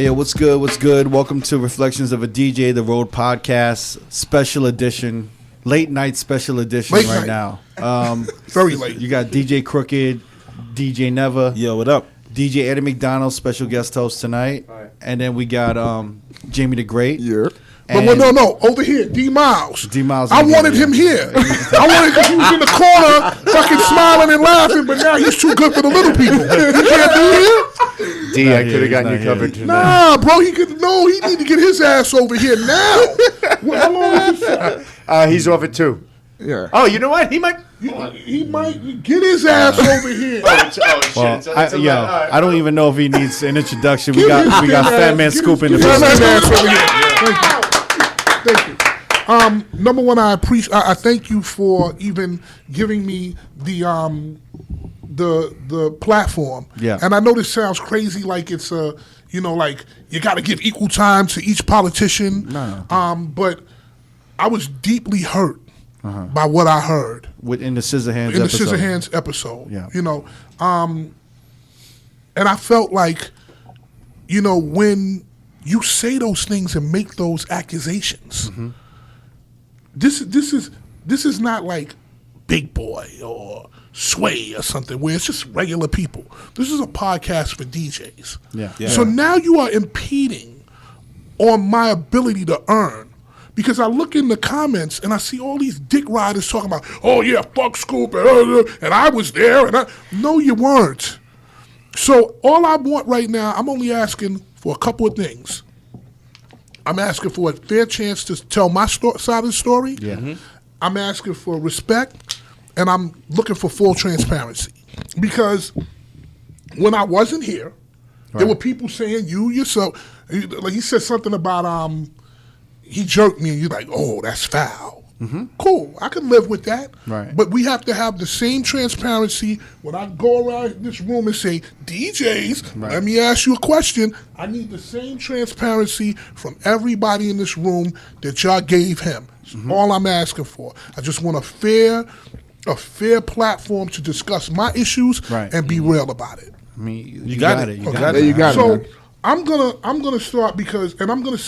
Hey, yo, what's good? What's good? Welcome to Reflections of a DJ, the R.O.A.D podcast, special edition, late night special edition now. Very late. You got DJ Crooked, DJ Never. Yo, what up? DJ Eddie McDonald, special guest host tonight. Right. And then we got Jamie the Great. Yeah. But no, over here, D Miles. D Miles. I wanted him here. I wanted because he was in the corner, fucking smiling and laughing, but now he's too good for the little people. He can't do it. D, I could have gotten you covered tonight. Nah, bro, he need to get his ass over here now. How long is this? He's off at 2. Yeah. Oh, you know what? He might get his ass over here. I don't even know if he needs an introduction. We got Fatman Scoop in the business. Thank you. Number one, I thank you for even giving me the platform. Yeah. And I know this sounds crazy, like it's like you got to give equal time to each politician. No. But I was deeply hurt by what I heard in the Sizzahandz episode. episode. The Sizzahandz episode. Yeah. And I felt like, when you say those things and make those accusations. Mm-hmm. This is not like Big Boy or Sway or something where it's just regular people. This is a podcast for DJs. Yeah. So now you are impeding on my ability to earn. Because I look in the comments and I see all these dick riders talking about, oh yeah, fuck Scoop, and I was there, no, you weren't. So all I want right now, I'm only asking for a couple of things. I'm asking for a fair chance to tell my side of the story. Yeah. Mm-hmm. I'm asking for respect, and I'm looking for full transparency. Because when I wasn't here, there were people saying, you yourself, like he said something about, he jerked me, and you're like, oh, that's foul. Mm-hmm. Cool, I can live with that. Right. But we have to have the same transparency when I go around this room and say, DJs, let me ask you a question. I need the same transparency from everybody in this room that y'all gave him. That's all I'm asking for. I just want a fair platform to discuss my issues and be real about it. I mean, you got it. You got it. So I'm gonna start because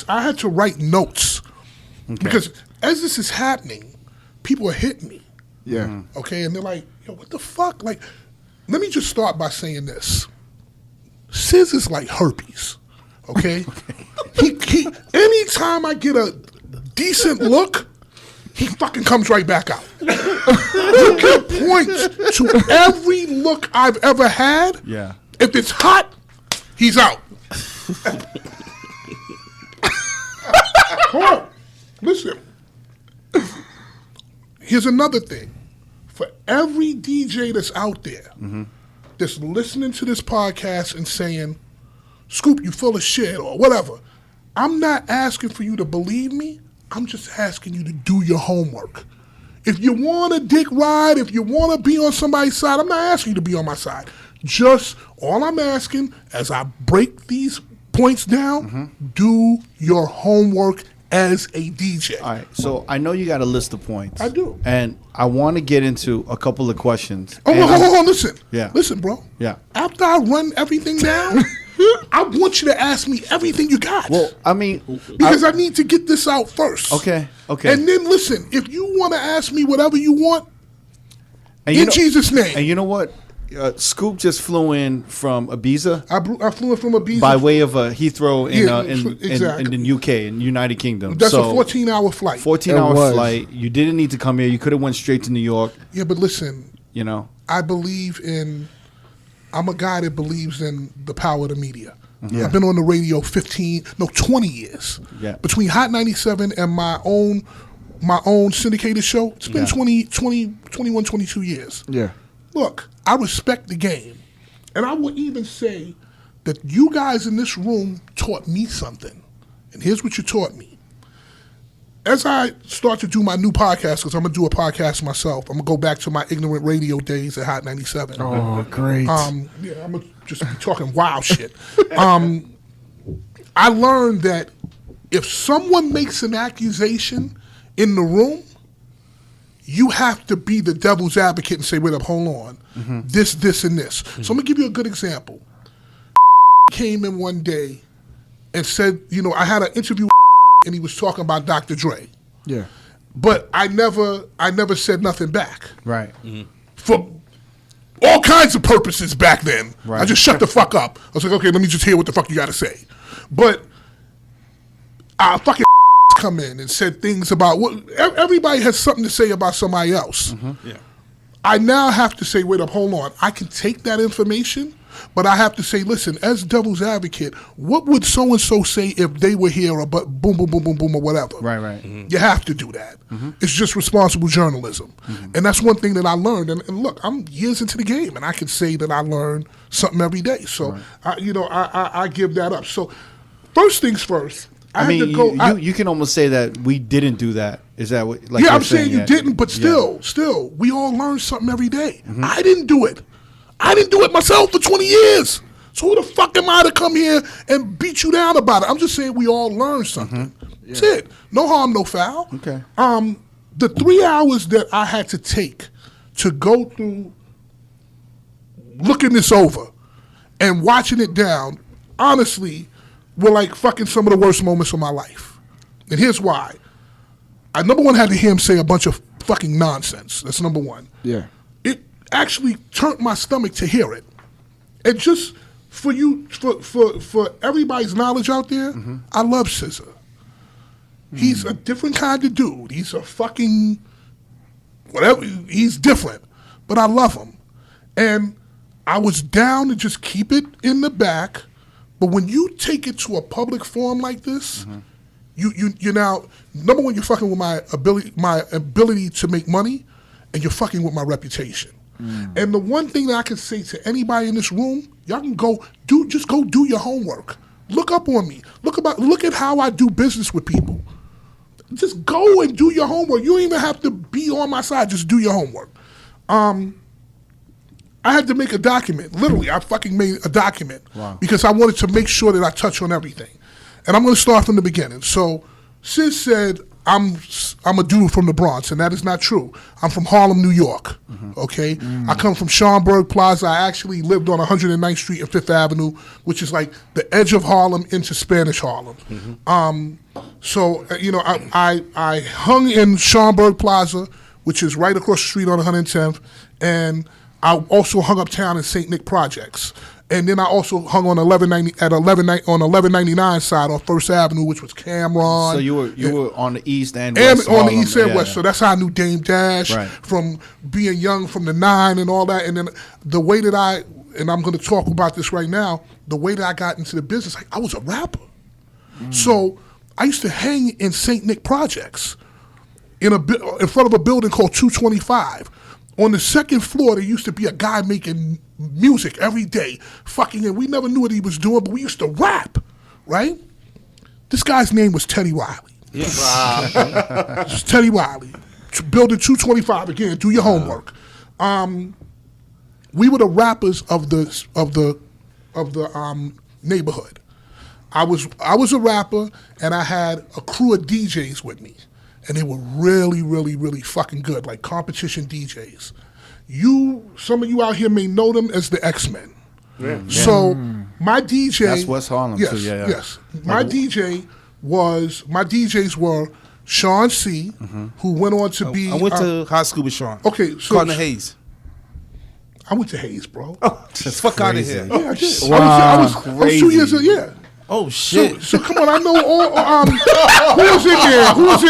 I had to write notes because as this is happening, people are hitting me. Yeah. Mm-hmm. Okay, and they're like, yo, what the fuck? Like, let me just start by saying this. Sizz is like herpes. Okay? he anytime I get a decent look, he fucking comes right back out. You can point to every look I've ever had. Yeah. If it's hot, he's out. Hold on. Listen. Here's another thing. For every DJ that's out there that's listening to this podcast and saying, Scoop, you full of shit or whatever, I'm not asking for you to believe me. I'm just asking you to do your homework. If you want a dick ride, if you want to be on somebody's side, I'm not asking you to be on my side. Just all I'm asking, as I break these points down, do your homework as a DJ. All right, so I know you got a list of points. I do. And I want to get into a couple of questions. Oh, hold on, listen. Yeah. Listen, bro. Yeah. After I run everything down, I want you to ask me everything you got. Well, I mean... Because I need to get this out first. Okay. And then listen, if you want to ask me whatever you want, and in Jesus' name. And you know what? Scoop just flew in from Ibiza. I flew in from Ibiza. By way of Heathrow in the UK, in United Kingdom. That's a 14-hour flight. 14-hour flight. You didn't need to come here. You could have went straight to New York. Yeah, but listen. I'm a guy that believes in the power of the media. Yeah. I've been on the radio 20 years. Yeah. Between Hot 97 and my own syndicated show, it's been 21, 22 years. Yeah. Look, I respect the game. And I would even say that you guys in this room taught me something. And here's what you taught me. As I start to do my new podcast, because I'm going to do a podcast myself, I'm going to go back to my ignorant radio days at Hot 97. Oh, great. I'm going to just be talking wild shit. I learned that if someone makes an accusation in the room, you have to be the devil's advocate and say, wait up, hold on. Mm-hmm. This, and this. Mm-hmm. So I'm going to give you a good example. Came in one day and said, I had an interview and he was talking about Dr. Dre. Yeah. But I never said nothing back. Right. For all kinds of purposes back then. Right. I just shut the fuck up. I was like, okay, let me just hear what the fuck you got to say. But fucking come in and said things about everybody has something to say about somebody else. Yeah. I now have to say, wait up, hold on. I can take that information, but I have to say, listen, as devil's advocate, what would so-and-so say if they were here or but boom, boom, boom, boom, boom, or whatever? Right. You have to do that. It's just responsible journalism. And that's one thing that I learned. And look, I'm years into the game, and I can say that I learn something every day. So, I give that up. So, first things first. I mean, you can almost say that we didn't do that. Is that what? Like I'm saying you didn't, but still, we all learn something every day. I didn't do it. I didn't do it myself for 20 years. So who the fuck am I to come here and beat you down about it? I'm just saying we all learn something. That's it. No harm, no foul. Okay. The 3 hours that I had to take to go through looking this over and watching it down, honestly, were like fucking some of the worst moments of my life. And here's why. I, number one, had to hear him say a bunch of fucking nonsense. That's number one. Yeah. It actually turned my stomach to hear it. And just for you, for everybody's knowledge out there, I love SZA. He's a different kind of dude. He's a fucking whatever. He's different, but I love him. And I was down to just keep it in the back. But when you take it to a public forum like this, you now, number one, you're fucking with my ability to make money, and you're fucking with my reputation. And the one thing that I can say to anybody in this room, y'all can go do your homework. Look up on me. Look at how I do business with people. Just go and do your homework. You don't even have to be on my side. Just do your homework. I had to make a document. Literally, I fucking made a document because I wanted to make sure that I touch on everything. And I'm going to start from the beginning. So, Sis said, I'm a dude from the Bronx, and that is not true. I'm from Harlem, New York, okay? I come from Schomburg Plaza. I actually lived on 109th Street and 5th Avenue, which is like the edge of Harlem into Spanish Harlem. So, I hung in Schomburg Plaza, which is right across the street on 110th, and I also hung uptown in St. Nick Projects. And then I also hung on 1199 side on First Avenue, which was Cameron. So you were on the east and west. And on the east and west. So that's how I knew Dame Dash from being young from the 9 and all that. And then the way that and I'm going to talk about this right now, the way that I got into the business, I was a rapper. So I used to hang in St. Nick Projects in front of a building called 225. On the second floor, there used to be a guy making music every day, and we never knew what he was doing, but we used to rap, right? This guy's name was Teddy Wiley. Yeah. Just Teddy Wiley. Building 225, again, do your homework. We were the rappers of the neighborhood. I was a rapper, and I had a crew of DJs with me. And they were really, really, really fucking good, like competition DJs. Some of you out here may know them as the X-Men. So my DJ... That's West Harlem, yes, too, yeah. Yes. My DJs were Sean C., who went on to be... I went to high school with Sean. Okay, so... Cardinal Hayes. I went to Hayes, bro. That's fuck out of here. Yeah, I did. Wow. I was 2 years... Oh, shit. So come on, I know all... who was in there? Who was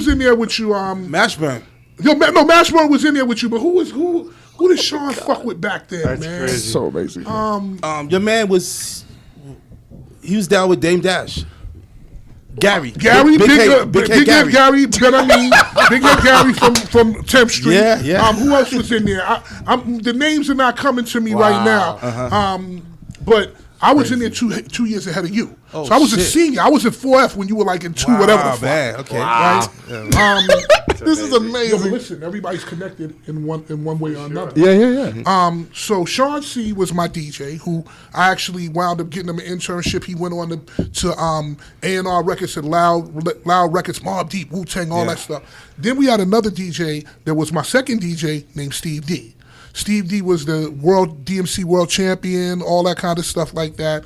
in there with you? Mashburn. No, Mashburn was in there with you, but who did Sean fuck with back then, That's man? crazy. So amazing. Your man was... He was down with Dame Dash. Gary. Big Head Gary, Big Head Gary from 10th Street. Yeah. Who else was in there? The names are not coming to me right now. But I was in there 2 years ahead of you. So I was a senior. I was in 4F when you were like in 2 whatever the fuck. Man. Okay. Right? This is amazing. But listen, everybody's connected in one way or another. Yeah. So Sean C was my DJ, who I actually wound up getting him an internship. He went on to A&R Records and Loud Records, Mobb Deep, Wu-Tang, all that stuff. Then we had another DJ that was my second DJ named Steve D. Steve D was the DMC world champion, all that kind of stuff like that.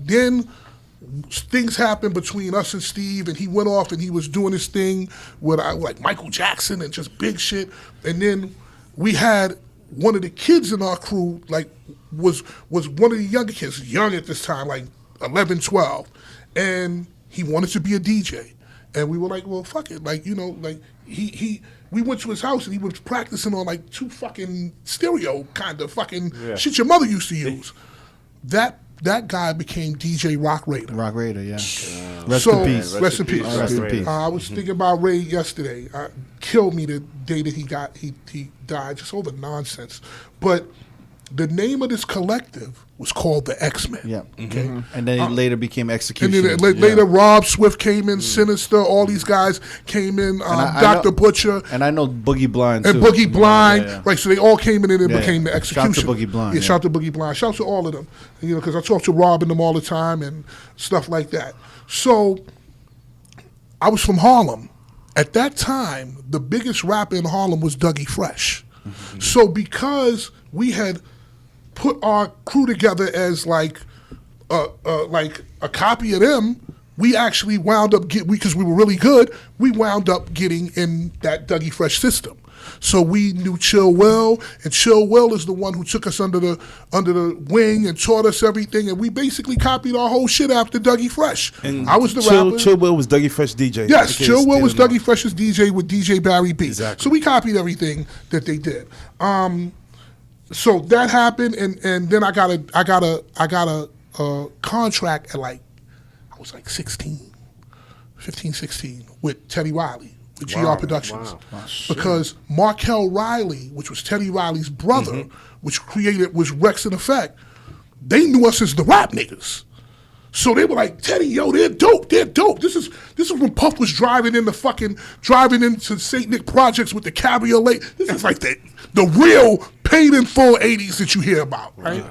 Then things happened between us and Steve, and he went off and he was doing his thing with like Michael Jackson and just big shit. And then we had one of the kids in our crew, like was one of the younger kids, young at this time, like 11, 12, and he wanted to be a DJ. And we were like, well, fuck it. Like, you know, like we went to his house and he was practicing on like 2 fucking stereo kind of fucking shit your mother used to use. That guy became DJ Rock Raider. Rock Raider, yeah. Rest in peace. Rest in peace. Rest in peace. I was thinking about Ray yesterday. Killed me the day that he died. Just over nonsense. But the name of this collective was called the X-Men. Yeah. Okay. And then it later became Execution. And then later Rob Swift came in, Sinister, all these guys came in, Dr. Butcher. And I know Boogie Blind, and too. Boogie Blind. Yeah. Right, so they all came in and it became the Execution. Shout to Boogie Blind. Yeah, shout to Boogie Blind. Shout to all of them. You know, because I talk to Rob and them all the time and stuff like that. So I was from Harlem. At that time, the biggest rapper in Harlem was Dougie Fresh. Mm-hmm. So because we had put our crew together as like a copy of them, we actually wound up because we were really good, we wound up getting in that Dougie Fresh system. So we knew Chill Will, and Chill Will is the one who took us under the wing and taught us everything, and we basically copied our whole shit after Dougie Fresh. And I was the rapper. Chill Will was Dougie Fresh DJ. Yes, Chill Will was Dougie Fresh's DJ with DJ Barry B. Exactly. So we copied everything that they did. So that happened, and then I got a contract at I was like 15, 16, with Teddy Riley, with GR Productions. Wow. Because Markel Riley, which was Teddy Riley's brother, which was Rex in Effect, they knew us as the rap niggas. So they were like, Teddy, yo, they're dope. This is when Puff was driving into St. Nick Projects with the cabriolet. This is like the real paid in full 80s that you hear about, right?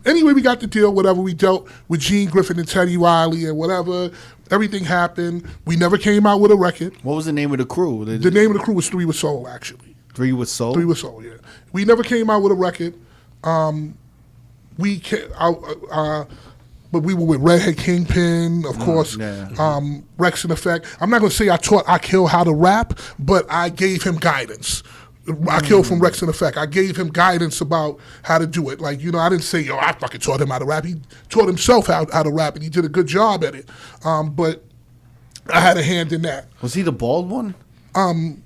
Anyway, we got the deal, whatever. We dealt with Gene Griffin and Teddy Riley and whatever. Everything happened. We never came out with a record. What was the name of the crew? The name of the crew was 3 with Soul, actually. 3 with Soul? 3 with Soul, yeah. We never came out with a record. But we were with Redhead Kingpin, of course, Rex in Effect. I'm not going to say I taught Akil how to rap, but I gave him guidance. Akil from Rex in Effect. I gave him guidance about how to do it. Like, you know, I didn't say, yo, I fucking taught him how to rap. He taught himself how to rap, and he did a good job at it. But I had a hand in that. Was he the bald one?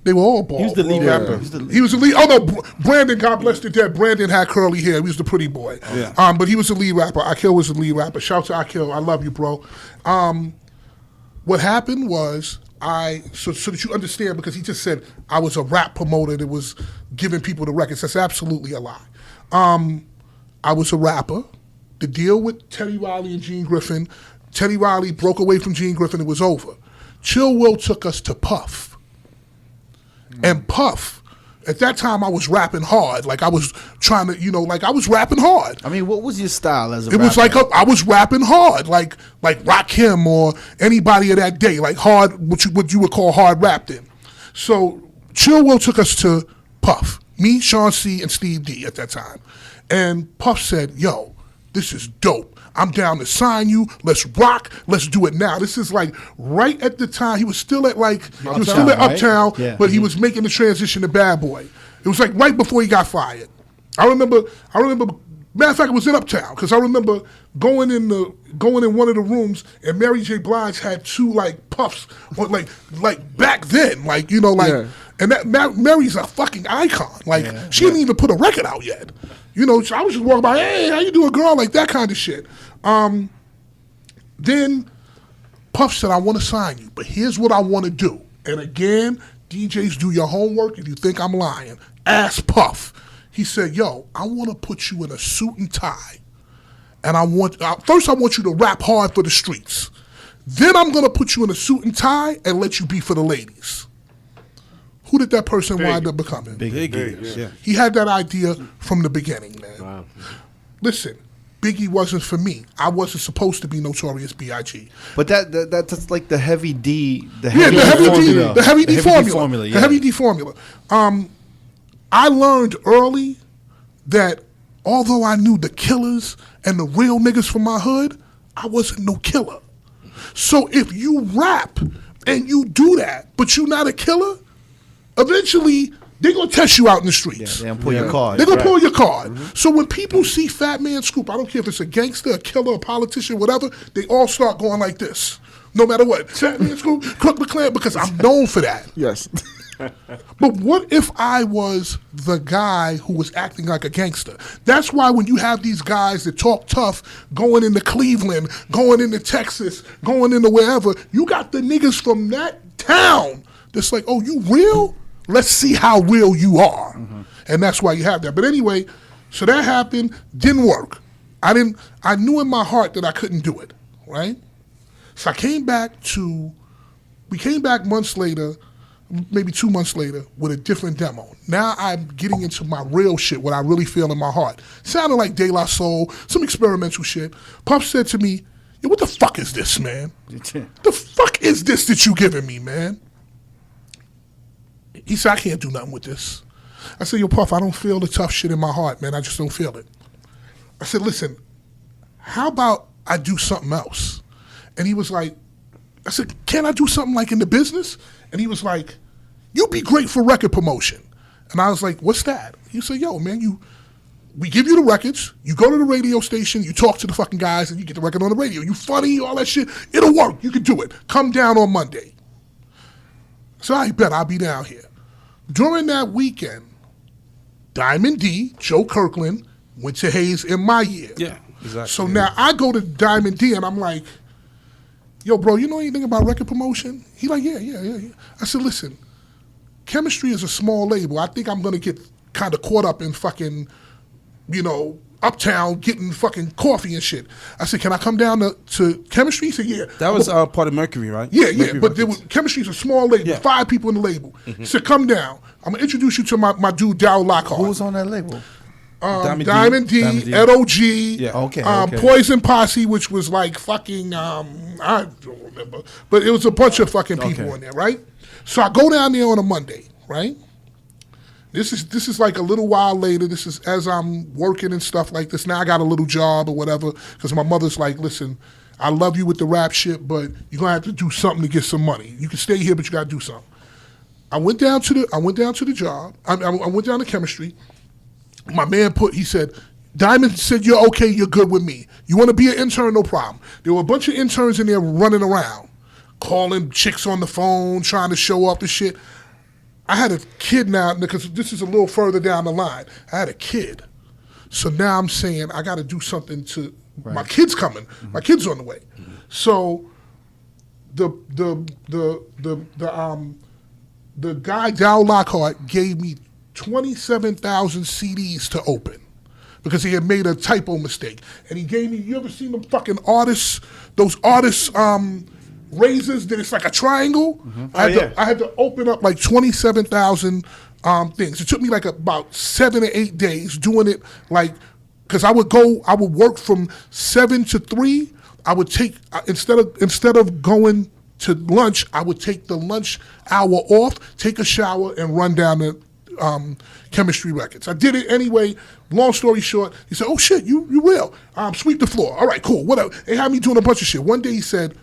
They were all bald. He was the lead rapper. He was the lead. Oh no, Brandon, God bless the dead. Brandon had curly hair. He was the pretty boy. Yeah. But he was the lead rapper. Akil was the lead rapper. Shout to Akil. I love you, bro. What happened was so that you understand, because he just said I was a rap promoter that was giving people the records. That's absolutely a lie. I was a rapper. The deal with Teddy Riley and Gene Griffin, Teddy Riley broke away from Gene Griffin. It was over. Chill Will took us to Puff. And Puff, at that time, I was rapping hard. Like, I was trying to, I was rapping hard. I mean, what was your style as a rapper? It was like, I was rapping hard, like Rakim or anybody of that day, like hard, what you would call hard rap then. So, Chill Will took us to Puff, me, Sean C., and Steve D at that time. And Puff said, yo, this is dope. I'm down to sign you. Let's rock. Let's do it now. This is like right at the time. He was still at Uptown, Yeah. But he was making the transition to Bad Boy. It was like right before he got fired. I remember. Matter of fact, it was in Uptown because I remember going in one of the rooms and Mary J. Blige had 2 like Puffs, like back then, and that Mary's a fucking icon. Like she didn't even put a record out yet. I was just walking by, hey, how you doing, girl? Like that kind of shit. Then Puff said, I want to sign you, but here's what I want to do. And again, DJs, do your homework. If you think I'm lying, ask Puff. He said, yo, I want to put you in a suit and tie. And first I want you to rap hard for the streets. Then I'm going to put you in a suit and tie and let you be for the ladies. Who did that person wind up becoming? Biggie. Yeah. He had that idea from the beginning, man. Wow. Listen, Biggie wasn't for me. I wasn't supposed to be Notorious B.I.G. But that's like the heavy D. The heavy D formula. Yeah. The heavy D formula. I learned early that although I knew the killers and the real niggas from my hood, I wasn't no killer. So if you rap and you do that, but you're not a killer, eventually they're going to test you out in the streets. Yeah, pull your card. They're going to pull your card. So when people see Fatman Scoop, I don't care if it's a gangster, a killer, a politician, whatever, they all start going like this. No matter what. Fatman Scoop, Crook McClan, because I'm known for that. Yes. But what if I was the guy who was acting like a gangster? That's why when you have these guys that talk tough, going into Cleveland, going into Texas, going into wherever, you got the niggas from that town that's like, oh, you real? Let's see how real you are. Mm-hmm. And that's why you have that. But anyway, so that happened, didn't work. I knew in my heart that I couldn't do it, right? So we came back months later, maybe 2 months later, with a different demo. Now I'm getting into my real shit, what I really feel in my heart. Sounded like De La Soul, some experimental shit. Puff said to me, yo, what the fuck is this, man? The fuck is this that you giving me, man? He said, I can't do nothing with this. I said, yo, Puff, I don't feel the tough shit in my heart, man. I just don't feel it. I said, listen, how about I do something else? And he was like, I said, can I do something like in the business? And he was like, you'd be great for record promotion. And I was like, what's that? He said, yo, man, we give you the records, you go to the radio station, you talk to the fucking guys, and you get the record on the radio. You funny, all that shit. It'll work. You can do it. Come down on Monday. So I bet I'll be down here. During that weekend, Diamond D, Joe Kirkland, went to Hayes in my year. Yeah, exactly. So now I go to Diamond D and I'm like, yo, bro, you know anything about record promotion? He like, yeah. I said, listen, Chemistry is a small label. I think I'm going to get kind of caught up in fucking, Uptown getting fucking coffee and shit. I said, can I come down to Chemistry? He said, yeah. That was part of Mercury, right? Yeah, Mercury but Chemistry's a small label, 5 people in the label. Mm-hmm. He said, come down. I'm going to introduce you to my dude, Dow Lockhart. Who was on that label? Diamond D, L.O.G., Yeah. Okay. Poison Posse, which was like fucking, I don't remember, but it was a bunch of fucking people in there, right? So I go down there on a Monday, right? This is like a little while later. This is as I'm working and stuff like this. Now I got a little job or whatever because my mother's like, listen, I love you with the rap shit, but you're gonna have to do something to get some money. You can stay here, but you gotta do something. I went down to the job. I went down to Chemistry. My man he said, Diamond said, you're okay, you're good with me. You want to be an intern, no problem. There were a bunch of interns in there running around, calling chicks on the phone, trying to show up and shit. I had a kid now, because this is a little further down the line. I had a kid. So now I'm saying I got to do something to, my kid's coming. Mm-hmm. My kid's on the way. Mm-hmm. So the guy, Dow Lockhart, gave me 27,000 CDs to open because he had made a typo mistake. And he gave me, you ever seen them fucking those artists razors that it's like a triangle? Mm-hmm. I had to open up like 27,000 things. It took me like about 7 or 8 days doing it, like, because I would work from 7 to 3. I would take, instead of going to lunch, I would take the lunch hour off, take a shower, and run down the Chemistry records. I did it anyway. Long story short, he said, oh shit, you real. Sweep the floor. All right, cool, whatever. They had me doing a bunch of shit. One day he said,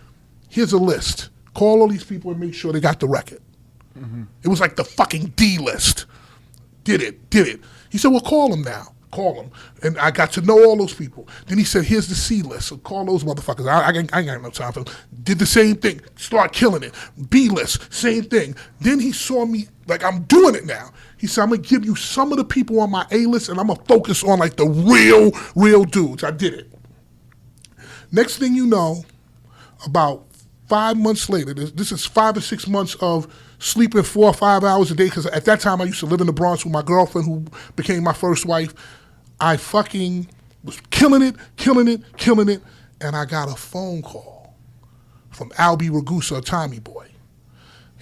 here's a list. Call all these people and make sure they got the record. Mm-hmm. It was like the fucking D list. Did it. He said, well, call them now. Call them. And I got to know all those people. Then he said, here's the C list. So call those motherfuckers. I ain't got no time for them. Did the same thing. Start killing it. B list. Same thing. Then he saw me, like, I'm doing it now. He said, I'm going to give you some of the people on my A list and I'm going to focus on, like, the real dudes. I did it. Next thing you know, about 5 months later, this is 5 or 6 months of sleeping 4 or 5 hours a day, because at that time I used to live in the Bronx with my girlfriend who became my first wife. I fucking was killing it, and I got a phone call from Albie Ragusa, Tommy Boy.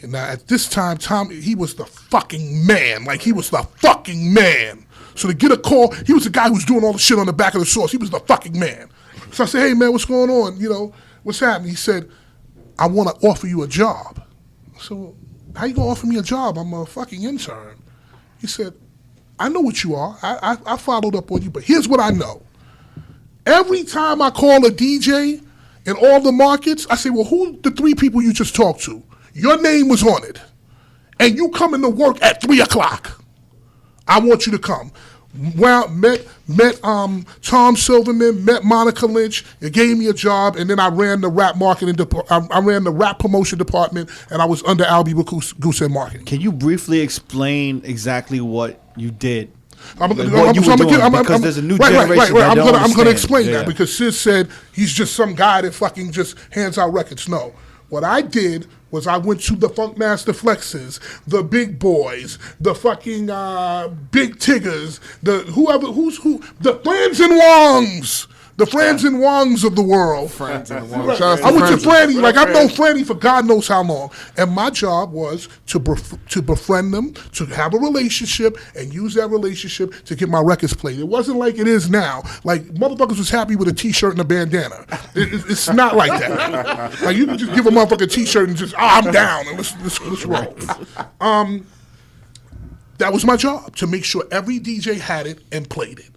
And now at this time, Tommy, he was the fucking man. Like, he was the fucking man. So to get a call, he was the guy who was doing all the shit on the back of the source. He was the fucking man. So I said, hey man, what's going on? What's happening? He said, I want to offer you a job. So how you going to offer me a job? I'm a fucking intern. He said, I know what you are. I followed up on you, but here's what I know. Every time I call a DJ, in all the markets. I say, well, who the 3 people you just talked to? Your name was on it. And you coming to work at 3 o'clock. I want you to come. Well, met Tom Silverman, met Monica Lynch. It gave me a job, and then I ran the rap marketing. I ran the rap promotion department, and I was under Albie Goose and marketing. Can you briefly explain exactly what you did? Because there's a new generation. I'm going to explain that because Sis said he's just some guy that fucking just hands out records. No, what I did was I went to the Funkmaster Flexes, the Big Boys, the fucking Big Tiggers, the Frans and Wongs. The Frans and Wongs of the world. Frans and Wongs. I went to Franny, like I've known Franny for God knows how long. And my job was to befriend them, to have a relationship, and use that relationship to get my records played. It wasn't like it is now. Like, motherfuckers was happy with a T-shirt and a bandana. It's not like that. Like, you can just give a motherfucker a T-shirt and just, I'm down, and let's roll. That was my job, to make sure every DJ had it and played it.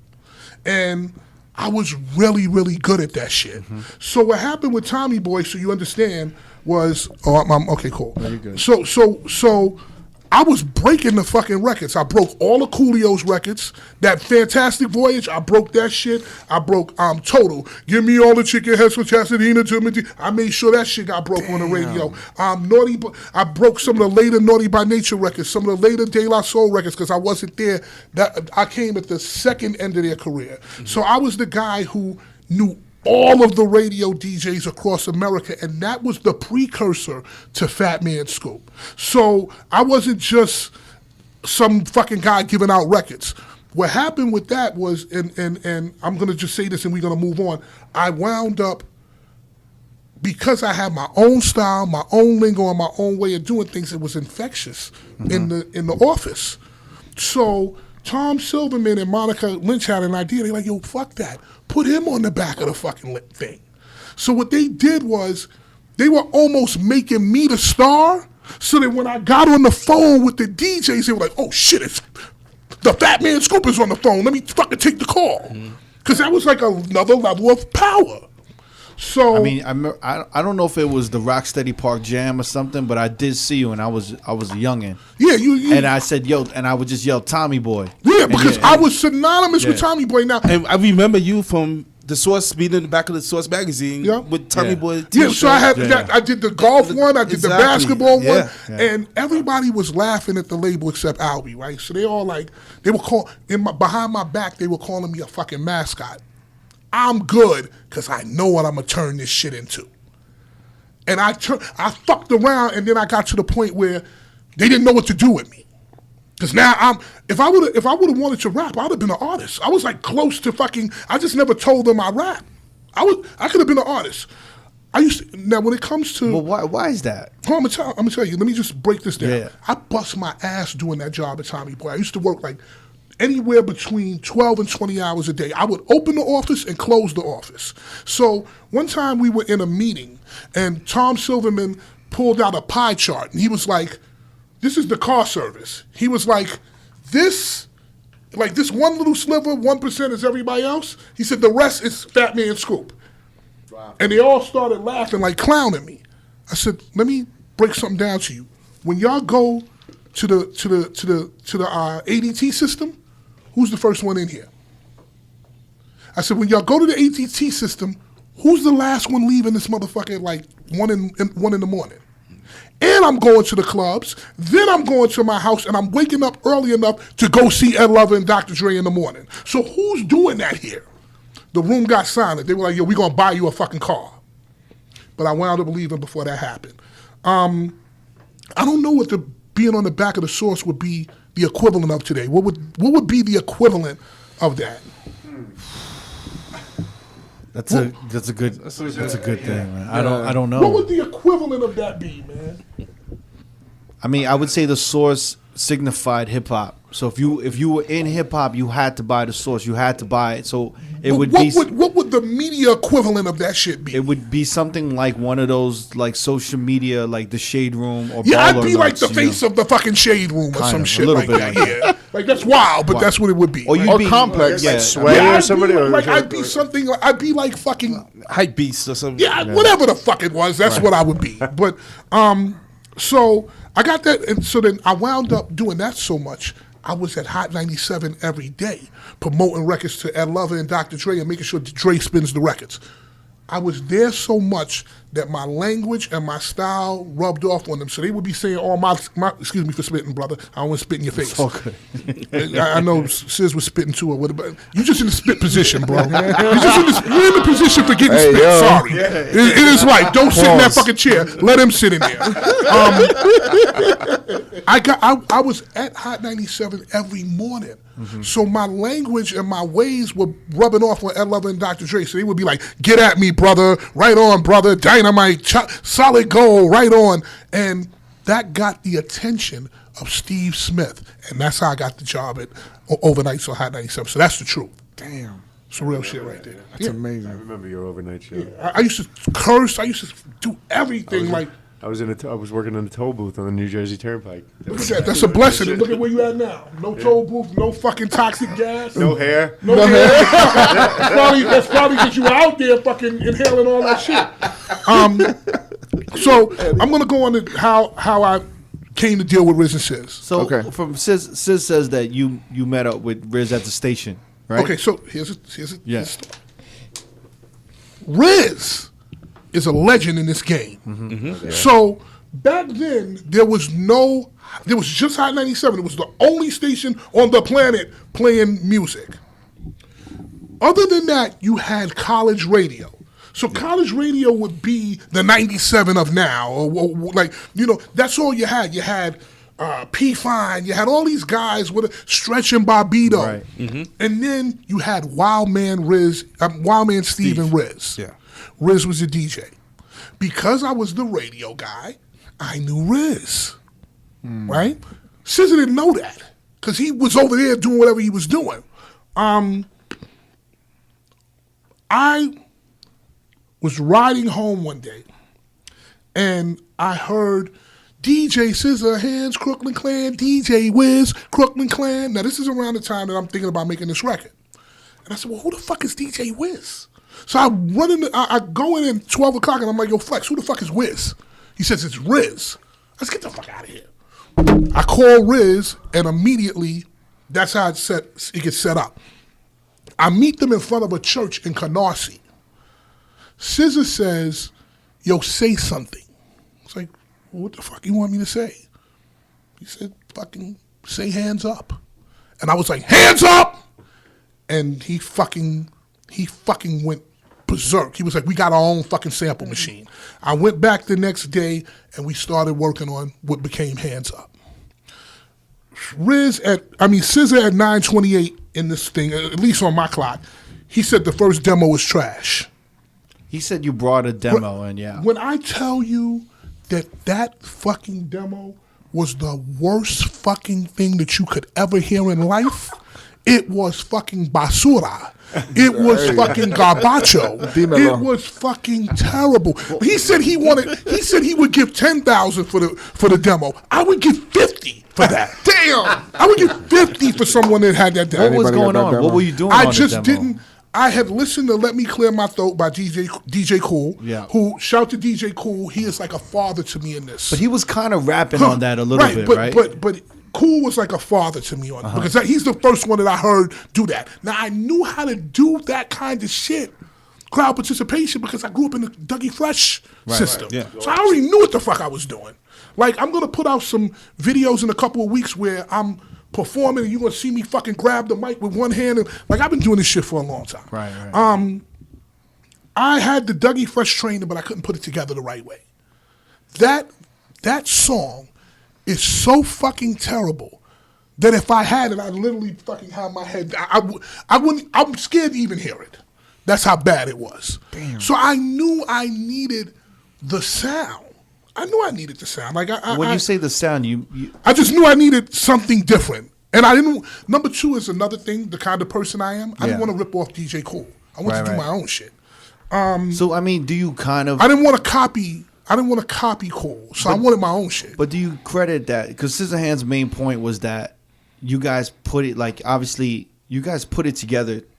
And I was really, really good at that shit. Mm-hmm. So what happened with Tommy Boy, so you understand, was okay, cool. No, you're good. So I was breaking the fucking records. I broke all of Coolio's records. That Fantastic Voyage, I broke that shit. I broke Total. Give me all the chicken heads for Chastadina Timothy. I made sure that shit got broke on the radio. Naughty, I broke some of the later Naughty by Nature records, some of the later De La Soul records, because I wasn't there. I came at the second end of their career. Mm-hmm. So I was the guy who knew all of the radio DJs across America, and that was the precursor to Fatman Scoop. So I wasn't just some fucking guy giving out records. What happened with that was, and I'm going to just say this and we're going to move on, I wound up, because I had my own style, my own lingo, and my own way of doing things, it was infectious in the office. So Tom Silverman and Monica Lynch had an idea. They're like, yo, fuck that. Put him on the back of the fucking thing. So what they did was they were almost making me the star, so that when I got on the phone with the DJs, they were like, oh shit, it's the Fatman Scoop is on the phone. Let me fucking take the call. Because that was like another level of power. So I mean, I don't know if it was the Rocksteady Park Jam or something, but I did see you, and I was a youngin'. Yeah, you and I said, yo, and I would just yell Tommy Boy. Yeah, because I was synonymous with Tommy Boy now. And I remember you from the Source, being in the back of the Source magazine with Tommy Boy. Yeah, so I had that. I did the golf one, I did the basketball one, and everybody was laughing at the label except Albie, right? So they all like, they were behind my back, they were calling me a fucking mascot. I'm good because I know what I'm gonna turn this shit into. And I fucked around, and then I got to the point where they didn't know what to do with me. Because now if I would have wanted to rap, I would have been an artist. I was like close to fucking. I just never told them I rap. I could have been an artist. Now when it comes to. Well, why is that? I'm gonna tell you. Let me just break this down. Yeah. I bust my ass doing that job at Tommy Boy. I used to work like anywhere between 12 and 20 hours a day. I would open the office and close the office. So one time we were in a meeting, and Tom Silverman pulled out a pie chart, and he was like, this is the car service. He was like, this one little sliver, 1% is everybody else. He said, the rest is Fatman Scoop. Wow. And they all started laughing, like clowning me. I said, let me break something down to you. When y'all go to the ADT system, who's the first one in here? I said, when y'all go to the ADT system, who's the last one leaving this motherfucker at like 1 in the morning? And I'm going to the clubs, then I'm going to my house, and I'm waking up early enough to go see Ed Lover and Dr. Dre in the morning. So who's doing that here? The room got silent. They were like, yo, we're going to buy you a fucking car. But I wound up leaving before that happened. I don't know what being on the back of the Source would be the equivalent of today. What would be the equivalent of that? That's a good thing, man. I don't know. What would the equivalent of that be, man? I mean, I would say the Source signified hip hop. So if you were in hip hop, you had to buy the Source. You had to buy it. So it would be. What would the media equivalent of that shit be? It would be something like one of those like social media, like the Shade Room or Yeah, I'd Baller be like Alerts, the you face know? of the fucking Shade Room or Kind some of, a shit little like bit that. like Yeah, like that's wild, but that's what it would be. Or you'd Or be complex, yeah. like Sway Yeah, or I'd somebody. be Or like I'd be something. Like, I'd be like fucking Hype beast or something. yeah, whatever the fuck it was. That's what I would be. But so I got that, and so then I wound up doing that so much. I was at Hot 97 every day, promoting records to Ed Lover and Dr. Dre and making sure Dre spins the records. I was there so much that my language and my style rubbed off on them. So they would be saying, "Oh, my excuse me for spitting, brother. I don't want to spit in your face." Okay. I know Sis was spitting too or whatever. You just in the spit position, bro. You're in the position for getting spit. yo. Sorry. It is life. Don't sit in that fucking chair. Let him sit in there. I was at Hot 97 every morning. So my language and my ways were rubbing off on Ed Lover and Dr. Dre. So they would be like, "Get at me, brother. Right on, brother. Dynamite. Solid gold. Right on." And that got the attention of Steve Smith. And that's how I got the job at Overnights on Hot 97. So that's the truth. Damn, It's some real shit right there. that's amazing. I remember your overnight show. I used to curse. I used to do everything like. I was working in a toll booth on the New Jersey Turnpike. Look at that. That's a blessing. And look at where you at now. No toll booth, no fucking toxic gas. No hair. No hair. That's probably because you were out there fucking inhaling all that shit. So I'm gonna go on to how I came to deal with Riz and Sizz. So Okay. from Sis says that you met up with Riz at the station, right? Okay, so here's a Yeah. story. Riz is a legend in this game. So back then there was just Hot 97. It was the only station on the planet playing music. Other than that, you had college radio. So college radio would be the 97 of now, or like, you know, that's all you had. You had P. Fine, you had all these guys with Stretch and Barbito, Right. and then you had Wild Man Steve and Riz. Yeah. Riz was the DJ. Because I was the radio guy, I knew Riz, right? Sizza didn't know that because he was over there doing whatever he was doing. I was riding home one day, and I heard DJ Sizzahandz, Crooklyn Clan, DJ Wiz, Crooklyn Clan. Now, this is around the time that I'm thinking about making this record. And I said, well, who the fuck is DJ Wiz? So I go in at 12 o'clock, and I'm like, yo, Flex, who the fuck is Wiz? He says, it's Riz. Let's get the fuck out of here. I call Riz, and immediately, that's how it gets set up. I meet them in front of a church in Canarsie. Sizza says, yo, say something. It's like, well, what the fuck you want me to say? He said, fucking say hands up. And I was like, hands up! And he fucking went berserk. He was like, we got our own fucking sample machine. I went back the next day and we started working on what became Hands Up. Sizza at 9:28 in this thing, at least on my clock, he said the first demo was trash. He said you brought a demo, and yeah. When I tell you that fucking demo was the worst fucking thing that you could ever hear in life, it was fucking basura. It was fucking garbacho. Dímelo. It was fucking terrible. He said he would give 10,000 for the demo. I would give 50 for that. Damn. I would give 50 for someone that had that demo. What was Anybody going got that on? demo? What were you doing? I on just the demo? didn't. I had listened to "Let Me Clear My Throat" by DJ Kool. Yeah. Who, shout to DJ Kool. He is like a father to me in this. But he was kind of rapping on that a little bit, right? But Kool was like a father to me on it because he's the first one that I heard do that. Now I knew how to do that kind of shit, crowd participation, because I grew up in the Dougie Fresh system. Yeah. So I already knew what the fuck I was doing. Like, I'm gonna put out some videos in a couple of weeks where I'm performing and you're gonna see me fucking grab the mic with one hand, and like, I've been doing this shit for a long time. Right. I had the Dougie Fresh training, but I couldn't put it together the right way. That song is so fucking terrible that if I had it, I'd literally fucking have my head. I wouldn't. I'm scared to even hear it. That's how bad it was. Damn. So I knew I needed the sound. I knew I needed the sound. Like When you say the sound, you I just knew I needed something different. And I didn't. Number two is another thing. The kind of person I am. I didn't Yeah. want to rip off DJ Kool. I wanted to do my own shit. So I mean, do you kind of? I didn't want to copy Kool, so I wanted my own shit. But do you credit that? Because Sizzahandz' main point was that you guys put it collective.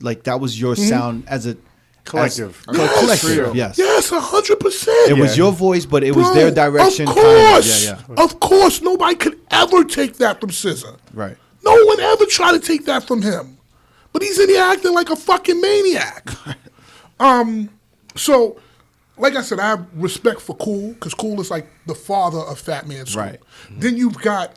Like that was your sound as a Collective. Collective. Yes. Yes, 100%. It was your voice, but it was their direction. Of course. Kind of. Of course. Nobody could ever take that from SZA. Right. No one ever tried to take that from him. But he's in here acting like a fucking maniac. So, like I said, I have respect for Kool, because Kool is like the father of Fatman Scoop. Right. Then you've got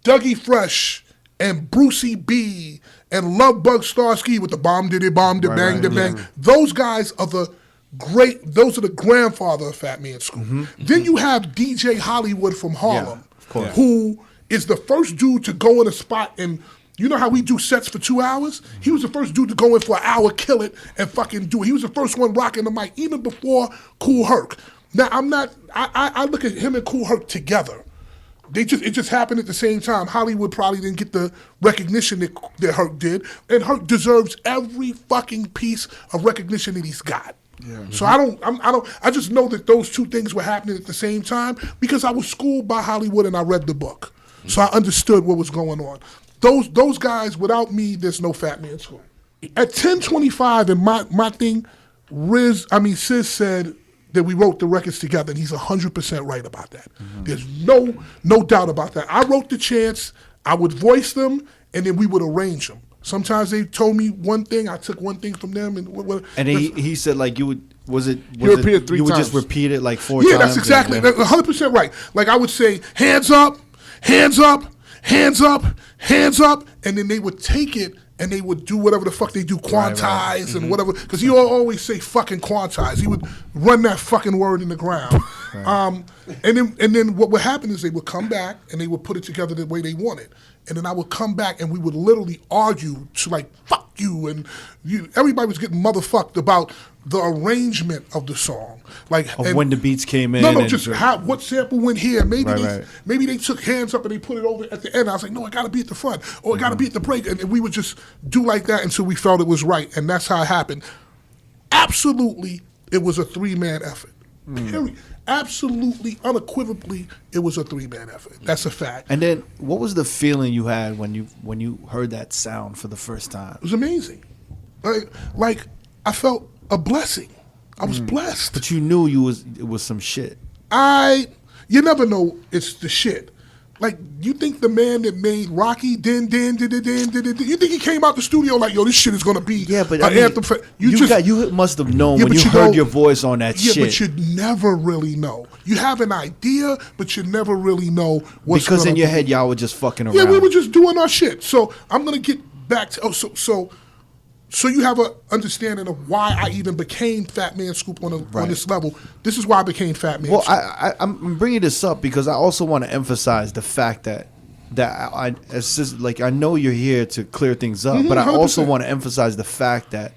Dougie Fresh and Brucey B and Love Bug Starsky with the bomb diddy bomb de bang de bang. Those guys are the grandfather of Fatman Scoop. Then you have DJ Hollywood from Harlem, who is the first dude to go in a spot, and you know how we do sets for 2 hours? He was the first dude to go in for an hour, kill it, and fucking do it. He was the first one rocking the mic, even before Kool Herc. Now, I look at him and Kool Herc together. It just happened at the same time. Hollywood probably didn't get the recognition that Herc did, and Herc deserves every fucking piece of recognition that he's got. Yeah. So I just know that those two things were happening at the same time because I was schooled by Hollywood and I read the book. So I understood what was going on. Those guys, without me, there's no Fatman Scoop. At 10:25, and my thing, Sis said that we wrote the records together, and he's 100% right about that. There's no doubt about that. I wrote the chants, I would voice them, and then we would arrange them. Sometimes they told me one thing, I took one thing from them, and he said like you would. Was it? You repeat it 3 times. You would just repeat it like 4 times. Yeah, that's exactly 100% right. Like I would say, hands up, hands up, hands up, hands up, and then they would take it and they would do whatever the fuck they do, quantize and whatever, because he always say fucking quantize. He would run that fucking word in the ground. And then what would happen is they would come back and they would put it together the way they wanted. And then I would come back and we would literally argue to like, fuck you. And everybody was getting motherfucked about the arrangement of the song. When the beats came in. No, just what sample went here. Maybe they took hands up and they put it over at the end. I was like, no, it got to be at the front. Or it got to be at the break. And we would just do like that until we felt it was right. And that's how it happened. Absolutely, it was a 3-man effort. Period. Absolutely, unequivocally, it was a 3-man effort. That's a fact. And then, what was the feeling you had when you heard that sound for the first time? It was amazing. Like I felt a blessing. I was blessed. But you knew it was some shit. You never know it's the shit. Like, you think the man that made Rocky, you think he came out the studio like, yo, this shit is gonna be but anthem. You must have known when you heard your voice on that shit. Yeah, but you never really know. You have an idea, but you never really know what's because in your head y'all were just fucking around. Yeah, we were just doing our shit. So I'm gonna get back to so you have an understanding of why I even became Fatman Scoop on this level. This is why I became Fatman Scoop. Well, I'm bringing this up because I also want to emphasize the fact that I know you're here to clear things up, but I also want to emphasize the fact that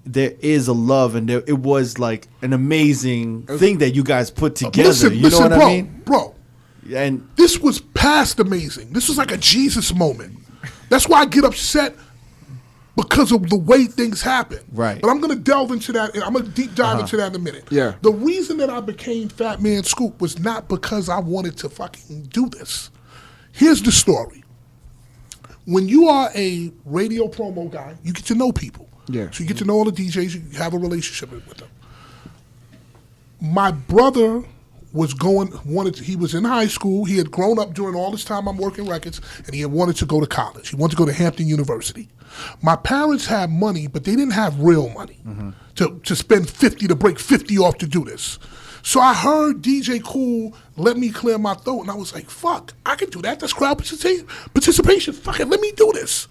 there is a love and it was like an amazing thing that you guys put together. Listen, bro, I mean? Bro, and this was past amazing. This was like a Jesus moment. That's why I get upset because of the way things happen. Right. But I'm going to delve into that, and I'm going to deep dive into that in a minute. Yeah. The reason that I became Fatman Scoop was not because I wanted to fucking do this. Here's the story. When you are a radio promo guy, you get to know people. Yeah. So you get to know all the DJs, you have a relationship with them. My brother he was in high school. He had grown up during all this time I'm working records, and he had wanted to go to college. He wanted to go to Hampton University. My parents had money, but they didn't have real money to spend 50 to break 50 off to do this. So I heard DJ Kool let me clear my throat, and I was like, fuck, I can do that. That's crowd participation. Fuck it, let me do this.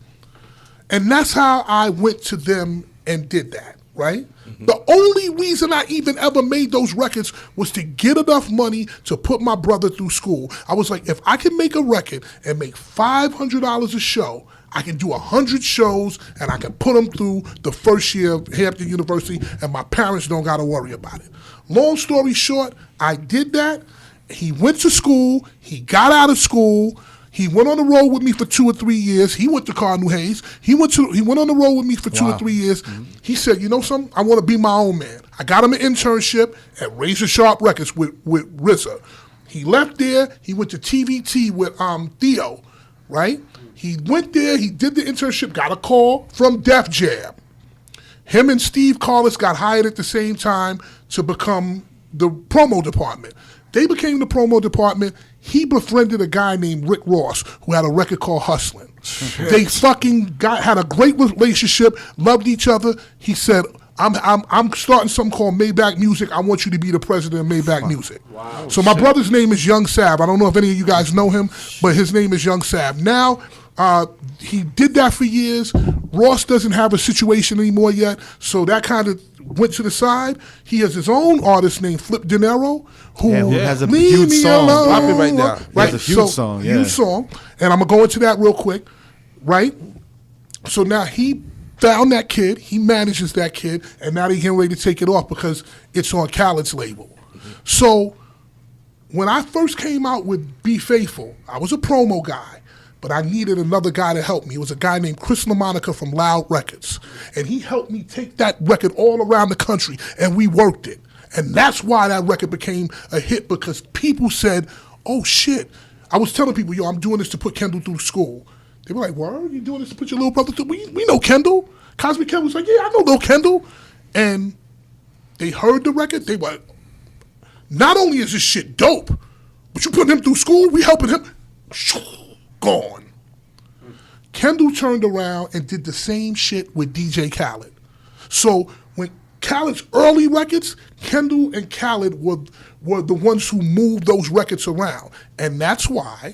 And that's how I went to them and did that, right? The only reason I even ever made those records was to get enough money to put my brother through school. I was like, if I can make a record and make $500 a show, I can do 100 shows and I can put them through the first year of Hampton University and my parents don't got to worry about it. Long story short, I did that. He went to school. He got out of school. He went on the road with me for 2 or 3 years. He went to Cardinal Hayes. He went on the road with me for 2 or 3 years. He said, you know something? I want to be my own man. I got him an internship at Razor Sharp Records with RZA. He left there. He went to TVT with Theo, right? He went there. He did the internship, got a call from Def Jam. Him and Steve Carlos got hired at the same time to become the promo department. They became the promo department. He befriended a guy named Rick Ross who had a record called Hustlin'. They fucking had a great relationship, loved each other. He said, I'm starting something called Maybach Music. I want you to be the president of Maybach Music. Wow. So my brother's name is Young Sav. I don't know if any of you guys know him, but his name is Young Sav. Now, he did that for years. Ross doesn't have a situation anymore yet, so that kind of went to the side. He has his own artist named Flip De Niro, who has a huge song. Drop it right now. Right, a huge song. Yeah. Huge song, and I'm gonna go into that real quick, right? So now he found that kid, he manages that kid, and now they're getting ready to take it off because it's on Khaled's label. So when I first came out with Be Faithful, I was a promo guy, but I needed another guy to help me. It was a guy named Chris LaMonica from Loud Records, and he helped me take that record all around the country, and we worked it. And that's why that record became a hit, because people said, oh shit. I was telling people, yo, I'm doing this to put Kendall through school. They were like, word? You doing this to put your little brother through? We know Kendall. Cosby Kendall was like, yeah, I know Lil Kendall. And they heard the record. They were, not only is this shit dope, but you putting him through school, we helping him. Gone. Kendall turned around and did the same shit with DJ Khaled. So when Khaled's early records, Kendall and Khaled were the ones who moved those records around. And that's why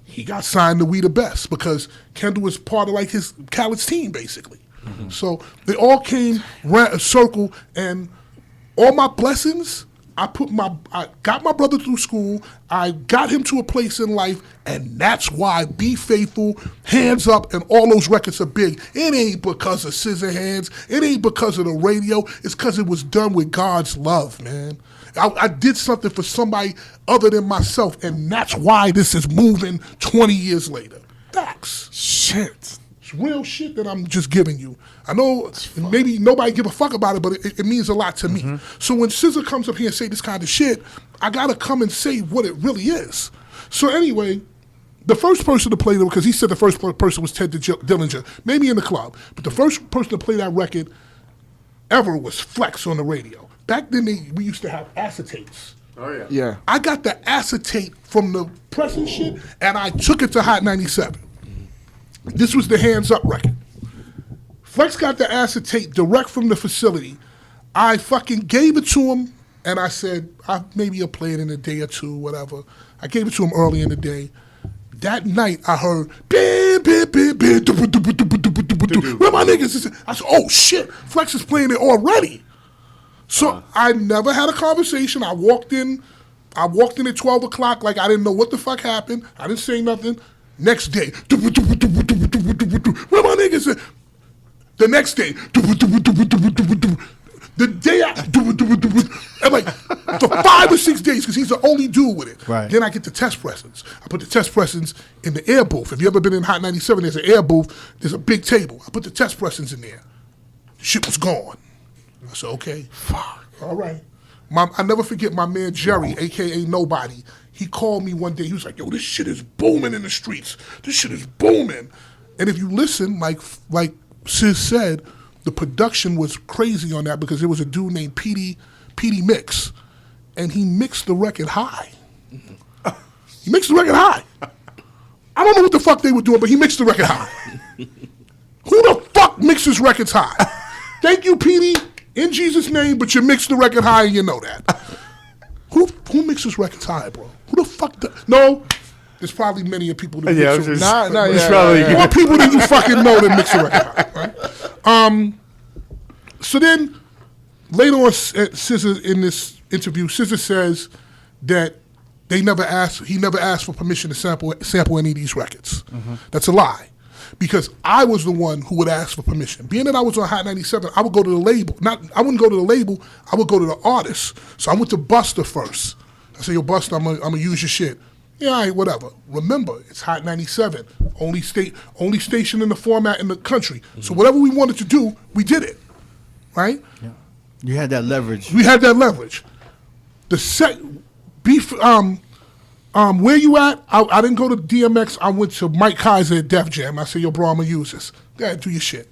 he got signed to We The Best, because Kendall was part of like Khaled's team, basically. Mm-hmm. So they all came around a circle, and all my blessings, I got my brother through school, I got him to a place in life, and that's why Be Faithful, Hands Up, and all those records are big. It ain't because of Sizzahandz, it ain't because of the radio, it's because it was done with God's love, man. I did something for somebody other than myself, and that's why this is moving 20 years later. Facts. Shit. It's real shit that I'm just giving you. I know maybe nobody give a fuck about it, but it means a lot to me. So when SZA comes up here and say this kind of shit, I gotta come and say what it really is. So anyway, the first person to play it, because he said the first person was Ted Dillinger, maybe in the club, but the first person to play that record ever was Flex on the radio. Back then, we used to have acetates. Oh, yeah. Yeah. I got the acetate from the pressing shit, and I took it to Hot 97. This was the Hands Up record. Flex got the acetate direct from the facility. I fucking gave it to him, and I said, maybe I'll play it in a day or two, whatever. I gave it to him early in the day. That night, I heard, where my niggas is? I said, oh shit, Flex is playing it already. So I never had a conversation. I walked in at 12 o'clock like I didn't know what the fuck happened. I didn't say nothing. Next day, where my niggas at? The next day, the day I'm like, for 5 or 6 days, because he's the only dude with it. Right. Then I get the test pressings. I put the test pressings in the air booth. If you ever been in Hot 97, there's an air booth. There's a big table. I put the test pressings in there. Shit was gone. I said, okay, fuck, all right. I never forget my man Jerry, a.k.a. Nobody. He called me one day. He was like, yo, this shit is booming in the streets. This shit is booming. And if you listen, like Sis said, the production was crazy on that because there was a dude named Petey Mix, and he mixed the record high. He mixed the record high. I don't know what the fuck they were doing, but he mixed the record high. Who the fuck mixes records high? Thank you, Petey. In Jesus' name, but you mix the record high and you know that. Who mixes records high, bro? Who the fuck no, there's probably many people that mix there's probably more people than you fucking know that mix the record high, right? So then, later on, SZA, in this interview, SZA says that he never asked for permission to sample any of these records. Mm-hmm. That's a lie. Because I was the one who would ask for permission. Being that I was on Hot 97, I would go to the label. I wouldn't go to the label, I would go to the artist. So I went to Buster first. I said, yo, Buster, I'm gonna use your shit. Yeah, all right, whatever. Remember, it's Hot 97, only station in the format in the country. So whatever we wanted to do, we did it, right? Yeah. You had that leverage. We had that leverage. Where you at? I didn't go to DMX. I went to Mike Kaiser at Def Jam. I said, yo, bro, I'm gonna use this. Go ahead, do your shit.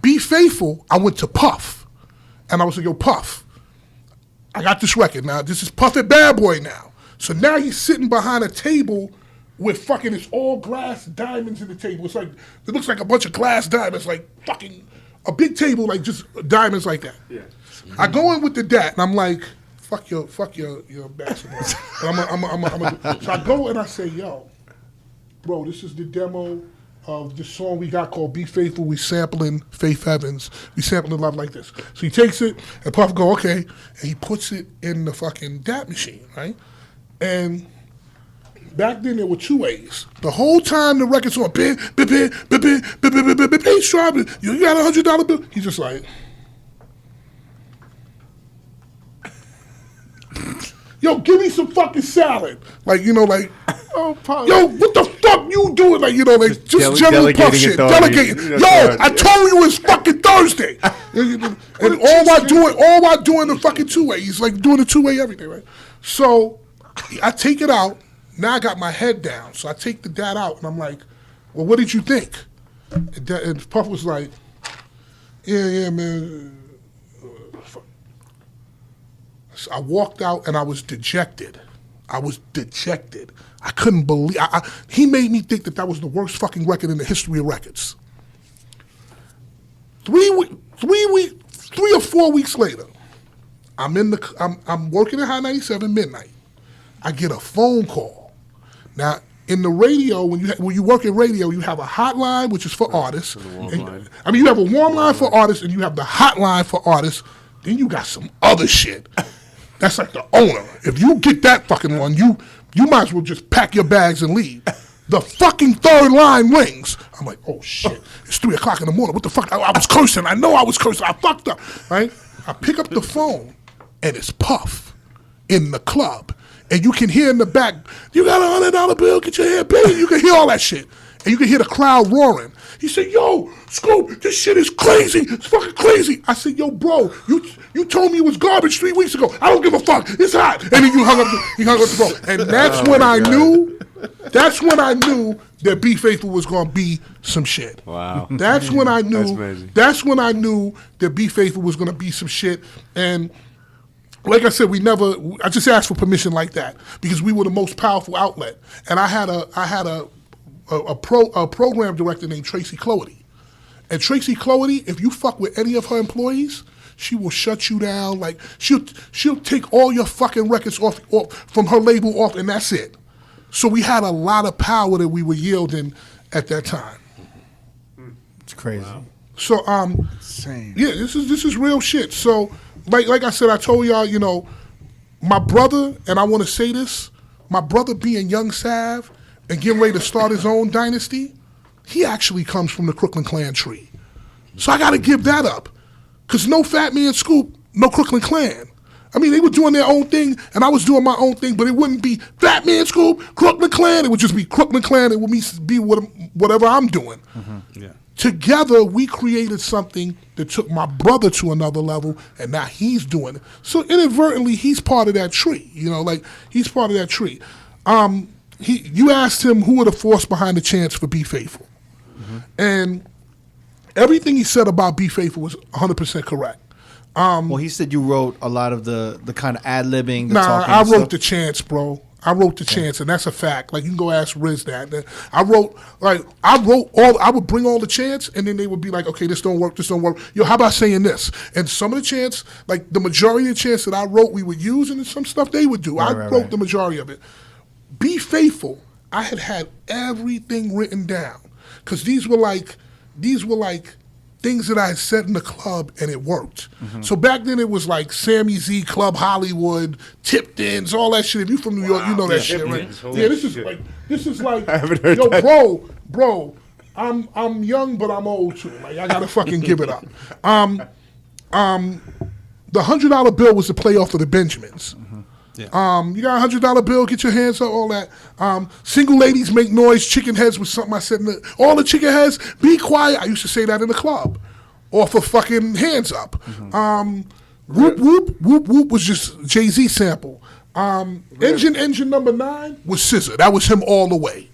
Be Faithful, I went to Puff. And I was like, yo, Puff, I got this record now. This is Puff at Bad Boy now. So now he's sitting behind a table with fucking, it's all glass diamonds in the table. It's like, it looks like a bunch of glass diamonds, like fucking a big table, like just diamonds like that. Yeah. I go in with the dat, and I'm like, fuck your basketball. So I go and I say, yo, bro, this is the demo of the song we got called Be Faithful. We sampling Faith Evans. We sampling Love Like This. So he takes it, and Puff go, okay, and he puts it in the fucking dat machine, right? And back then there were 2 ways. The whole time the record's on, you got a $100 bill. He's just like, yo, give me some fucking salad. Like, you know, like, oh, yo, what the fuck you doing? Like, you know, like, just general Puff shit. Delegating. Yo, I told you it's fucking Thursday. And all I doing the fucking 2-way. He's like doing the 2-way everything, right? So I take it out. Now I got my head down. So I take the dat out, and I'm like, well, what did you think? And Puff was like, yeah, man. So I walked out, and I was dejected. I couldn't believe. He made me think that was the worst fucking record in the history of records. 3 or 4 weeks later, I'm working at High 97 midnight. I get a phone call. Now, in the radio, when you work in radio, you have a hotline, which is for artists. You have a warm line for artists, and you have the hotline for artists. Then you got some other shit. That's like the owner. If you get that fucking one, you might as well just pack your bags and leave. The fucking third line rings. I'm like, oh shit, it's 3 o'clock in the morning. What the fuck? I was cursing. I know I was cursing. I fucked up, right? I pick up the phone, and it's Puff in the club. And you can hear in the back, you got a $100 bill, get your hair paid. You can hear all that shit. And you can hear the crowd roaring. He said, yo, Scoop, this shit is crazy. It's fucking crazy. I said, yo, bro, you told me it was garbage 3 weeks ago. I don't give a fuck. It's hot. And then he hung up the phone. And that's when I knew that Be Faithful was going to be some shit. Wow. That's when I knew. That's amazing. That's when I knew that Be Faithful was going to be some shit. And like I said, I just asked for permission like that because we were the most powerful outlet. And I had a program director named Tracy Cloherty. And Tracy Cloherty, if you fuck with any of her employees, she will shut you down. Like she'll take all your fucking records off from her label off, and that's it. So we had a lot of power that we were yielding at that time. It's crazy. Wow. So Same. Yeah, this is real shit. So like I said, I told y'all, you know, my brother, and I want to say this, my brother being Young Sav and getting ready to start his own dynasty, he actually comes from the Crooklyn Clan tree. So I got to give that up. Because no Fatman Scoop, no Crooklyn Clan. I mean, they were doing their own thing, and I was doing my own thing, but it wouldn't be Fatman Scoop, Crooklyn Clan. It would just be Crooklyn Clan. It would be whatever I'm doing. Mm-hmm. Yeah. Together, we created something that took my brother to another level, and now he's doing it. So inadvertently, he's part of that tree. You know, like, he's part of that tree. You asked him who were the force behind the chants for Be Faithful. Mm-hmm. And everything he said about Be Faithful was 100% correct. Well, he said you wrote a lot of the kind of ad-libbing, the Nah, talking I and wrote stuff. the chants, bro. I wrote the chants, and that's a fact. Like, you can go ask Riz that. I would bring all the chants, and then they would be like, okay, this don't work. Yo, how about saying this? And some of the chants, like the majority of the chants that I wrote, we would use, and some stuff they would do. I wrote the majority of it. Be Faithful, I had everything written down, because these were like things that I had said in the club, and it worked. Mm-hmm. So back then it was like Sammy Z, Club Hollywood, Tiptons, all that shit. If you from New York, you know that shit, right? Yeah, this is like, I haven't heard yo, that. bro, I'm young, but I'm old too. Like, I gotta fucking give it up. The $100 bill was the playoff of the Benjamins. Mm-hmm. Yeah. You got $100 bill, get your hands up, all that. Single ladies make noise, chicken heads was something I said. All the chicken heads, be quiet. I used to say that in the club. Or for fucking hands up. Whoop, whoop, whoop, whoop was just Jay-Z sample. Engine number 9 was SZA. That was him all the way.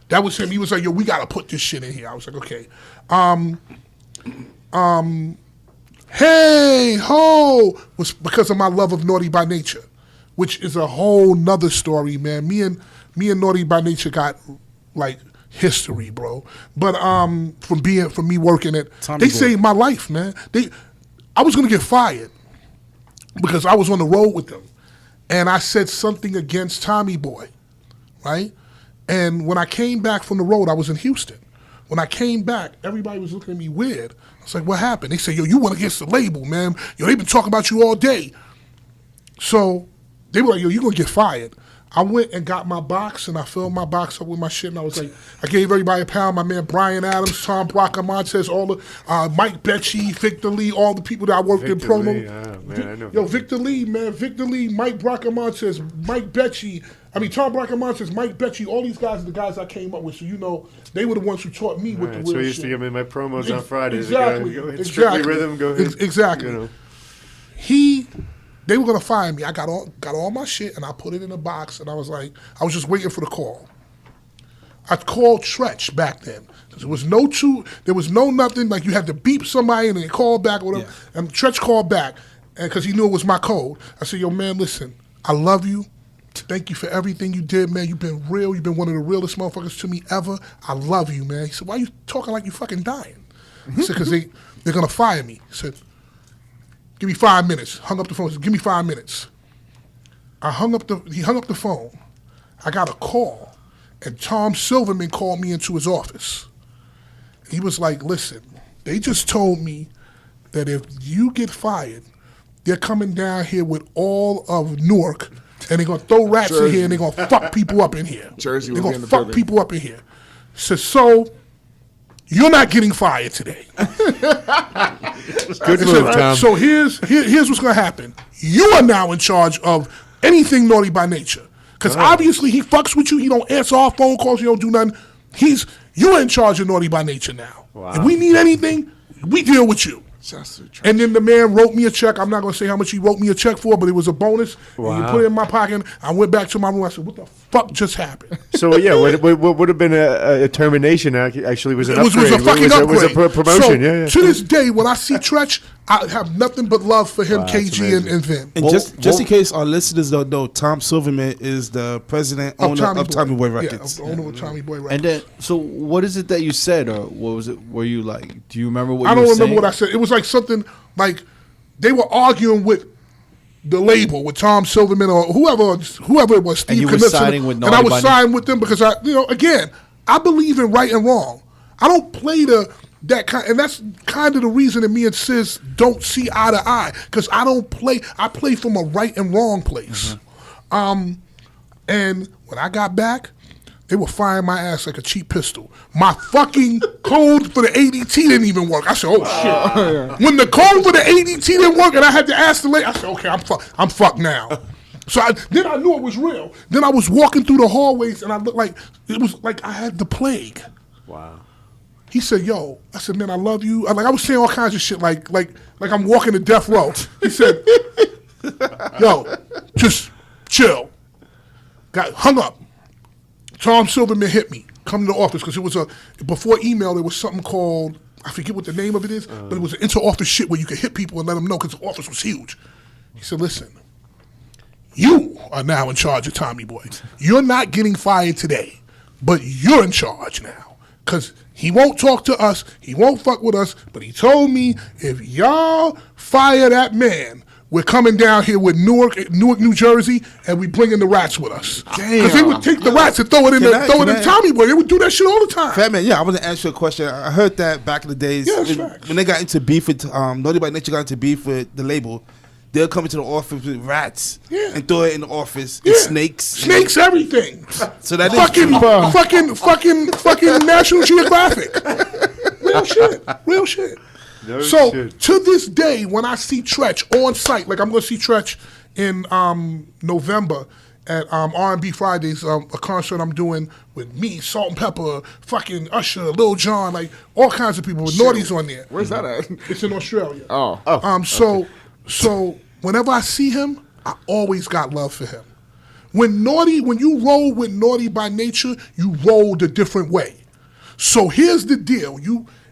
That was him. He was like, yo, we got to put this shit in here. I was like, okay. Hey, ho, was because of my love of Naughty by Nature, which is a whole nother story, man. Me and Naughty by Nature got, like, history, bro. But from me working at, they saved my life, man. I was going to get fired because I was on the road with them. And I said something against Tommy Boy, right? And when I came back from the road, I was in Houston. When I came back, everybody was looking at me weird. I was like, what happened? They said, yo, you went against the label, man. Yo, they've been talking about you all day. So they were like, yo, you're going to get fired. I went and got my box, and I filled my box up with my shit, and I was like, I gave everybody a pound. My man Brian Adams, Tom Bracamontes, all the Mike Becci, Victor Lee, all the people that I worked in promo. Man, I know yo, Victor Lee, man, Victor Lee, Mike Bracamontes, Mike Becci. I mean, Tom Bracamontes, Mike Becci, all these guys are the guys I came up with. So, you know, they were the ones who taught me what the real shit. So I used to give me my promos on Fridays. Exactly. Strictly Rhythm, go ahead. Exactly. You know. They were gonna fire me. I got all my shit and I put it in a box and I was like, I was just waiting for the call. I called Treach back then. There was no nothing, like you had to beep somebody and then they called back or whatever. Yeah. And Treach called back and because he knew it was my code. I said, yo, man, listen, I love you. Thank you for everything you did, man. You've been real. You've been one of the realest motherfuckers to me ever. I love you, man. He said, why are you talking like you fucking dying? He said, because they're gonna fire me. He said, give me 5 minutes. Hung up the phone. Said, give me 5 minutes. He hung up the phone. I got a call, and Tom Silverman called me into his office. He was like, listen, they just told me that if you get fired, they're coming down here with all of Newark, and they're going to throw rats in here, and they're going to fuck people up in here. Jersey they're will going be to in the fuck people up in here. Said, so you're not getting fired today. Good move, Tom. So here's what's going to happen. You are now in charge of anything Naughty by Nature. Because obviously he fucks with you. He don't answer our phone calls. He don't do nothing. You're in charge of Naughty by Nature now. Wow. If we need anything, we deal with you. And then the man wrote me a check. I'm not going to say how much he wrote me a check for, but it was a bonus. Wow. And he put it in my pocket. I went back to my room. I said, what the fuck just happened? So, yeah, what would have been a termination actually was an upgrade. It was a fucking upgrade. It was a promotion, so, to this day, when I see Treach, I have nothing but love for him, KG, and Vin. And just in case our listeners don't know, Tom Silverman is the owner of Tommy Boy Records. Yeah, the owner of Tommy Boy Records. And then, so what is it that you said, or what was it? Were you like? Do you remember what? I don't remember what I said. It was like something like they were arguing with the label with Tom Silverman or whoever it was. Steve and you were siding with Naughty and I was siding with them because again, I believe in right and wrong. I don't play that kind, and that's kind of the reason that me and Sis don't see eye to eye because I don't play. I play from a right and wrong place. And when I got back, they were firing my ass like a cheap pistol. My fucking code for the ADT didn't even work. I said, oh shit. When the code for the ADT didn't work and I had to ask the lady, I said, okay, I'm fucked now. So then I knew it was real. Then I was walking through the hallways and I looked like, it was like I had the plague. Wow. He said, yo, I said, man, I love you. I was saying all kinds of shit like I'm walking to death row. He said, yo, just chill. Got hung up. Tom Silverman hit me, come to the office, because it was before email, there was something called, I forget what the name of it is, but it was an inter-office shit where you could hit people and let them know because the office was huge. He said, listen, you are now in charge of Tommy Boy. You're not getting fired today, but you're in charge now. Because he won't talk to us, he won't fuck with us, but he told me, if y'all fire that man, we're coming down here with Newark, New Jersey, and we bringing the rats with us. Because they would take the rats and throw it in Tommy Boy. They would do that shit all the time. Fatman, yeah, I want to ask you a question. I heard that back in the days when they got into beef with Naughty by Nature got into beef with the label. They'll come into the office with rats and throw it in the office. And snakes, everything. So that fucking National Geographic. Real shit. No so shit. to this day, when I see Treach on site, like I'm going to see Treach in November at R&B Fridays, a concert I'm doing with me, Salt and Pepper, fucking Usher, Lil Jon, like all kinds of people with Naughty's on there. Where's that at? It's in Australia. Oh. So whenever I see him, I always got love for him. When you roll with Naughty by nature, you rolled a different way. So here's the deal.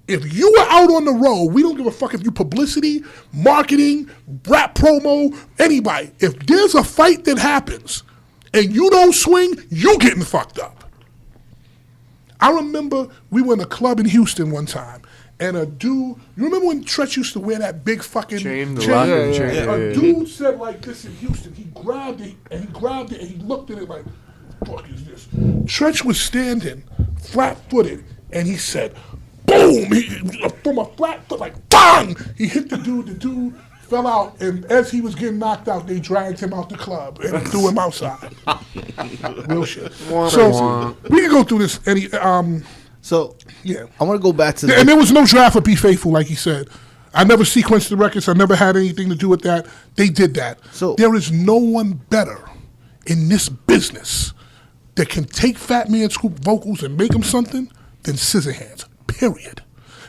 If you are out on the road, we don't give a fuck if you publicity, marketing, rap promo, anybody. If there's a fight that happens and you don't swing, you getting fucked up. I remember we were in a club in Houston one time, and a dude, you remember when Treach used to wear that big fucking chain? A dude said like this in Houston. He grabbed it and he looked at it like, fuck is this? Treach was standing flat-footed, and he said, boom! From a flat foot, like, bang! He hit the dude. The dude fell out, and as he was getting knocked out, they dragged him out the club and threw him outside. Real shit. So we can go through this. So yeah, I want to go back to and there was no draft for Be Faithful, like he said. I never sequenced the records. I never had anything to do with that. They did that. So there is no one better in this business that can take Fatman Scoop vocals and make them something than Sizzahandz. Period.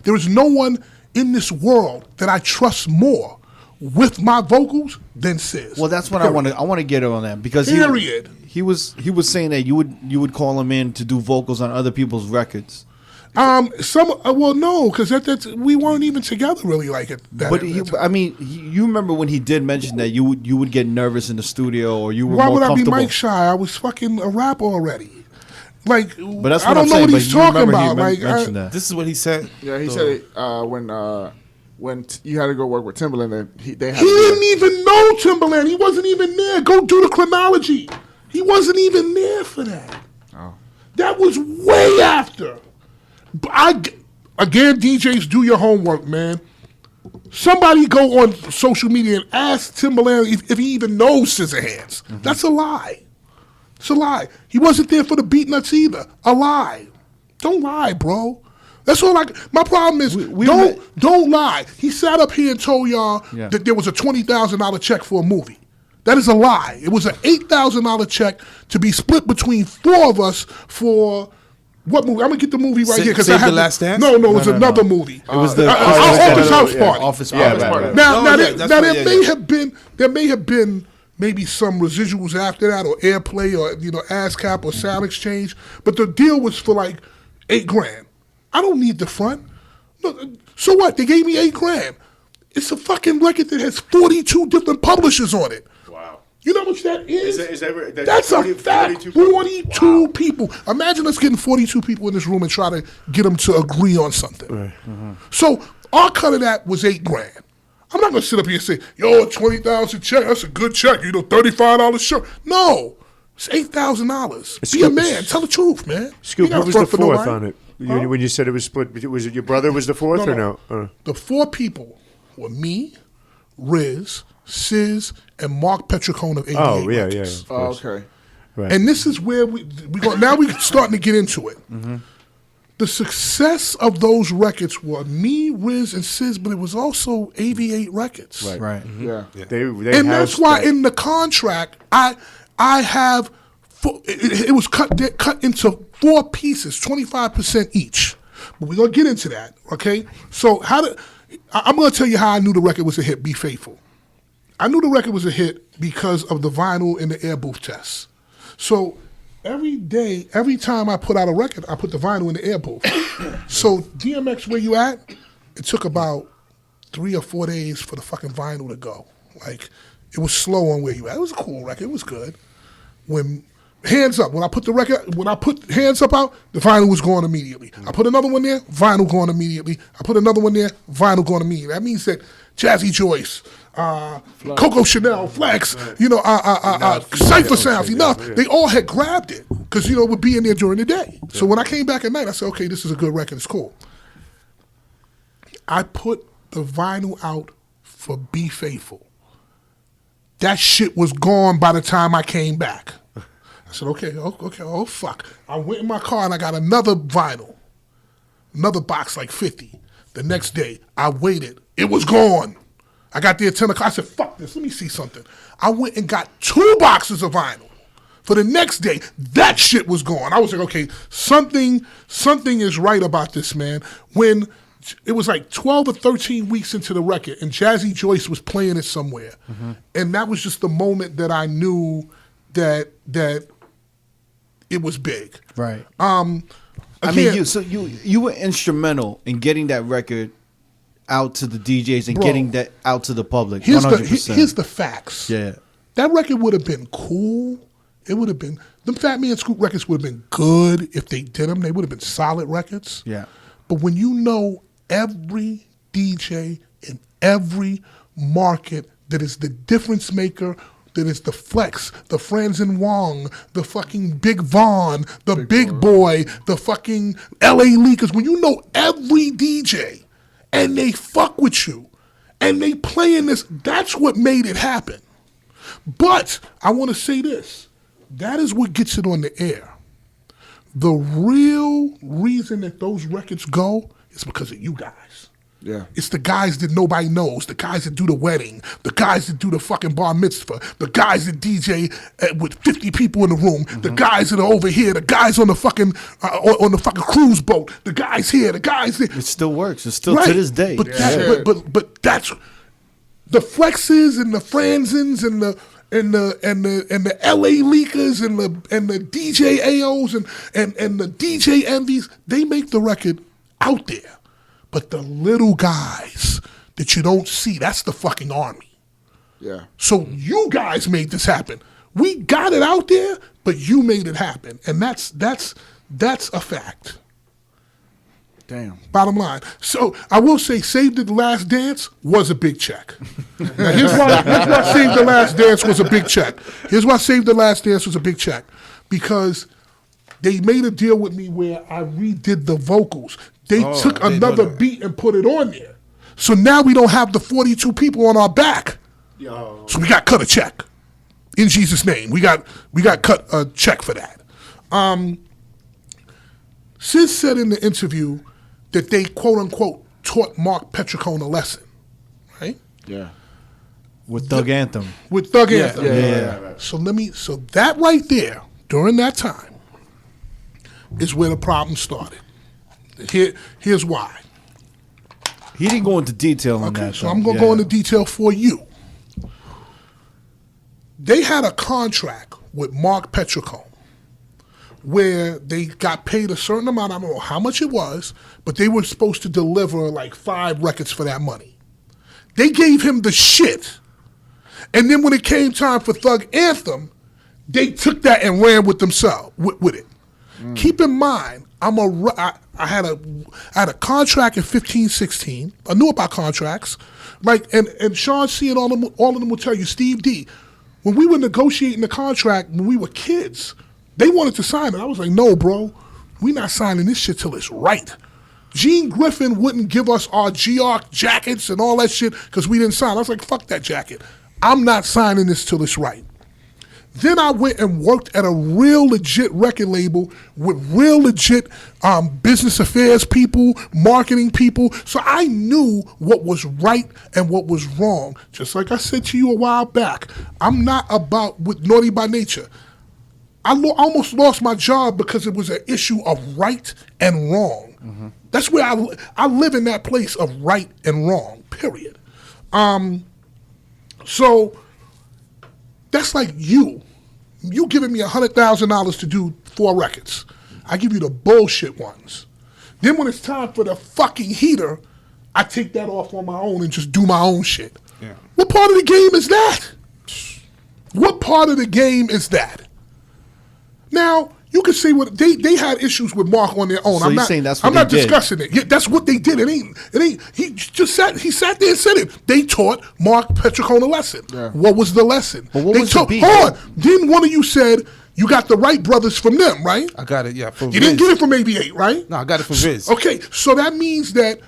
There is no one in this world that I trust more with my vocals than Sizz. Well, that's what I want to get on that because he was saying that you would call him in to do vocals on other people's records. No, because that's we weren't even together really like it. But you remember when he did mention that you would get nervous in the studio or you were Why more would comfortable. I be mic shy? I was fucking a rapper already. Like, but that's I don't know what he's talking about. Like, this is what he said. Yeah, he said it when you had to go work with Timbaland. He didn't even know Timbaland. He wasn't even there. Go do the chronology. He wasn't even there for that. Oh, that was way after. Again, DJs, do your homework, man. Somebody go on social media and ask Timbaland if he even knows Sizzahandz. Mm-hmm. That's a lie. It's a lie. He wasn't there for the beat nuts either. A lie. Don't lie, bro. That's all my problem is, don't lie. He sat up here and told y'all that there was a $20,000 check for a movie. That is a lie. It was an $8,000 check to be split between four of us for what movie? I'm going to get the movie right here. Save the Last Dance? No, it was another movie. It was the Office House Party. Office Party. Now, there may have been maybe some residuals after that, or airplay, or ASCAP or sound exchange. But the deal was for like $8,000. I don't need the front. No, so what? They gave me $8,000. It's a fucking record that has 42 different publishers on it. Wow. You know how much that is? That's 40, a fact. 42 people. Imagine us getting 42 people in this room and try to get them to agree on something. Right. Mm-hmm. So our cut of that was $8,000. I'm not gonna sit up here and say, "Yo, a $20,000 check. That's a good check. $35 shirt." No, it's $8,000. Be a man. Tell the truth, man. Scoop, who was the fourth on it? When you said it was split, was it your brother was the fourth or no? The four people were me, Riz, Sizz, and Mark Petricone of 88 Records. Oh, okay. Right. And this is where we go. Now we're starting to get into it. Mm-hmm. The success of those records were me, Riz, and Sizz, but it was also AV8 Records. Right. Mm-hmm. Yeah. They and that's why in the contract, I have it was cut into 4 pieces, 25% each. But we're gonna get into that, okay? So I'm gonna tell you how I knew the record was a hit. Be Faithful. I knew the record was a hit because of the vinyl and the air booth tests. So every time I put out a record, I put the vinyl in the air booth. So DMX, where you at? It took about 3 or 4 days for the fucking vinyl to go. Like, it was slow on where you at. It was a cool record. It was good. When Hands Up, when I put Hands Up out, the vinyl was going immediately. I put another one there, vinyl going immediately. I put another one there, vinyl going immediately. That means that Jazzy Joyce, Coco Chanel, Flex, Cypher Sounds, Enough, they all had grabbed it because, it would be in there during the day. Yeah. So when I came back at night, I said, okay, this is a good record, it's cool. I put the vinyl out for Be Faithful. That shit was gone by the time I came back. I said, okay, oh fuck. I went in my car and I got another vinyl, another box like 50. The next day, I waited. It was gone. I got there at 10 o'clock. I said, fuck this. Let me see something. I went and got 2 boxes of vinyl. For the next day, that shit was gone. I was like, okay, something is right about this, man. When it was like 12 or 13 weeks into the record, and Jazzy Joyce was playing it somewhere. And that was just the moment that I knew that it was big. Right. Again, I mean, you were instrumental in getting that record out to the DJs and getting that out to the public. 100%. Here's the facts. Yeah. That record would have been cool. It would have been, the Fatman Scoop records would have been good if they did them. They would have been solid records. Yeah. But when you know every DJ in every market that is the difference maker, that is the Flex, the Franz and Wong, the fucking Big Von, the Big Boy, the fucking LA Leakers, when you know every DJ and they fuck with you and they playing this, that's what made it happen. But I want to say this. That is what gets it on the air. The real reason that those records go is because of you guys. Yeah. It's the guys that nobody knows, the guys that do the wedding, the guys that do the fucking bar mitzvah, the guys that DJ with 50 people in the room, the guys that are over here, the guys on the fucking cruise boat, the guys here, the guys there. It still works. It's still to this day. But that's the Flexes and the Franzens and the LA Leakers and the DJ AOs and the DJ Envies, they make the record out there. But the little guys that you don't see, that's the fucking army. Yeah. So you guys made this happen. We got it out there, but you made it happen. And that's a fact. Damn. Bottom line. So I will say Save the Last Dance was a big check. Now here's why Save the Last Dance was a big check. Here's why Save the Last Dance was a big check. Because they made a deal with me where I redid the vocals. They took another beat and put it on there. So now we don't have the 42 people on our back. So we got cut a check. In Jesus' name. We got cut a check for that. Sis said in the interview that they quote unquote taught Mark Petricone a lesson. Right? Yeah. With Thug Anthem. With Thug Anthem. Yeah. So that right there, during that time, is where the problem started. Here's why. He didn't go into detail on that. So I'm going to go into detail for you. They had a contract with Mark Petricone where they got paid a certain amount. I don't know how much it was, but they were supposed to deliver like 5 records for that money. They gave him the shit. And then when it came time for Thug Anthem, they took that and ran with themselves with it. Keep in mind, I had a contract in 15, 16. I knew about contracts. Like and Sean C and all of them will tell you, Steve D, when we were negotiating the contract when we were kids, they wanted to sign it. I was like, no, bro, we not signing this shit till it's right. Gene Griffin wouldn't give us our G-Arc jackets and all that shit because we didn't sign. I was like, fuck that jacket. I'm not signing this till it's right. Then I went and worked at a real legit record label with real legit business affairs people, marketing people. So I knew what was right and what was wrong. Just like I said to you a while back, I'm not about with Naughty by Nature. I almost lost my job because it was an issue of right and wrong. Mm-hmm. That's where I live in that place of right and wrong, period. So that's like you giving me $100,000 to do 4 records. I give you the bullshit ones. Then when it's time for the fucking heater, I take that off on my own and just do my own shit. Yeah. What part of the game is that? What part of the game is that? Now, you can say what they had issues with Mark on their own. So saying that's what I'm not discussing it. Yeah, that's what they did. It ain't. He sat there and said it. They taught Mark Petricone a lesson. Yeah. What was the lesson? Well, what was the beat? Hold on. Then one of you said you got the Wright brothers from them, right? I got it. Yeah. You didn't get it from 88, right? No, I got it from Riz. Okay, so that means that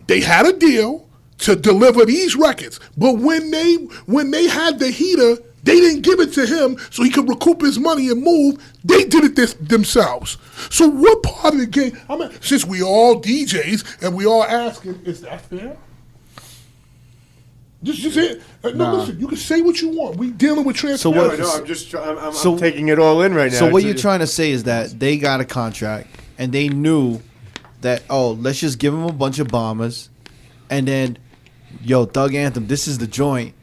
they had a deal to deliver these records, but when they had the heater, they didn't give it to him so he could recoup his money and move. They did it themselves. So what part of the game? I mean, since we all DJs and we all asking, is that fair? Just it. Listen. You can say what you want. We dealing with transparency. I'm taking it all in right now. So what you're trying to say is that they got a contract and they knew that let's just give them a bunch of bombers, and then Thug Anthem. This is the joint.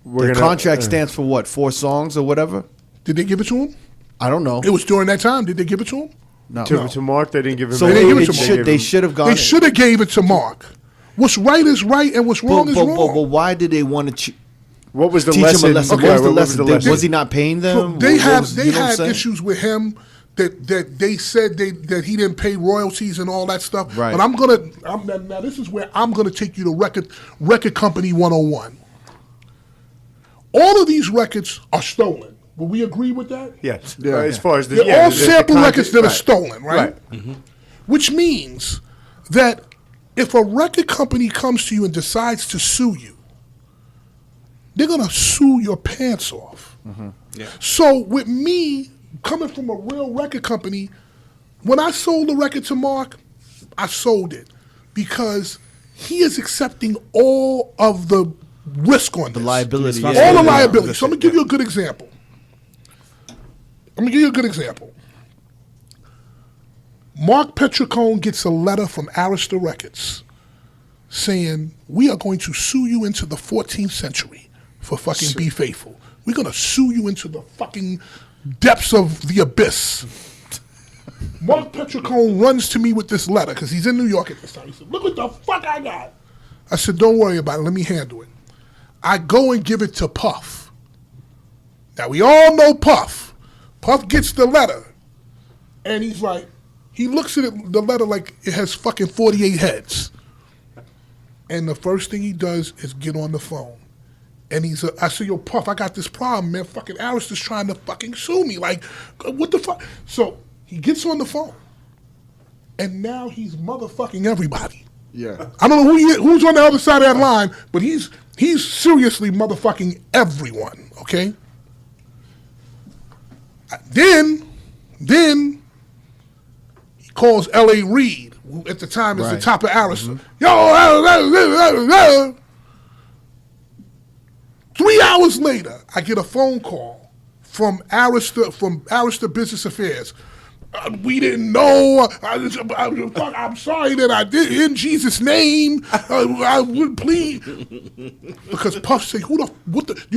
The contract stands for what? 4 songs or whatever. Did they give it to him? I don't know. It was during that time. Did they give it to him? No. To Mark, they didn't give him. So they should have gone. They should have gave it to Mark. What's right is right, and what's wrong is wrong. But why did they want to? What was the teach lesson? Him a lesson? Okay, what was the lesson? Was he not paying them? They had issues with him that they said that he didn't pay royalties and all that stuff. Right. But now this is where I'm gonna take you to record company 101. All of these records are stolen. Will we agree with that? Yes. Yeah. As far as they're all sample records that are stolen, right? Right. Mm-hmm. Which means that if a record company comes to you and decides to sue you, they're gonna sue your pants off. Mm-hmm. Yeah. So with me coming from a real record company, when I sold the record to Mark, I sold it because he is accepting all of the risk on this. The liability. All the liability. So I'm gonna give you a good example. Mark Petricone gets a letter from Arista Records saying, we are going to sue you into the 14th century for fucking Be Faithful. We're going to sue you into the fucking depths of the abyss. Mark Petricone runs to me with this letter because he's in New York at this time. He said, look what the fuck I got. I said, don't worry about it. Let me handle it. I go and give it to Puff. Now, we all know Puff. Puff gets the letter. And he's like, he looks at it, the letter like it has fucking 48 heads. And the first thing he does is get on the phone. And I said, yo, Puff, I got this problem, man. Fucking Arista's trying to fucking sue me. Like, what the fuck? So he gets on the phone. And now he's motherfucking everybody. Yeah. I don't know who's on the other side of that line, but he's seriously motherfucking everyone, okay? Then he calls L.A. Reid, who at the time is the top of Arista. Yo, 3 hours later, I get a phone call from Arista Business Affairs. We didn't know. I'm sorry that I did. In Jesus' name, I would plead. Because Puff said, you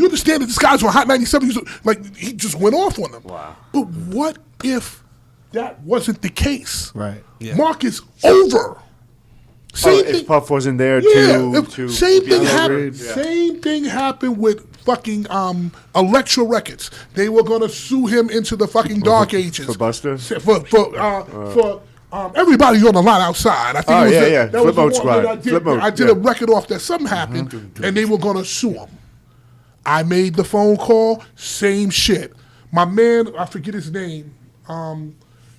understand that this guy's on Hot 97? He just went off on them. Wow. But what if that wasn't the case? Right. Yeah. Mark is over. If Puff wasn't there same thing happened with fucking Elektra Records. They were gonna sue him into the fucking dark ages. For Busta? For everybody on the line outside. I think that Flip was Mode Squad. I did a record off that. Something happened, and they were gonna sue him. I made the phone call. Same shit. My man, I forget his name.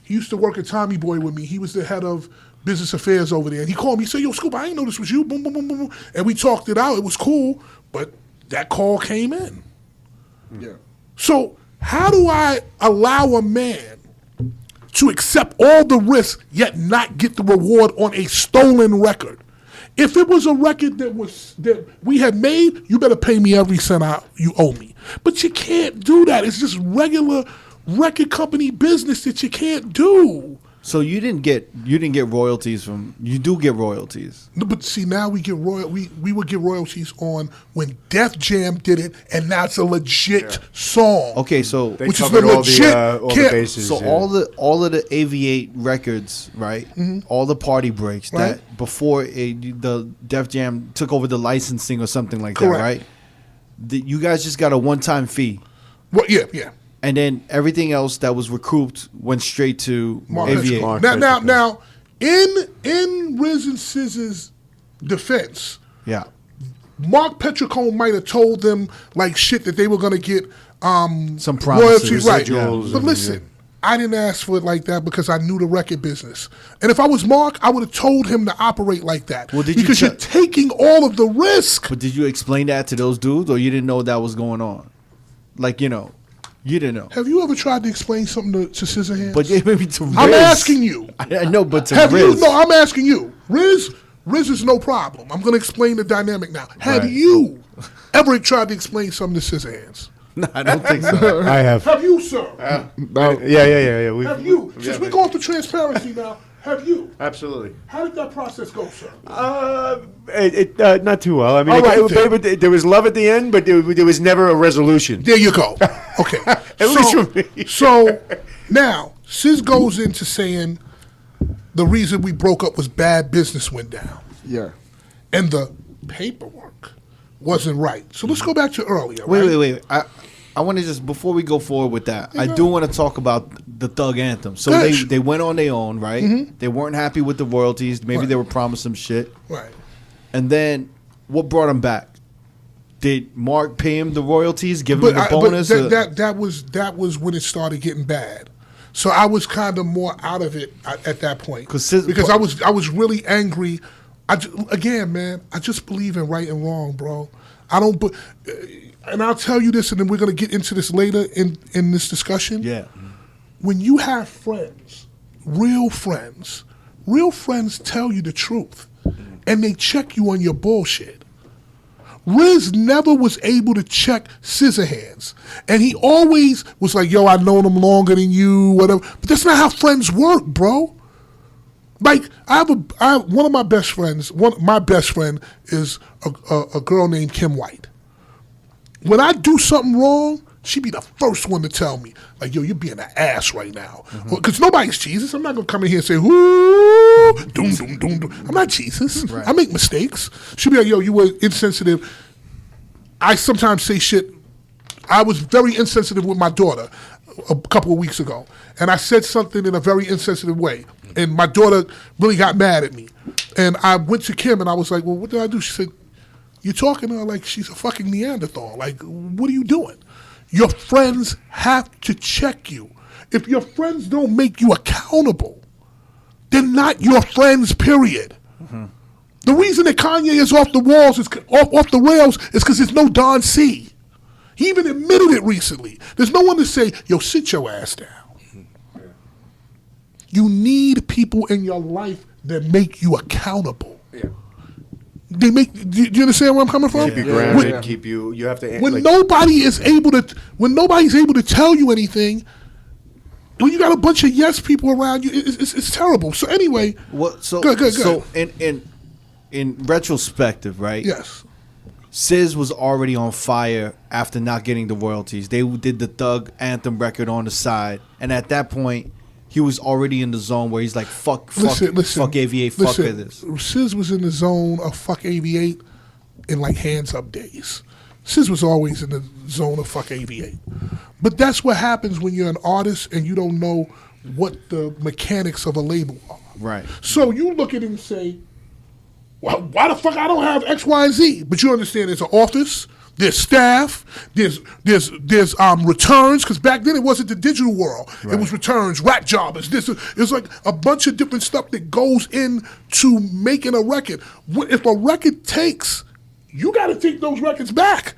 He used to work at Tommy Boy with me. He was the head of business affairs over there. And he called me. He said, yo, Scoop, I didn't know this was you. Boom, boom, boom, boom, boom. And we talked it out. It was cool. But that call came in. Yeah. So how do I allow a man to accept all the risk yet not get the reward on a stolen record? If it was a record that we had made, you better pay me every cent you owe me. But you can't do that. It's just regular record company business that you can't do. So you didn't get royalties from. You do get royalties. No, but see, now we get we would get royalties on when Def Jam did it, and that's a legit song. Okay, so which is the legit all the bases. So all of the Aviate records, right? Mm-hmm. All the party breaks that before the Def Jam took over the licensing or something like that, right? You guys just got a one-time fee. Well, yeah. And then everything else that was recouped went straight to Aviate. Now, in Riz and SZA's defense, Mark Petricone might have told them like shit that they were going to get some promises, royalties, right? But listen, I didn't ask for it like that because I knew the record business. And if I was Mark, I would have told him to operate like that. Well, because you're taking all of the risk. But did you explain that to those dudes, or you didn't know that was going on? Like, you didn't know. Have you ever tried to explain something to Sizzahandz? But maybe to Riz. I'm asking you. I know, but to Riz. Riz. I'm asking you. Riz Riz is no problem. I'm going to explain the dynamic now. Have Right. you ever tried to explain something to Sizzahandz? No, I don't think so. I have. Have you, sir? No. Yeah. Have you? Since we're going for transparency now, have you? Absolutely. How did that process go, sir? Not too well. I mean, All right, there was love at the end, but there was never a resolution. There you go. Okay. At least for me. So now, Sizz goes into saying the reason we broke up was bad business went down. Yeah. And the paperwork wasn't right. So let's go back to earlier. Wait. I want to just, before we go forward with that, I do want to talk about the Thug Anthem. So Gosh. they went on their own, right? Mm-hmm. They weren't happy with the royalties. Maybe Right. they were promised some shit. Right. And then what brought them back? Did Mark pay him the royalties, give him the bonus? That was when it started getting bad. So I was kind of more out of it at that point because I was really angry. Again, man, I just believe in right and wrong, bro. I don't. And I'll tell you this, and then we're gonna get into this later in this discussion. Yeah. When you have friends, real friends tell you the truth, and they check you on your bullshit. Riz never was able to check Sizzahandz. And he always was like, yo, I've known him longer than you, whatever. But that's not how friends work, bro. Like, I have one of my best friends, my best friend is a girl named Kim White. When I do something wrong, she be the first one to tell me, like, yo, you're being an ass right now. Because nobody's Jesus. I'm not going to come in here and say, whoo, doom, doom, doom, doom. I'm not Jesus. Right. I make mistakes. She'll be like, yo, you were insensitive. I sometimes say shit. I was very insensitive with my daughter a couple of weeks ago. And I said something in a very insensitive way. And my daughter really got mad at me. And I went to Kim and I was like, well, what did I do? She said, you're talking to her like she's a fucking Neanderthal. Like, what are you doing? Your friends have to check you. If your friends don't make you accountable, they're not your friends, period. Mm-hmm. The reason that Kanye is off the walls, off the rails, is because there's no Don C. He even admitted it recently. There's no one to say, yo, sit your ass down. Mm-hmm. You need people in your life that make you accountable. Yeah. Do you understand where I'm coming from? Keep you grounded. Keep you. You have to. When nobody's able to tell you anything, when you got a bunch of yes people around you, it's terrible. So anyway, Good. So in retrospective, right? Yes. Sizz was already on fire after not getting the royalties. They did the Thug Anthem record on the side, and at that point, he was already in the zone where he's like, fuck AV8, fuck this. Sizz was in the zone of fuck AV8 in like hands up days. Sizz was always in the zone of fuck AV8. But that's what happens when you're an artist and you don't know what the mechanics of a label are. Right. So you look at it and say, well, why the fuck I don't have X, Y, and Z? But you understand there's an office, there's staff, there's returns, because back then it wasn't the digital world. Right. It was returns, rat jobbers. It's like a bunch of different stuff that goes into making a record. If a record takes, you got to take those records back.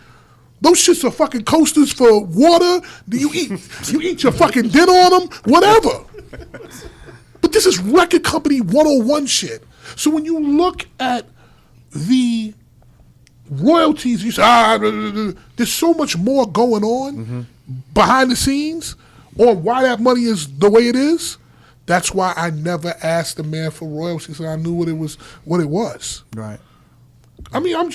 Those shits are fucking coasters for water. You eat your fucking dinner on them, whatever. But this is record company 101 shit. So when you look at the royalties, you say, there's so much more going on behind the scenes on why that money is the way it is. That's why I never asked the man for royalties. I knew what it was. Right. I mean, I'm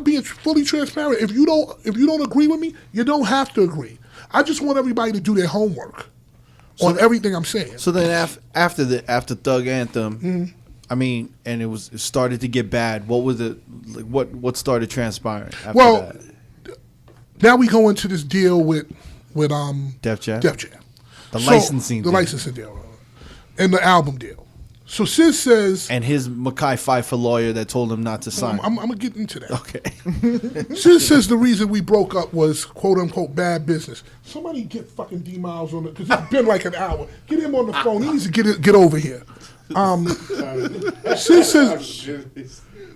being fully transparent. If you don't agree with me, you don't have to agree. I just want everybody to do their homework on everything I'm saying. So then after Thug Anthem, I mean, and it started to get bad. What was it? Like, what started transpiring after that? Now we go into this deal with Def Jam. The licensing deal, and the album deal. So Sizz says, and his Mackay Pfeiffer lawyer that told him not to sign. I'm gonna get into that. Okay. Sizz says the reason we broke up was quote unquote bad business. Somebody get fucking D Miles on it because it's been like an hour. Get him on the phone. He needs to get over here. Sizz says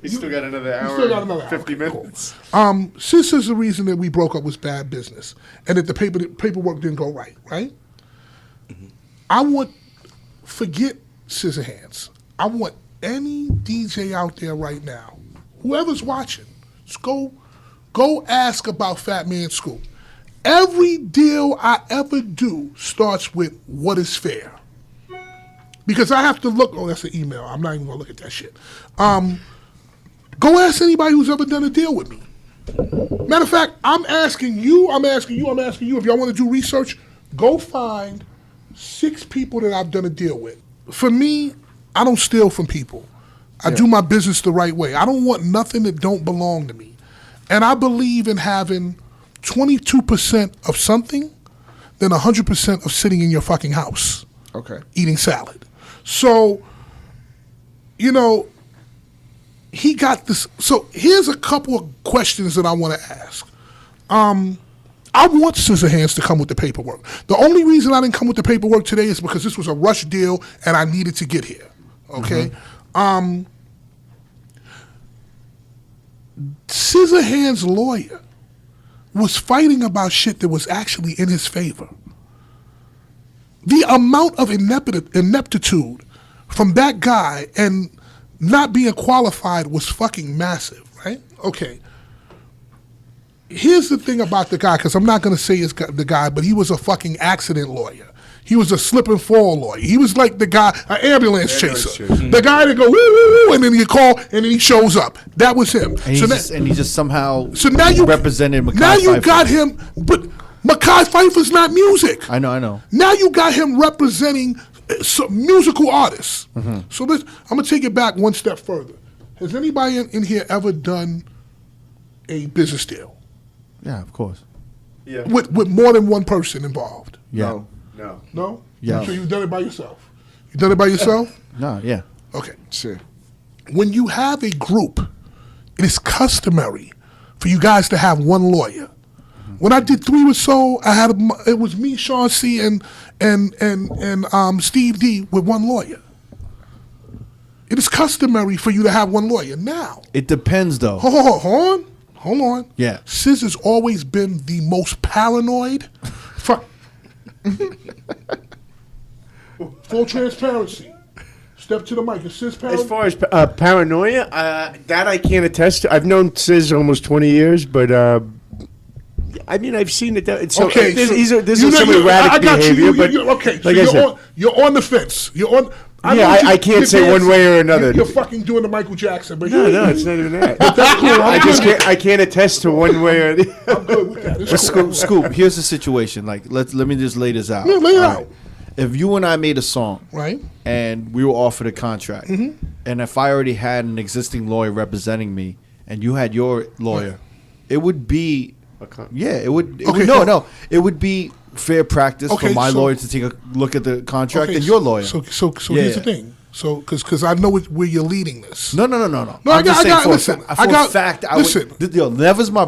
he's still got another hour. 50 minutes. Sizz says the reason that we broke up was bad business and that the paperwork didn't go right. Right. I want forget Sizzahandz. I want any DJ out there right now, whoever's watching, just go ask about Fatman Scoop. Every deal I ever do starts with what is fair. Because I have to look, that's an email. I'm not even gonna look at that shit. Go ask anybody who's ever done a deal with me. Matter of fact, I'm asking you, if y'all want to do research, go find 6 people that I've done a deal with. For me, I don't steal from people. I do my business the right way. I don't want nothing that don't belong to me. And I believe in having 22% of something than 100% of sitting in your fucking house. Okay. Eating salad. So, you know, he got this. So here's a couple of questions that I want to ask. I want Sizzahandz to come with the paperwork. The only reason I didn't come with the paperwork today is because this was a rush deal and I needed to get here. Okay? Sizzahandz' lawyer was fighting about shit that was actually in his favor. The amount of ineptitude from that guy and not being qualified was fucking massive, right? Okay. Here's the thing about the guy, because I'm not going to say it's the guy, but he was a fucking accident lawyer. He was a slip and fall lawyer. He was like the guy, an ambulance chaser. The guy that go, woo, woo, woo, and then you call, and then he shows up. That was him. And he just somehow represented Mekhi Now you Phifer. got him, but Mekhi Phifer's not music. I know. Now you got him representing some musical artists. So I'm going to take it back one step further. Has anybody in here ever done a business deal? Yeah, of course. Yeah. With more than one person involved? Yeah. No? Yeah. So you've done it by yourself? You done it by yourself? No, yeah. Okay. Sure. When you have a group, it is customary for you guys to have one lawyer. When I did 3 with Soul, it was me, Sean C, and Steve D with one lawyer. It is customary for you to have one lawyer. Now, it depends, though. Hold on. Yeah. Sis has always been the most paranoid. Full transparency. Step to the mic. Is Sis paranoid? As far as paranoia, that I can't attest to. I've known Sis almost 20 years, but I mean, I've seen it. So okay, this is some erratic behavior. But you're on the fence. You're on. I can't say one way or another. You're fucking doing the Michael Jackson. But no, it's not even that. That's cool. I can't attest to one way or the other. I'm good with that. Scoop, here's the situation. Like, let me just lay this out. Yeah, lay it out. If you and I made a song, right, and we were offered a contract, and if I already had an existing lawyer representing me, and you had your lawyer, it would be, it would be fair practice for my lawyer to take a look at the contract and your lawyer. So here's the thing. So because I know where you're leading this. No. I got fact. Never's my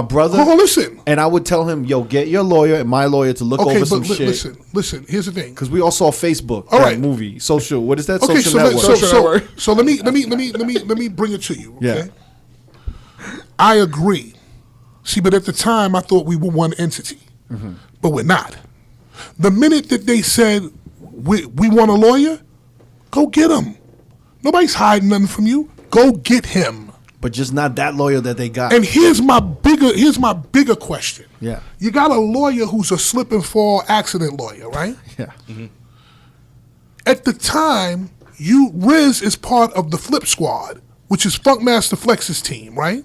brother. Oh, listen. And I would tell him, get your lawyer and my lawyer to look over some shit. Listen. Here's the thing. Because we all saw Facebook. All right. Movie. Social. What is that? Okay. Social network. So let me bring it to you. Okay? Yeah. I agree. See, but at the time I thought we were one entity, but we're not. The minute that they said we want a lawyer, go get him. Nobody's hiding nothing from you. Go get him. But just not that lawyer that they got. And here's my bigger question. Yeah. You got a lawyer who's a slip and fall accident lawyer, right? Yeah. At the time, Riz is part of the Flip Squad, which is Funkmaster Flex's team, right?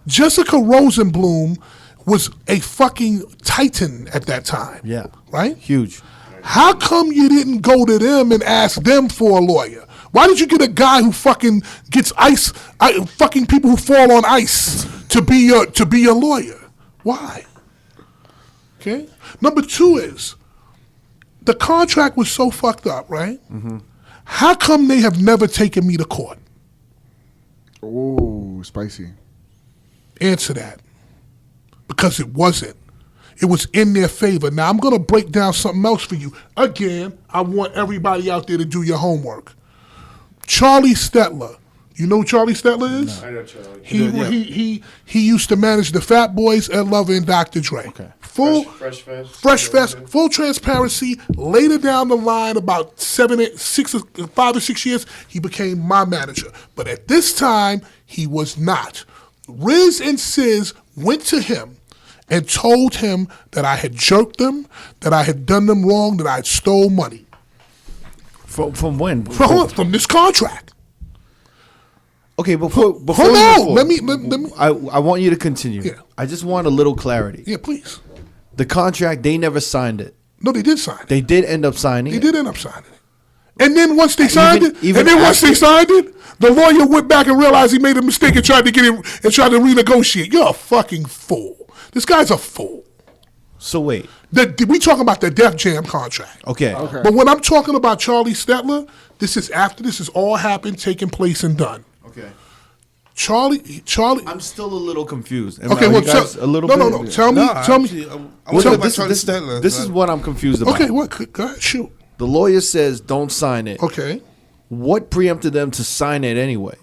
Jessica Rosenblum was a fucking titan at that time. Yeah. Right? Huge. How come you didn't go to them and ask them for a lawyer? Why did you get a guy who fucking gets fucking people who fall on ice to be your lawyer? Why? Okay. Number 2 is the contract was so fucked up, right? How come they have never taken me to court? Ooh, spicy. Answer that. Because it wasn't. It was in their favor. Now, I'm going to break down something else for you. Again, I want everybody out there to do your homework. Charlie Stetler, You know who Charlie Stetler is? I know Charlie. He used to manage the Fat Boys, Ed Lover, and Dr. Dre. Okay. Fresh Fest, full transparency. Later down the line, about 5 or 6 years, he became my manager. But at this time, he was not. Riz and Sizz went to him and told him that I had jerked them, that I had done them wrong, that I had stole money. From when? From this contract. Okay, before let me. I want you to continue. Yeah. I just want a little clarity. Yeah, please. The contract, they never signed it. No, they did sign it. They did end up signing it. They did end up signing it. And then once they signed it, the lawyer went back and realized he made a mistake and tried to renegotiate. You're a fucking fool. This guy's a fool. So wait. We talking about the Def Jam contract. Okay. But when I'm talking about Charlie Stetler, this is after this has all happened, taken place, and done. Okay. Charlie. I'm still a little confused. Okay, well, no. Tell me. This is what I'm confused about. Okay, what? Go ahead, shoot. The lawyer says don't sign it. Okay. What preempted them to sign it anyway?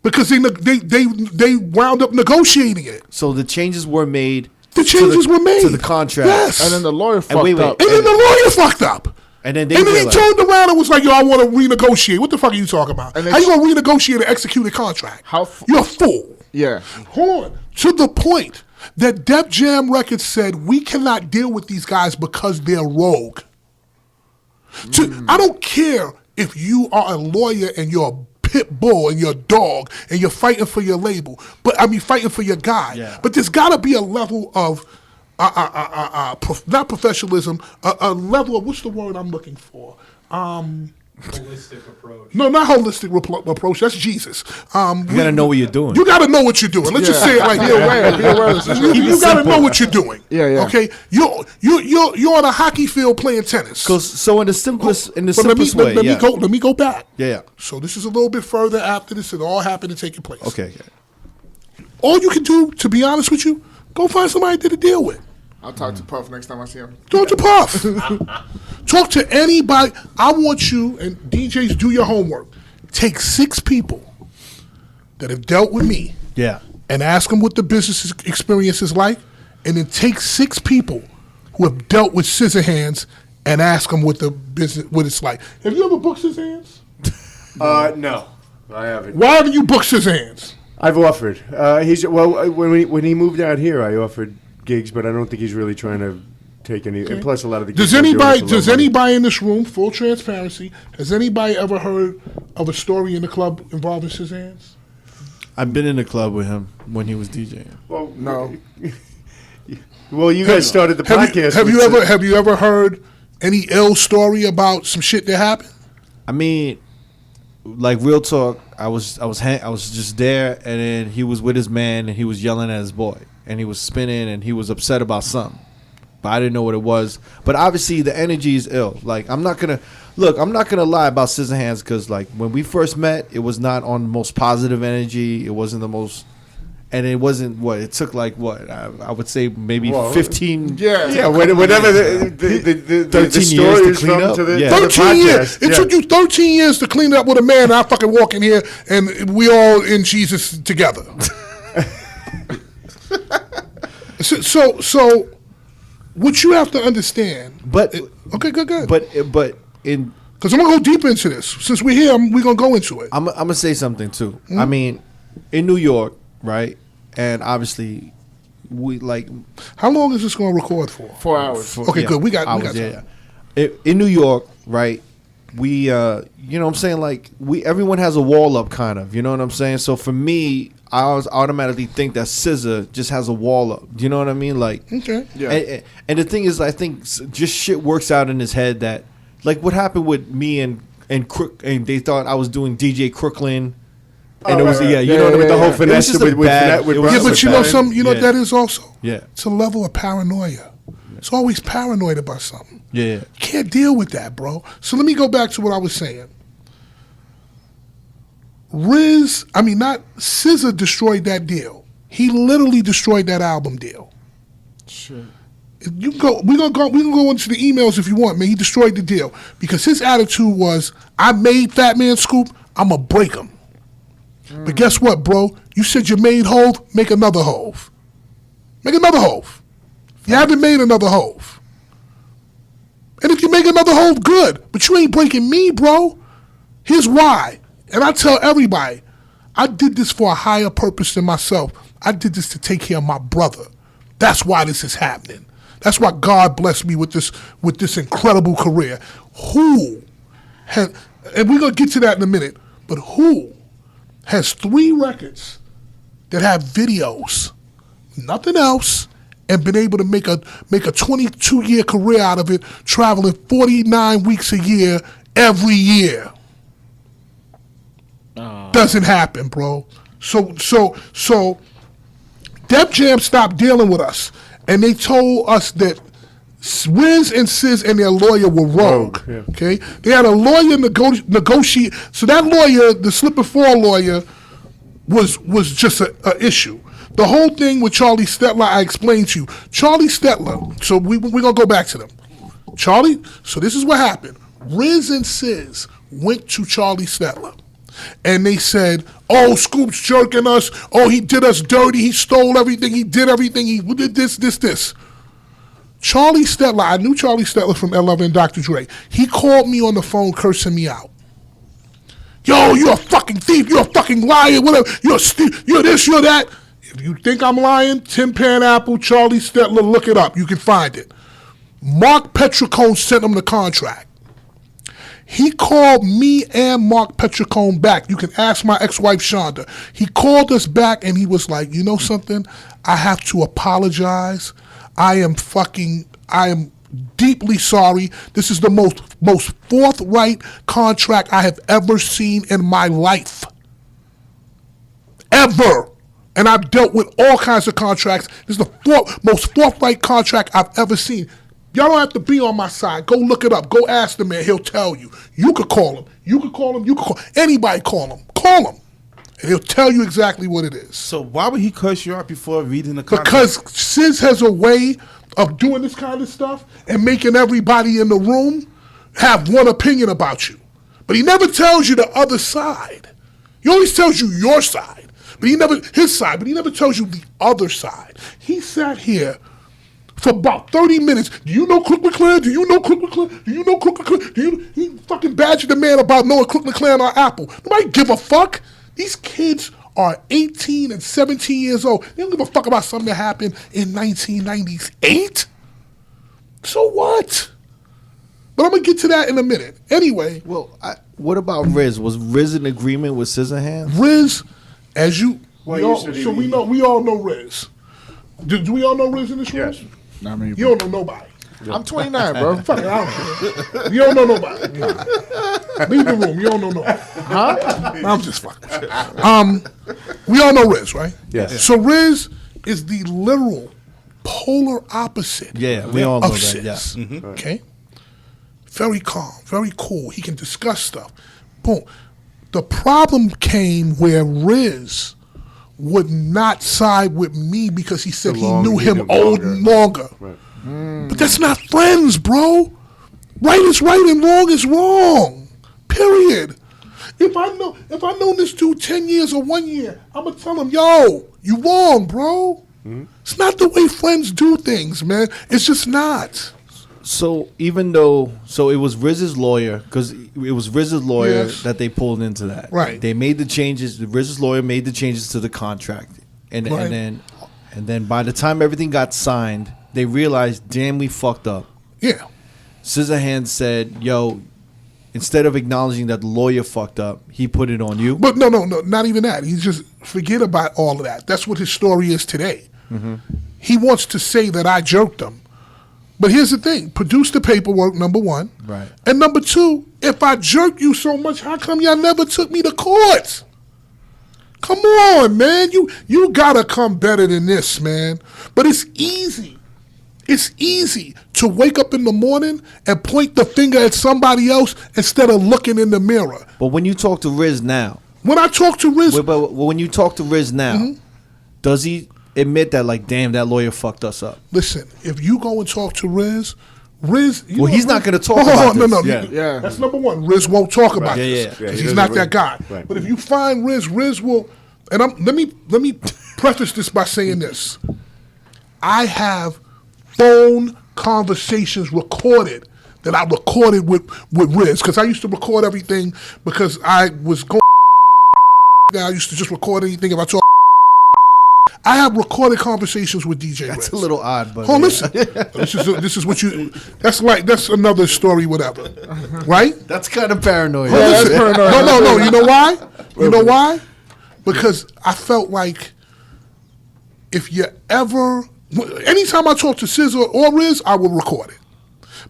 Because they wound up negotiating it. So the changes were made. The changes were made to the contract. Yes. And then the lawyer fucked up. And then the lawyer fucked up. And then he turned around and was like, "Yo, I want to renegotiate." What the fuck are you talking about? How you gonna renegotiate an executed contract? You're a fool. Yeah. Hold on. To the point that Def Jam Records said we cannot deal with these guys because they're rogue. I don't care if you are a lawyer and you're a pit bull and you're a dog and you're fighting for your label, fighting for your guy. Yeah. But there's got to be a level of not professionalism, a level of, what's the word I'm looking for? Holistic approach. No, not holistic approach. That's Jesus. You got to know what you're doing. You got to know what you're doing. Let's just say it like be aware. Be aware of the situation. You got to know what you're doing. Yeah. Okay, you're on a hockey field playing tennis. So in the simplest way. Let me go back. Yeah. So this is a little bit further after this had all happened and taken place. Okay. All you can do, to be honest with you, go find somebody to deal with. I'll talk to Puff next time I see him. Talk to Puff. Talk to anybody. I want you, and DJs, do your homework. Take 6 people that have dealt with me. Yeah. And ask them what the business experience is like. And then take 6 people who have dealt with Sizzahandz and ask them what it's like. Have you ever booked Sizzahandz? No, I haven't. Why haven't you booked Sizzahandz? I've offered. When he moved out here, I offered gigs, but I don't think he's really trying to take any. Okay. And plus, a lot of the gigs does anybody in this room, full transparency, has anybody ever heard of a story in the club involving Sizzahandz? I've been in the club with him when he was DJing. Well, no. Well, you guys started the podcast. Have you ever heard any ill story about some shit that happened? I mean, like real talk. I was just there, and then he was with his man, and he was yelling at his boy. And he was spinning, and he was upset about something, but I didn't know what it was. But obviously, the energy is ill. Like I'm not gonna lie about Sizzahandz because like when we first met, it was not on the most positive energy. It wasn't the most, and it wasn't what it took. Like what I would say maybe 15. Yeah. Whenever the 13 years to clean up. 13 years. It took you 13 years to clean up with a man. And I fucking walk in here, and we all in Jesus together. So, what you have to understand. But okay, good. But in because I'm gonna go deep into this. Since we're here, we're gonna go into it. I'm gonna say something too. Mm-hmm. I mean, in New York, right? And obviously, we like. How long is this gonna record for? 4 hours. Okay, good. We got time. In New York, right? We, you know what I'm saying? Like, everyone has a wall up, kind of. You know what I'm saying? So for me, I always automatically think that SZA just has a wall up. Do you know what I mean? Like, okay, yeah. And the thing is, I think just shit works out in his head that, like, what happened with me and they thought I was doing DJ Crooklyn. And it was you know what I mean? The whole finesse with but you know something. You know what that is also. Yeah, it's a level of paranoia. It's always paranoid about something. Yeah. You can't deal with that, bro. So let me go back to what I was saying. SZA destroyed that deal. He literally destroyed that album deal. Shit. We can go into the emails if you want, man. He destroyed the deal because his attitude was, I made Fatman Scoop, I'm gonna break him. But guess what, bro? You said you made Hove, make another Hove. Make another Hove. You haven't made another Hove. And if you make another Hove, good. But you ain't breaking me, bro. Here's why. And I tell everybody, I did this for a higher purpose than myself. I did this to take care of my brother. That's why this is happening. That's why God blessed me with this incredible career. Who has, and we're going to get to that in a minute, but who has 3 records that have videos, nothing else, and been able to make a 22-year career out of it, traveling 49 weeks a year, every year? Doesn't happen, bro. So Def Jam stopped dealing with us, and they told us that Wiz and Sizz and their lawyer were rogue. Yeah. Okay, they had a lawyer negotiate. So that lawyer, the Slip and Fall lawyer, was just a issue. The whole thing with Charlie Stetler, I explained to you. Charlie Stetler. So we're gonna go back to them. Charlie. So this is what happened. Riz and Sizz went to Charlie Stetler. And they said, oh, Scoop's jerking us. Oh, he did us dirty. He stole everything. He did everything. He did this. Charlie Stetler, I knew Charlie Stetler from L.L. and Dr. Dre. He called me on the phone cursing me out. Yo, you're a fucking thief. You're a fucking liar. Whatever. You're this, you're that. If you think I'm lying, Tin Pan Apple, Charlie Stetler, look it up. You can find it. Mark Petricone sent him the contract. He called me and Mark Petricone back. You can ask my ex-wife, Shonda. He called us back and he was like, you know something? I have to apologize. I am deeply sorry. This is the most forthright contract I have ever seen in my life. Ever. And I've dealt with all kinds of contracts. This is the most forthright contract I've ever seen. Y'all don't have to be on my side. Go look it up. Go ask the man. He'll tell you. You could call him. You could call him. You could call anybody. Call him. Call him, and he'll tell you exactly what it is. So why would he curse you out before reading the contract? Because Sizz has a way of doing this kind of stuff and making everybody in the room have one opinion about you, but he never tells you the other side. He always tells you your side, but his side, but he never tells you the other side. He sat here for about 30 minutes. Do you know Crook McClure? Do you know Crook McClure? Do you know Crook McClure? He fucking badgered the man about knowing Crook McClure on Apple. Nobody give a fuck. These kids are 18 and 17 years old. They don't give a fuck about something that happened in 1998. So what? But I'm going to get to that in a minute. Anyway. Well, what about Riz? Was Riz in agreement with Sizzahandz? Riz, as you... we all know Riz. Do we all know Riz in this room? Yes. Not me. You don't know nobody. I'm 29, bro. Fuck it, I don't care. You don't know nobody. Leave the room. You don't know nobody. Huh? I'm just fucking with you. We all know Riz, right? Yes. So Riz is the literal polar opposite. Yeah, we all know of that. Sizz. Yeah. Mm-hmm. Okay. Very calm, very cool. He can discuss stuff. Boom. The problem came where Riz would not side with me because he said he knew him longer. Right. But that's not friends, bro. Right is right and wrong is wrong. Period. If I know this dude 10 years or 1 year, I'm gonna tell him, yo, you wrong, bro. Mm-hmm. It's not the way friends do things, man. It's just not. So even though, it was Riz's lawyer, because it was Riz's lawyer that they pulled into that. Right. They made the changes. Riz's lawyer made the changes to the contract, and then by the time everything got signed, they realized, damn, we fucked up. Yeah. Sizzahandz said, yo, instead of acknowledging that the lawyer fucked up, he put it on you. But no, not even that. He's just forget about all of that. That's what his story is today. Mm-hmm. He wants to say that I jerked him. But here's the thing. Produce the paperwork, number one. Right. And number two, if I jerked you so much, how come y'all never took me to court? Come on, man. You gotta come better than this, man. But it's easy. It's easy to wake up in the morning and point the finger at somebody else instead of looking in the mirror. But when you talk to Riz now. When I talk to Riz. But when you talk to Riz now, mm-hmm. does he admit that, like, damn, that lawyer fucked us up? Listen, if you go and talk to Riz, Riz. He's not going to talk about this. No. Yeah. That's number one. Riz won't talk about this. Yeah. He's not that guy. Right. But if you find Riz will. And let me preface this by saying this. I have phone conversations recorded that I recorded with Riz, because I used to record everything because I was going. I used to just record anything if I talk. I have recorded conversations with DJ Riz. That's a little odd, but listen. This is what you. That's another story, whatever. Right? That's kind of paranoid. Listen. No. You know why? You know why? Because I felt like if you ever, anytime I talk to SZA or Riz, I will record it.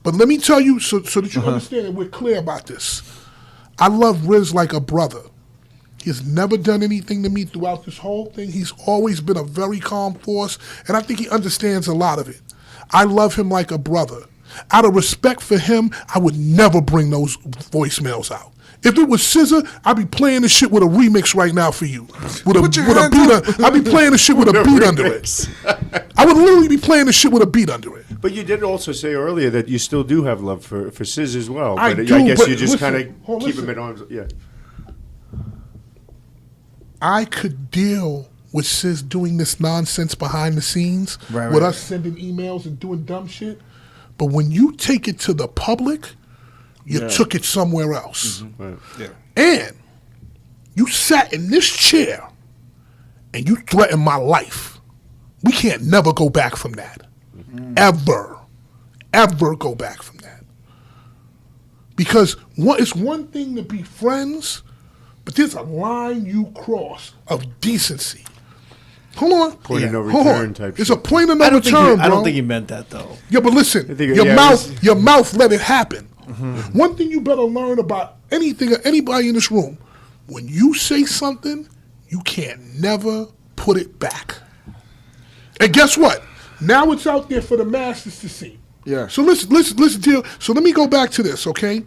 But let me tell you, so that you understand and we're clear about this. I love Riz like a brother. He's never done anything to me throughout this whole thing. He's always been a very calm force, and I think he understands a lot of it. I love him like a brother. Out of respect for him, I would never bring those voicemails out. If it was SZA, I'd be playing this shit with a remix right now for you. With a beat. I'd be playing this shit with a beat under it. I would literally be playing this shit with a beat under it. But you did also say earlier that you still do have love for SZA as well. I But do, I guess but you just listen, kind of keep listen. him at arms. Yeah. I could deal with Sis doing this nonsense behind the scenes, with us sending emails and doing dumb shit. But when you take it to the public, you took it somewhere else. Right. Yeah. And you sat in this chair and you threatened my life. We can't never go back from that. Ever go back from that. Because it's one thing to be friends, but there's a line you cross of decency. Hold on. Point of no Hold return on. type It's shit. a point of no return, bro. I don't think he meant that, though. Yeah, but listen, think- your yeah, mouth let it happen. One thing you better learn about anything or anybody in this room, when you say something, you can't never put it back. And guess what? Now it's out there for the masses to see. Yeah. So listen, deal. So let me go back to this, okay?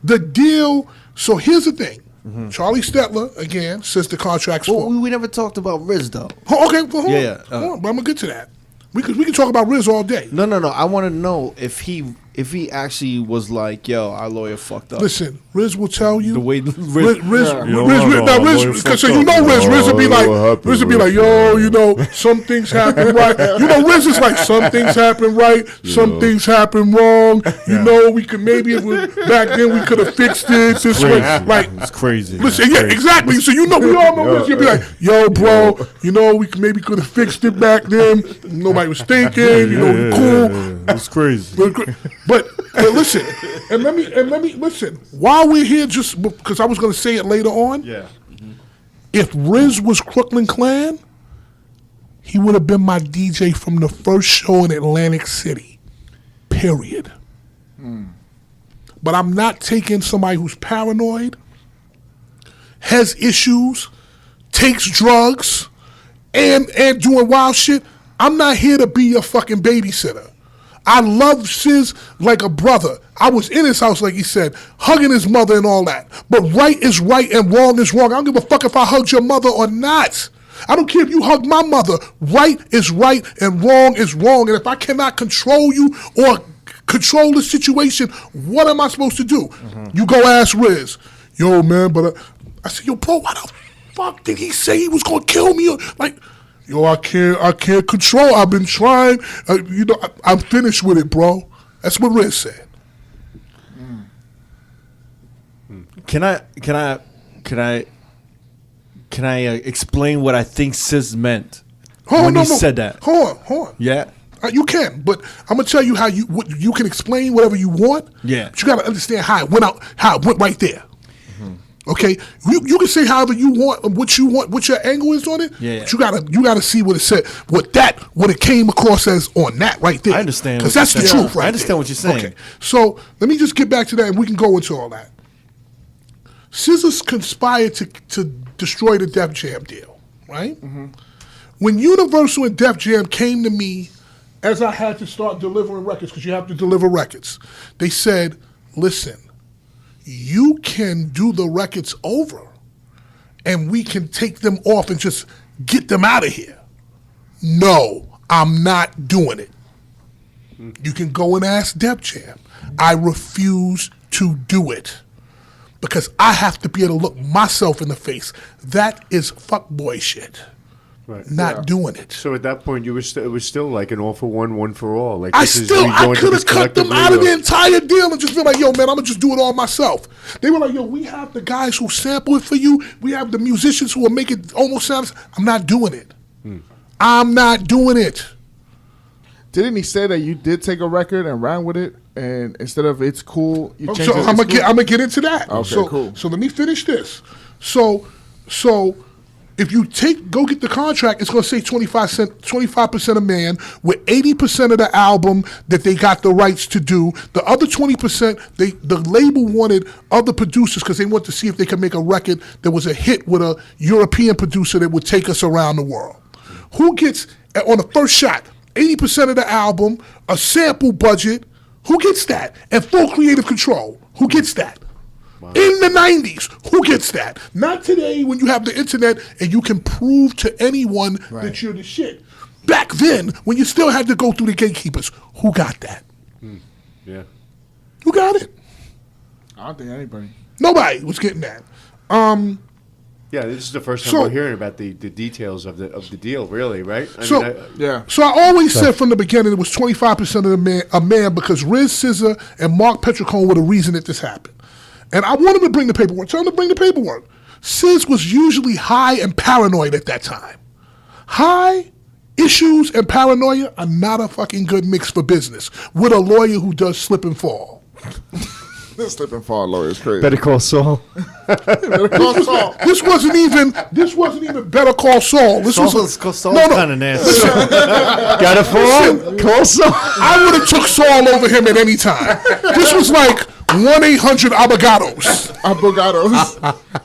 The deal. So here's the thing. Charlie Stetler again says the contract's Well, full. we never talked about Riz, though. Okay, well, hold on. Yeah. Hold on, but I'm gonna get to that. We can talk about Riz all day. No. I want to know if he actually was like, "Yo, our lawyer fucked up." Listen, Riz will tell you The way Riz, Riz, because you know Riz will be like, yo, you know, some things happen right. You know, Riz is like, some things happen right, some things happen wrong. You know, we could maybe back then we could have fixed it this way. Like, It's crazy. listen, yeah, exactly. So you know, we all know Riz. You'll be like, yo, bro, you know, we could have fixed it back then. Nobody was thinking. You know, cool. It's crazy. But listen, and let me listen. While we're here, just because I was going to say it later on. Yeah. If Riz was Crooklyn Clan, he would have been my DJ from the first show in Atlantic City. Period. But I'm not taking somebody who's paranoid, has issues, takes drugs, and doing wild shit. I'm not here to be your fucking babysitter. I love Sis like a brother. I was in his house, like he said, hugging his mother and all that. But right is right and wrong is wrong. I don't give a fuck if I hugged your mother or not. I don't care if you hug my mother. Right is right and wrong is wrong. And if I cannot control you or control the situation, what am I supposed to do? You go ask Riz. Yo, man, but I said, yo, bro, why the fuck did he say he was going to kill me? Like, yo, I can't control. I've been trying. You know, I'm finished with it, bro. That's what Riz said. Can I explain what I think Sis meant when he said that? Hold on. Yeah. You can, but I'm gonna tell you how you can explain whatever you want. Yeah. But you gotta understand how it went out, how it went right there. Okay, you can say however you want, what your angle is on it. Yeah. But you gotta see what it said, what it came across as on that right there. I understand because what that's you're the saying. truth, right? I understand there. what you're saying. Okay, so let me just get back to that, and we can go into all that. SZA conspired to destroy the Def Jam deal, right? When Universal and Def Jam came to me, as I had to start delivering records, because you have to deliver records, they said, listen, you can do the records over and we can take them off and just get them out of here. No, I'm not doing it. You can go and ask Def Jam. I refuse to do it because I have to be able to look myself in the face. That is fuckboy shit. Right. Not doing it. So at that point, it was still like an all for one for all. Like I could have cut them out of the entire deal and just been like, yo, man, I'm gonna just do it all myself. They were like, yo, we have the guys who sample it for you. We have the musicians who will make it almost sound. I'm not doing it. I'm not doing it. Didn't he say that you did take a record and ran with it, and instead of it's cool, you changed it? So I'm gonna get into that. Okay, cool. So let me finish this. So if you go get the contract, it's gonna say 25% a man with 80% of the album that they got the rights to do. The other 20%, the label wanted other producers because they wanted to see if they could make a record that was a hit with a European producer that would take us around the world. Who gets on the first shot 80% of the album, a sample budget? Who gets that? And full creative control. Who gets that? Wow. In the 90s, who gets that? Not today when you have the internet and you can prove to anyone that you're the shit. Back then, when you still had to go through the gatekeepers, who got that? Yeah. Who got it? I don't think anybody. Nobody was getting that. Yeah, this is the first time we're hearing about the details of the deal, really, right? So I always said from the beginning it was 25% of a man because Riz, SZA, and Mark Petricone were the reason that this happened. And I want him to bring the paperwork. Tell him to bring the paperwork. Sis was usually high and paranoid at that time. High, issues, and paranoia are not a fucking good mix for business with a lawyer who does slip and fall. This slip and fall lawyer is crazy. Better Call Saul. Better Call Saul. This wasn't even Better Call Saul. This was kind of nasty. Got a fall? Call Saul. I would have took Saul over him at any time. This was like 1-800-Abogados.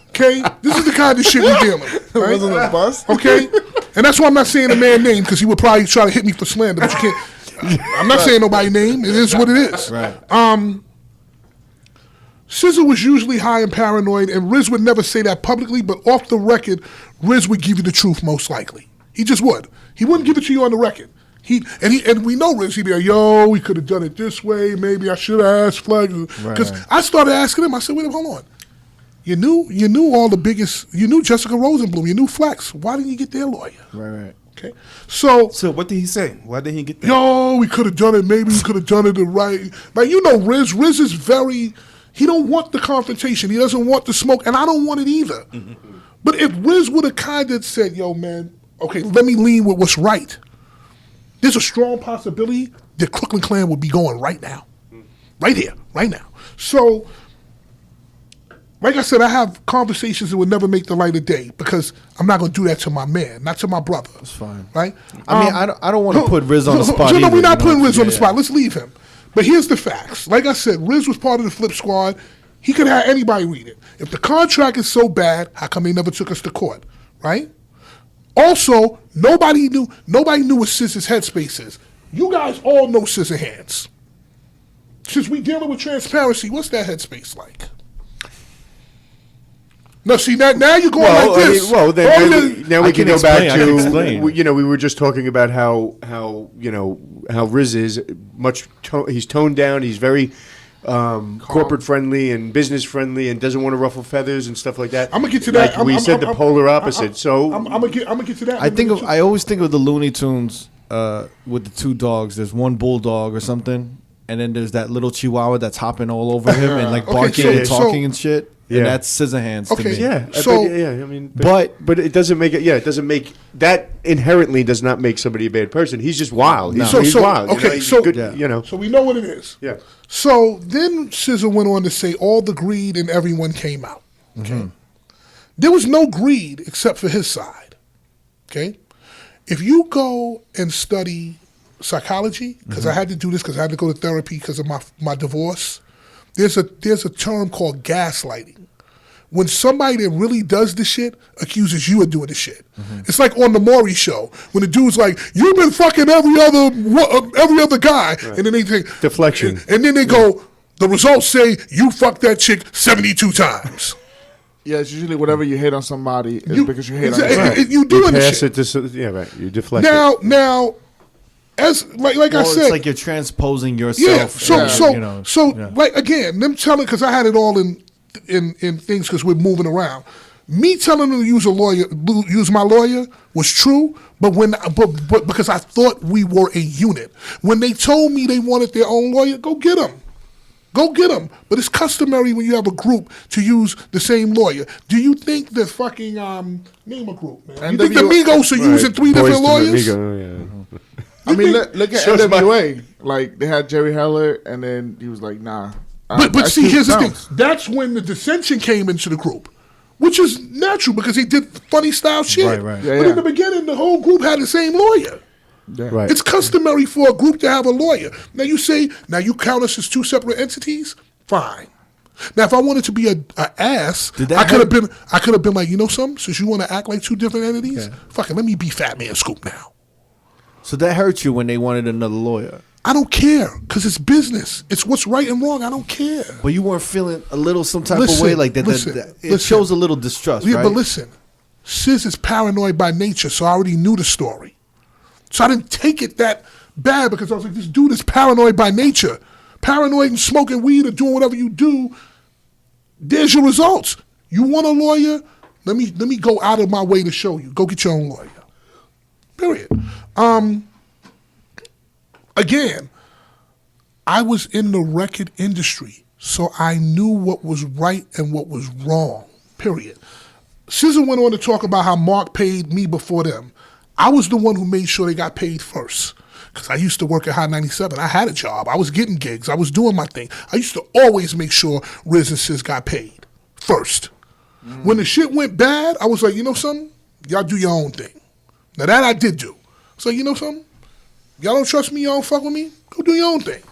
Okay? This is the kind of shit we're dealing with. Right? It wasn't a bust. Okay? And that's why I'm not saying a man's name because he would probably try to hit me for slander, but you can't. I'm not saying nobody's name. It is what it is. Right. SZA was usually high and paranoid, and Riz would never say that publicly, but off the record, Riz would give you the truth most likely. He just would. He wouldn't give it to you on the record. And we know Riz, he'd be like, yo, we could have done it this way, maybe I should have asked Flex. Because I started asking him, I said, wait, hold on. You knew all the biggest, you knew Jessica Rosenblum, you knew Flex. Why didn't you get their lawyer? Right. Okay. So what did he say? Why didn't he get that? Yo, we could have done it, maybe we could have done it the right. Like, you know Riz is very, he don't want the confrontation. He doesn't want the smoke, and I don't want it either. But if Riz would have kind of said, yo, man, okay, let me lean with what's right. There's a strong possibility that Crooklyn Clan would be going right now. Right here, right now. So, like I said, I have conversations that would never make the light of day because I'm not going to do that to my man, not to my brother. That's fine. Right? I mean, I don't want to put Riz on the spot So, either. no, we're not putting Riz on the spot. Let's leave him. But here's the facts. Like I said, Riz was part of the Flip Squad. He could have anybody read it. If the contract is so bad, how come they never took us to court? Right? Also, nobody knew what SZA's headspace is. You guys all know Sizzahandz. Since we dealing with transparency, what's that headspace like? No, see, now you're going like this. Now we can go back to, we were just talking about how Riz is he's toned down, he's very corporate friendly and business friendly and doesn't want to ruffle feathers and stuff like that. I'm gonna get to that. We said the polar opposite. I'm gonna get to that. I always think of the Looney Tunes with the two dogs. There's one bulldog or something, and then there's that little chihuahua that's hopping all over him and like barking and talking and shit. Yeah. And that's Sizzahandz to me. Yeah. So, I mean, but it doesn't make it. Yeah, it doesn't make that inherently does not make somebody a bad person. He's just wild. He's wild. Okay, so we know what it is. Yeah. So then SZA went on to say all the greed and everyone came out. Okay. There was no greed except for his side. Okay. If you go and study psychology, because I had to do this because I had to go to therapy because of my divorce. There's a term called gaslighting. When somebody that really does the shit accuses you of doing the shit. It's like on the Maury show when the dude's like, "You've been fucking every other guy," and then they think deflection, and then they go, the results say you fucked that chick 72 times. Yeah, it's usually whatever you hate on somebody is because you hate on you doing the shit. You deflect now, as because like I said, it's like you're transposing yourself. Yeah. Like again, them telling because I had it all in things because we're moving around. Me telling them to use my lawyer was true, but because I thought we were a unit. When they told me they wanted their own lawyer, go get them. Go get them. But it's customary when you have a group to use the same lawyer. Do you think the fucking name a group, man? You think the Migos are using 3 different lawyers? I mean, look at NWA. Like they had Jerry Heller, and then he was like, "Nah." But see, here's the thing. That's when the dissension came into the group, which is natural because he did funny style shit. Right. But in the beginning, the whole group had the same lawyer. Yeah. Right. It's customary for a group to have a lawyer. Now you count us as 2 separate entities? Fine. Now if I wanted to be a ass, I could have been like, you know something? Since you want to act like 2 different entities, fuck it, let me be Fatman Scoop now. So that hurt you when they wanted another lawyer. I don't care because it's business. It's what's right and wrong. I don't care. But you weren't feeling a little some type of way like that. It shows a little distrust, right? But listen, Sizz is paranoid by nature, so I already knew the story. So I didn't take it that bad because I was like, this dude is paranoid by nature. Paranoid and smoking weed or doing whatever you do, there's your results. You want a lawyer? Let me go out of my way to show you. Go get your own lawyer. Period. Again, I was in the record industry, so I knew what was right and what was wrong. Period. SZA went on to talk about how Mark paid me before them. I was the one who made sure they got paid first because I used to work at Hot 97. I had a job. I was getting gigs. I was doing my thing. I used to always make sure Riz and Sizz got paid first. When the shit went bad, I was like, you know something? Y'all do your own thing. Now that I did do. So you know something? Y'all don't trust me? Y'all don't fuck with me? Go do your own thing.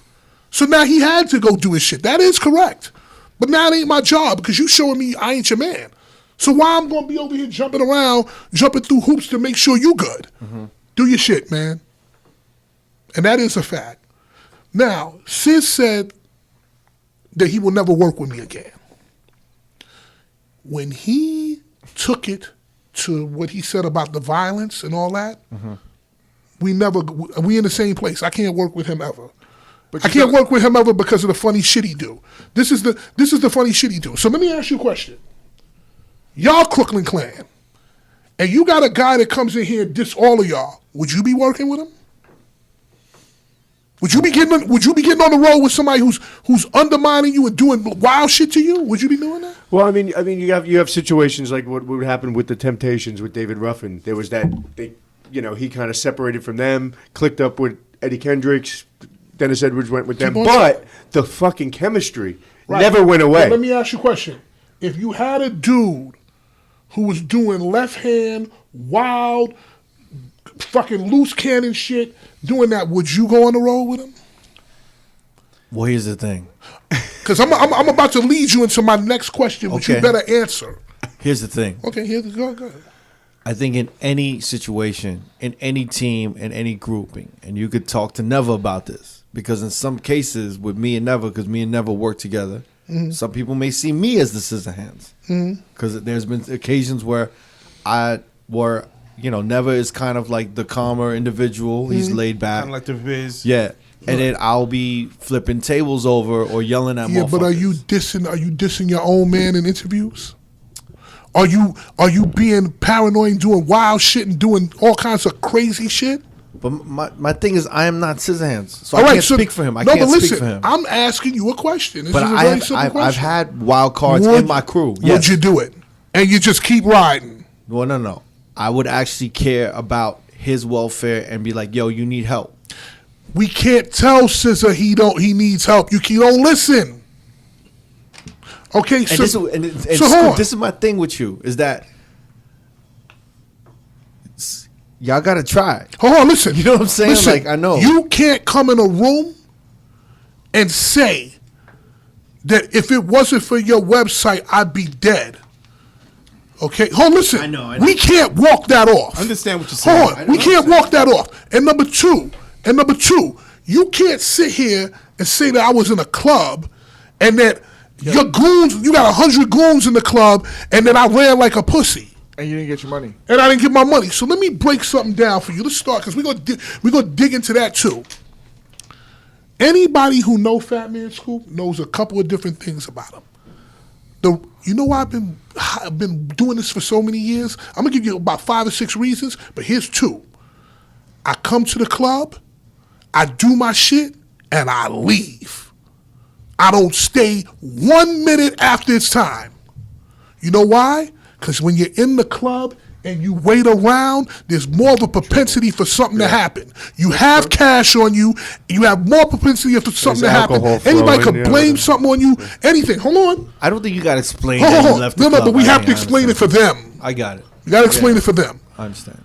So now he had to go do his shit. That is correct. But now it ain't my job because you showing me I ain't your man. So why I'm going to be over here jumping around, jumping through hoops to make sure you good? Do your shit, man. And that is a fact. Now, Sizz said that he will never work with me again. When he took it to what he said about the violence and all that, we in the same place. I can't work with him ever. I can't work with him ever because of the funny shit he do. This is the funny shit he do. So let me ask you a question. Y'all Crooklyn Clan, and you got a guy that comes in here and diss all of y'all. Would you be working with him? Would you be getting on the road with somebody who's undermining you and doing wild shit to you? Would you be doing that? Well, I mean, you have situations like what would happen with the Temptations with David Ruffin. There was that he kind of separated from them, clicked up with Eddie Kendricks. Dennis Edwards went with them, but the fucking chemistry never went away. Well, let me ask you a question: if you had a dude who was doing left hand, wild, fucking loose cannon shit, doing that, would you go on the road with him? Well, here's the thing. Because I'm about to lead you into my next question, which you better answer. Here's the thing. Okay, go ahead. I think in any situation, in any team, in any grouping, and you could talk to Neva about this, because in some cases with me and Neva, because me and Neva work together, some people may see me as the Sizzahandz. Because there's been occasions where Neva is kind of like the calmer individual. He's laid back. Kind of like the Viz. Yeah. And then I'll be flipping tables over or yelling at motherfuckers. Yeah, but are you dissing your own man in interviews? Are you being paranoid and doing wild shit and doing all kinds of crazy shit? But my thing is, I am not Sizzahandz, so I can't speak for him. I can't speak for him. I'm asking you a question. This but is a very simple question. I've had wild cards in my crew. Yes. Would you do it? And you just keep riding? Well, no. I would actually care about his welfare and be like, yo, you need help. We can't tell SZA he needs help. You don't listen. Okay, so this is my thing with you, is that y'all gotta try. Hold on, listen. You know what I'm saying? Listen, like, I know. You can't come in a room and say that if it wasn't for your website, I'd be dead. Okay? Hold on, listen. I know. We can't walk that off. I understand what you're saying. Hold on. We can't walk that off. And number two, you can't sit here and say that I was in a club and that your goons, you got 100 goons in the club and that I ran like a pussy. And you didn't get your money. And I didn't get my money. So let me break something down for you. Let's start, because we're gonna dig into that too. Anybody who know Fatman Scoop knows a couple of different things about him. You know why I've been doing this for so many years? I'm gonna give you about 5 or 6 reasons, but here's 2. I come to the club, I do my shit, and I leave. I don't stay 1 minute after it's time. You know why? Because when you're in the club and you wait around, there's more of a propensity for something to happen. You have cash on you, you have more propensity for something to happen. Anybody could blame something on you, anything. Hold on. I don't think you got to explain that you left the club. No, but we have to explain it for them. I got it. You got to explain it for them. I understand.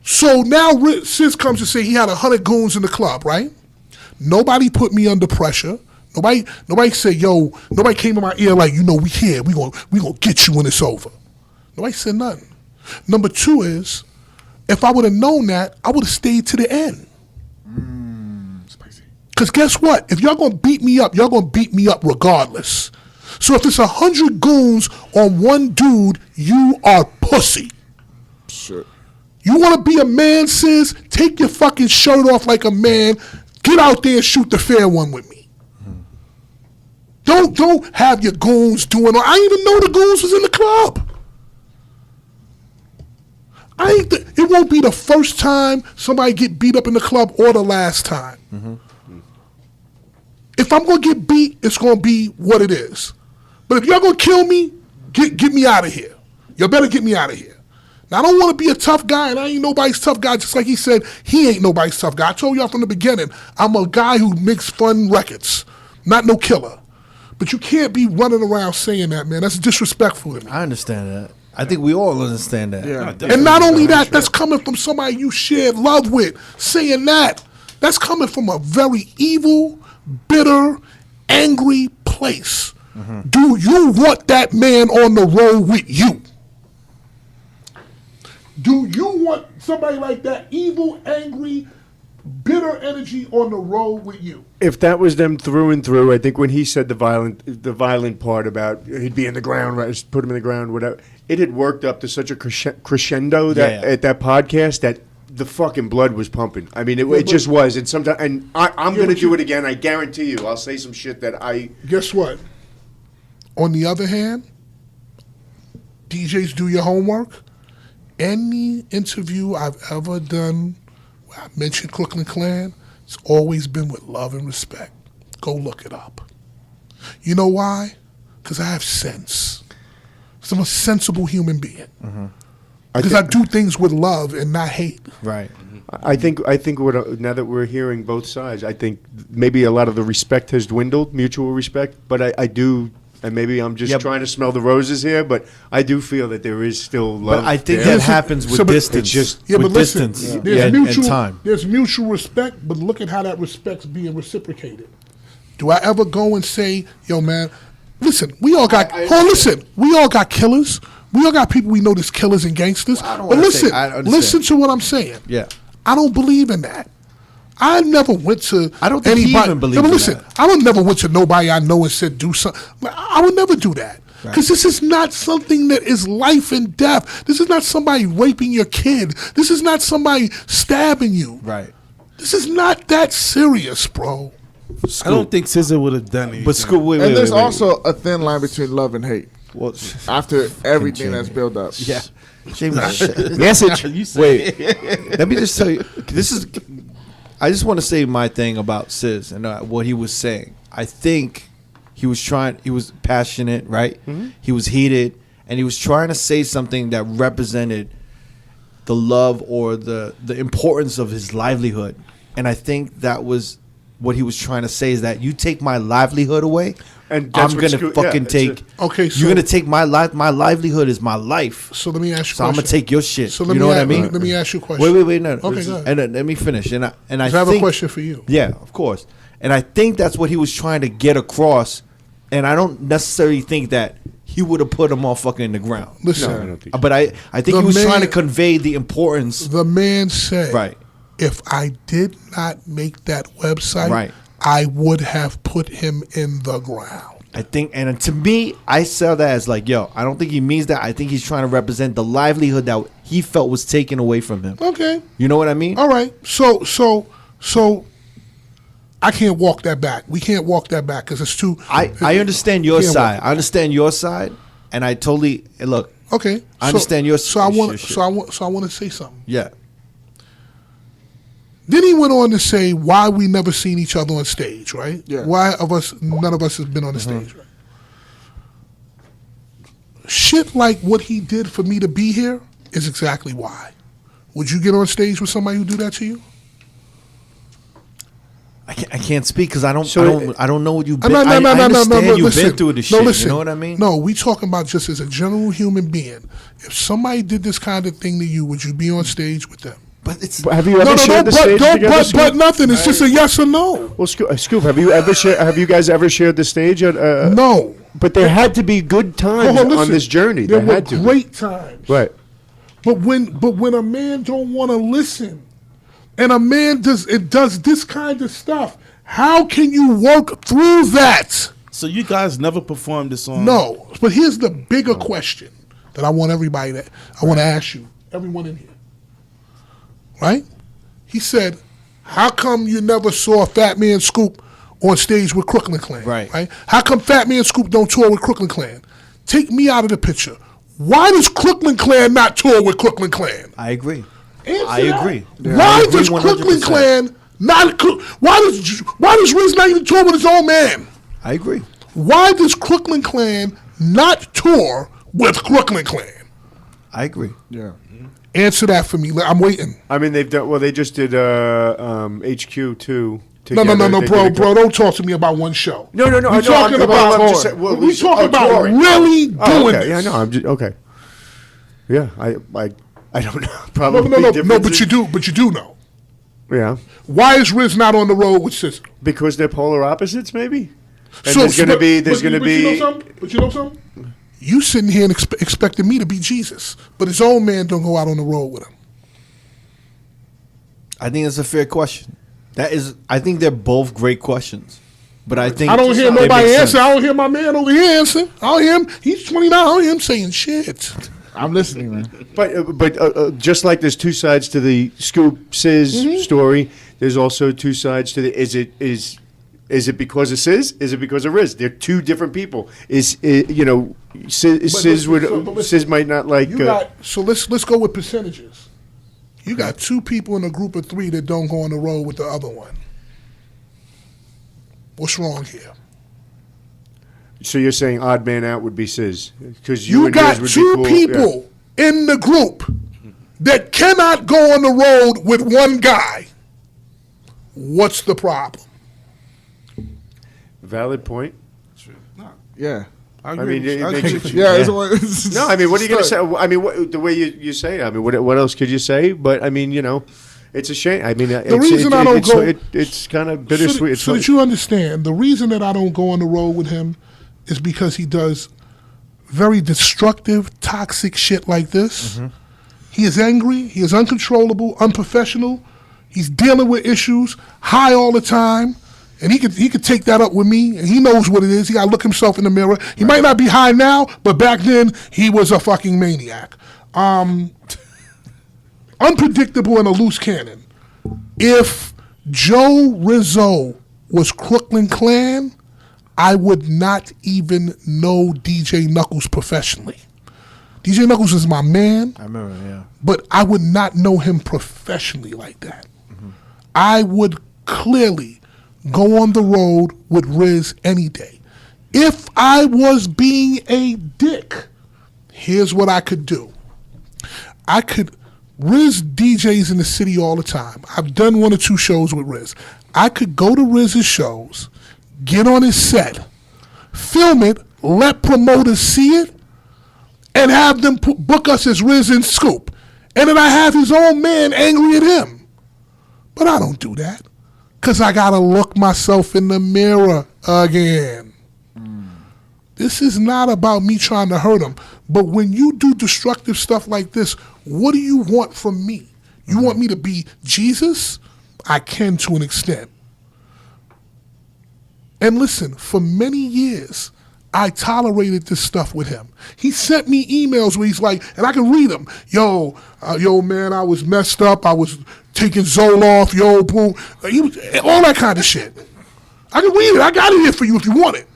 So now Sis comes to say he had 100 goons in the club, right? Nobody put me under pressure. Nobody said, yo, nobody came in my ear like, you know, we here. We gonna get you when it's over. Nobody said nothing. Number 2 is, if I would have known that, I would have stayed to the end. Spicy. Because guess what? If y'all gonna beat me up, y'all gonna beat me up regardless. So if it's 100 goons on one dude, you are pussy. Shit. You wanna be a man, sis? Take your fucking shirt off like a man. Get out there and shoot the fair one with me. Don't have your goons doing. I didn't even know the goons was in the club. It won't be the first time somebody get beat up in the club or the last time. If I'm gonna get beat, it's gonna be what it is. But if y'all gonna kill me, get me out of here. Y'all better get me out of here. Now I don't want to be a tough guy, and I ain't nobody's tough guy. Just like he said, he ain't nobody's tough guy. I told y'all from the beginning, I'm a guy who makes fun records, not no killer. But you can't be running around saying that, man. That's disrespectful to me. I understand that. I think we all understand that. Yeah. And not only that, that's coming from somebody you shared love with. Saying that, that's coming from a very evil, bitter, angry place. Do you want that man on the road with you? Do you want somebody like that, evil, angry, bitter energy on the road with you? If that was them through and through, I think when he said the violent part about he'd be in the ground, right, just put him in the ground, whatever, it had worked up to such a crescendo that at that podcast that the fucking blood was pumping. I mean, it just was. And sometimes, and I'm going to do it again. I guarantee you. I'll say some shit that I. Guess what? On the other hand, DJs, do your homework. Any interview I've ever done where I mentioned Crooklyn Clan, it's always been with love and respect. Go look it up. You know why? Because I have sense. Because I'm a sensible human being. Because I do things with love and not hate. Right. I think now that we're hearing both sides, I think maybe a lot of the respect has dwindled, mutual respect. But I do, and maybe I'm just trying to smell the roses here, but I do feel that there is still love. But I think that happens with distance. And time. There's mutual respect, but look at how that respect's being reciprocated. Do I ever go and say, yo, man, listen, we all got we all got killers. We all got people we know that's killers and gangsters. But listen to what I'm saying. Yeah. I don't believe in that. I never went to I don't think anybody. he even believes in that. I would never went to nobody I know and said do something. I would never do that. Because this is not something that is life and death. This is not somebody raping your kid. This is not somebody stabbing you. Right. This is not that serious, bro. Scoop. I don't think SZA would have done anything. But Scoop, wait. There's also a thin line between love and hate. Well, after everything that's built up. Yeah. Message. Wait. Let me just tell you. I just want to say my thing about Sis and what he was saying. I think he was passionate, right? Mm-hmm. He was heated, and he was trying to say something that represented the love or the importance of his livelihood. And I think that was what he was trying to say, is that you take my livelihood away, and I'm going to fucking take... Okay, so... You're going to take my life. My livelihood is my life. So let me ask you a question. So I'm going to take your shit. So you know what I mean? Let me ask you a question. Wait, no. Okay, go ahead. And let me finish. And I have a question for you. Yeah, of course. And I think that's what he was trying to get across. And I don't necessarily think that he would have put him all fucking in the ground. Listen. No, I don't think so. But I think he was trying to convey the importance. The man said, right, if I did not make that website, I would have put him in the ground. I think, and to me, I saw that as like, yo, I don't think he means that. I think he's trying to represent the livelihood that he felt was taken away from him. Okay. You know what I mean? All right. So I can't walk that back. We can't walk that back because it's too. I understand your side. I understand your side, and I totally look. Okay. I understand your. So I want to say something. Yeah. Then he went on to say why we never seen each other on stage, right? Yeah. None of us has been on the stage, right? Shit like what he did for me to be here is exactly why. Would you get on stage with somebody who do that to you? I can't speak because I don't know what you've been. I understand you've been through the shit. You know what I mean? No, we talking about just as a general human being. If somebody did this kind of thing to you, would you be on stage with them? But it's have you ever shared the stage together? But nothing. It's just a yes or no. Well, Scoop, have you guys ever shared the stage? No. But there had to be good times on this journey. There were great times. Right. But when a man don't want to listen, and a man does this kind of stuff, how can you work through that? So you guys never performed this song? No. But here's the bigger question that I want to ask you, everyone in here. Right? He said, how come you never saw Fatman Scoop on stage with Crooklyn Clan? Right. How come Fatman Scoop don't tour with Crooklyn Clan? Take me out of the picture. Why does Crooklyn Clan not tour with Crooklyn Clan? I agree. I agree. Yeah. Why does Crooklyn Clan not? Why does Riz not even tour with his own man? I agree. Why does Crooklyn Clan not tour with Crooklyn Clan? I agree. Yeah. Answer that for me. I'm waiting. I mean, they've done. Well, they just did HQ too. No, bro. Don't talk to me about one show. No. We're talking about really doing this. Yeah, no, I'm just okay. Yeah, I don't know. Probably no. But you do know. Yeah. Why is Riz not on the road with Sizz? Because they're polar opposites, maybe. And So there's going to be. But you know something? You sitting here and expecting me to be Jesus, but his own man don't go out on the road with him. I think that's a fair question. I think they're both great questions, but I think I don't hear nobody answer. I don't hear my man over here answer. I don't hear him. He's 29. I don't hear him saying shit. I'm listening, man. But just like there's two sides to the Scoop Sizz story, there's also two sides to the is it because of Sizz? Is it because of Riz? They're two different people. Sizz might not like. So let's go with percentages. You got two people in a group of three that don't go on the road with the other one. What's wrong here? So you're saying odd man out would be Sizz? Because you got two people in the group that cannot go on the road with one guy. What's the problem? Valid point. Yeah. I mean, yeah. no. I mean, what are you going to say? I mean, the way you say it. I mean, what else could you say? But I mean, it's a shame. I mean, the reason I don't go, it's kind of bittersweet. So that you understand, the reason that I don't go on the road with him is because he does very destructive, toxic shit like this. Mm-hmm. He is angry. He is uncontrollable, unprofessional. He's dealing with issues, high all the time. And he could take that up with me, and he knows what it is. He got to look himself in the mirror. He might not be high now, but back then, he was a fucking maniac. Unpredictable and a loose cannon. If Joe Rizzo was Crooklyn Clan, I would not even know DJ Knuckles professionally. DJ Knuckles is my man. I remember, yeah. But I would not know him professionally like that. Mm-hmm. I would clearly go on the road with Riz any day. If I was being a dick, here's what I could do. Riz DJs in the city all the time. I've done 1 or 2 shows with Riz. I could go to Riz's shows, get on his set, film it, let promoters see it, and have them book us as Riz and Scoop. And then I have his own man angry at him. But I don't do that. Because I got to look myself in the mirror again. This is not about me trying to hurt him. But when you do destructive stuff like this, what do you want from me? You want me to be Jesus? I can to an extent. And listen, for many years, I tolerated this stuff with him. He sent me emails where he's like, and I can read them. Yo, man, I was messed up. I was taking Zoloft. Yo, boom. He was, all that kind of shit. I can read it. I got it here for you if you want it.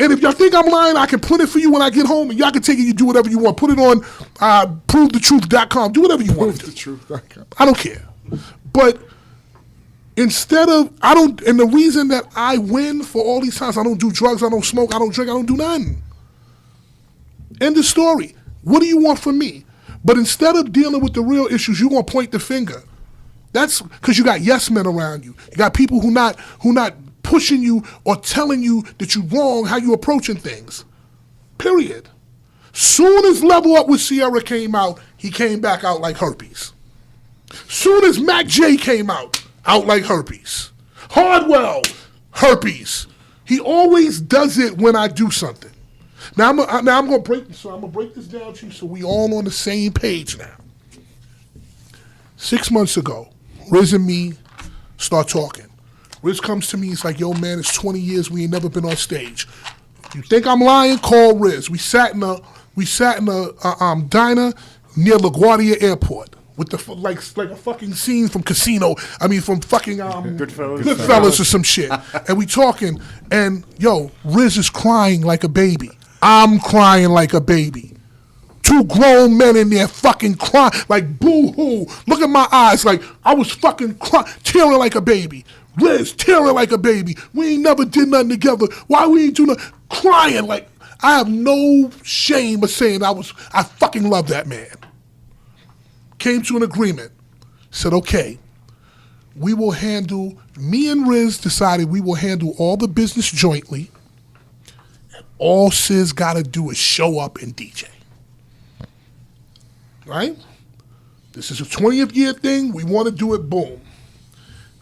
And if y'all think I'm lying, I can print it for you when I get home, and y'all can take it. You do whatever you want. Put it on provethetruth.com. Do whatever you want. Provethetruth.com. I don't care. But instead of, and the reason that I win for all these times, I don't do drugs, I don't smoke, I don't drink, I don't do nothing. End of story. What do you want from me? But instead of dealing with the real issues, you're going to point the finger. That's because you got yes men around you. You got people who not pushing you or telling you that you're wrong, how you approaching things. Period. Soon as Level Up with Sierra came out, he came back out like herpes. Soon as Mac J came out like herpes. Hardwell, herpes. He always does it when I do something. Now I'm gonna break this down to you so we all on the same page now. 6 months ago, Riz and me start talking. Riz comes to me, he's like, yo man, it's 20 years, we ain't never been on stage. You think I'm lying? Call Riz. We sat in a diner near LaGuardia Airport. With the like a fucking scene from Casino. I mean, from fucking Goodfellas or some shit. And we talking, and yo, Riz is crying like a baby. I'm crying like a baby. Two grown men in there fucking crying like boo-hoo. Look at my eyes, like I was fucking tearing like a baby. Riz tearing like a baby. We ain't never did nothing together. Why we ain't do nothing? Crying like I have no shame of saying I fucking love that man. Came to an agreement, said, okay, we will handle, me and Riz decided we will handle all the business jointly, and all Sizz got to do is show up and DJ. Right? This is a 20th year thing, we want to do it, boom.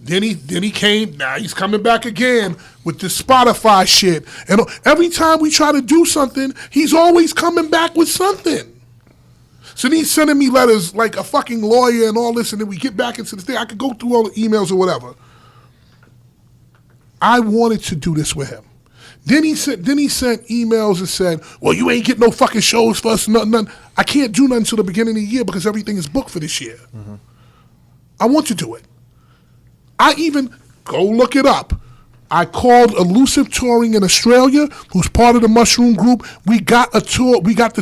Then he came, now he's coming back again with this Spotify shit, and every time we try to do something, he's always coming back with something. So then he's sending me letters like a fucking lawyer and all this, and then we get back into this thing. I could go through all the emails or whatever. I wanted to do this with him. Then he sent emails and said, well, you ain't getting no fucking shows for us, nothing. I can't do nothing until the beginning of the year because everything is booked for this year. Mm-hmm. I want to do it. I even, go look it up. I called Elusive Touring in Australia, who's part of the Mushroom Group. We got the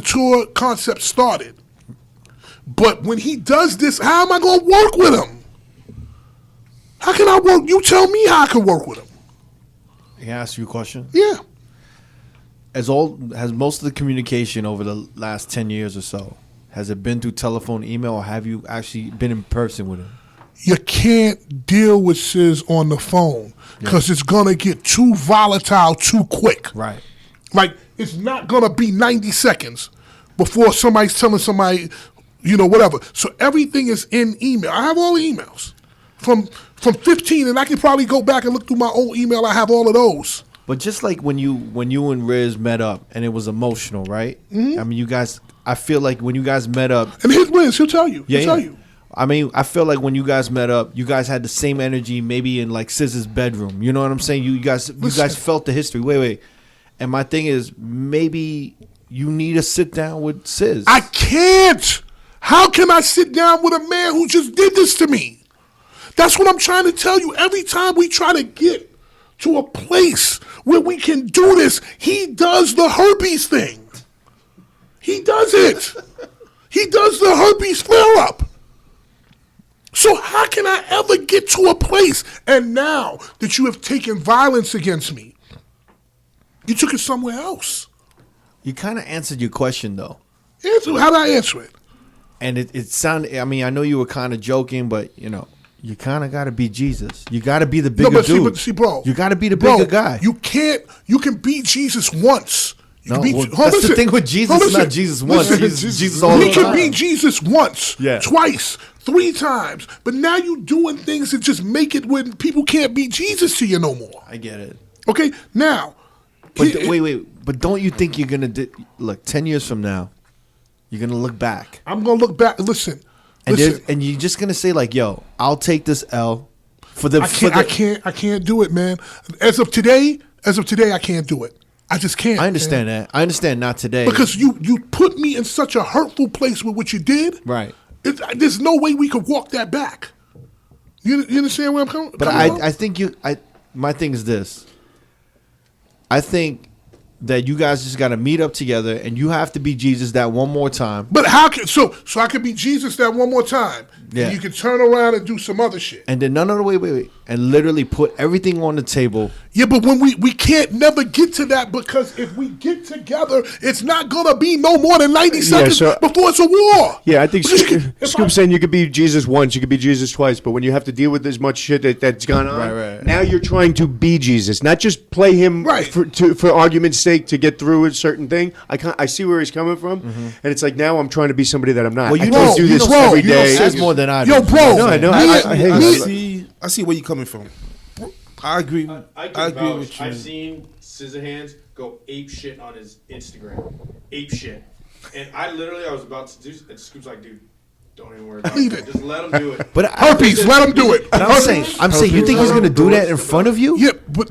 tour concept started. But when he does this, how am I going to work with him? How can I work? You tell me how I can work with him. Can I ask you a question? Yeah. Has most of the communication over the last 10 years or so, has it been through telephone, email, or have you actually been in person with him? You can't deal with Sizz on the phone because it's going to get too volatile too quick. Right. Like, it's not going to be 90 seconds before somebody's telling somebody, whatever. So everything is in email. I have all the emails from 15, and I can probably go back and look through my old email. I have all of those. But just like when you and Riz met up, and it was emotional, right? Mm-hmm. I mean, you guys, I feel like when you guys met up. And here's Riz, he'll tell you. He'll tell you. I mean, I feel like when you guys met up, you guys had the same energy maybe in like Sizz's bedroom. You know what I'm saying? You guys felt the history. Wait. And my thing is, maybe you need to sit down with Sizz. I can't. How can I sit down with a man who just did this to me? That's what I'm trying to tell you. Every time we try to get to a place where we can do this, he does the herpes thing. He does it. He does the herpes flare-up. So how can I ever get to a place? And now that you have taken violence against me, you took it somewhere else. You kind of answered your question, though. How did I answer it? And it sounded, I mean, I know you were kind of joking, but, you kind of got to be Jesus. You got to be the bigger dude. See, bro. You got to be the bigger guy. You can be Jesus once. That's the thing with Jesus. It's not Jesus once. Jesus all the time. He can be Jesus once, yeah, twice, 3 times. But now you doing things that just make it when people can't be Jesus to you no more. I get it. Okay, now. But wait. But don't you think you're going to, look, 10 years from now, you're going to look back. I'm going to look back. Listen. And you're just going to say like, yo, I'll take this L for the. I can't do it, man. As of today, I can't do it. I just can't. I understand that. I understand not today. Because you put me in such a hurtful place with what you did. Right. There's no way we could walk that back. You understand where I'm coming from? But I think my thing is this. I think that you guys just got to meet up together, and you have to be Jesus that one more time. But how can so I could be Jesus that one more time? Yeah. And you can turn around and do some other shit. And then wait, and literally put everything on the table. Yeah, but when we can't never get to that, because if we get together, it's not gonna be no more than 90 seconds before it's a war. Yeah, I think Scoop's saying you could be Jesus once, you could be Jesus twice, but when you have to deal with as much shit that's gone on, right. Now you're trying to be Jesus, not just play him for argument's sake to get through a certain thing. I see where he's coming from, and it's like now I'm trying to be somebody that I'm not. Well, I don't do this every day. That's more than I do. Yo, bro. No, I know. I see where you're coming from. I agree. I agree with you. I've seen Sizzahandz go ape shit on his Instagram. Ape shit. And I was about to do, and Scoop's like, dude, don't even worry about it. Just let him do it. But herpes, let him do it. But I'm saying, you think he's gonna do that in front of you? Yeah, but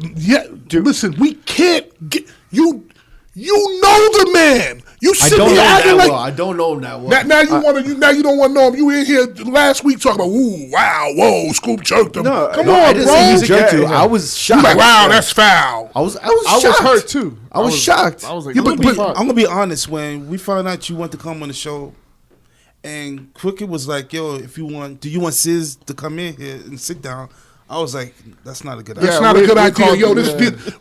dude, listen, we can't get you. You know the man. You sit here acting like I don't know him that well. Now you don't want to know him. You in here last week talking about whoa, Scoop jerked him. No, come no, on, I didn't bro. say he jerked you. I was shocked. You like, wow, that's foul. I was I was shocked. hurt too. I was shocked. I was like, I'm gonna be honest. When we found out you want to come on the show, and Crooked was like, "Yo, do you want Sizz to come in here and sit down?" I was like, "That's not a good idea." That's not a good idea. Yo,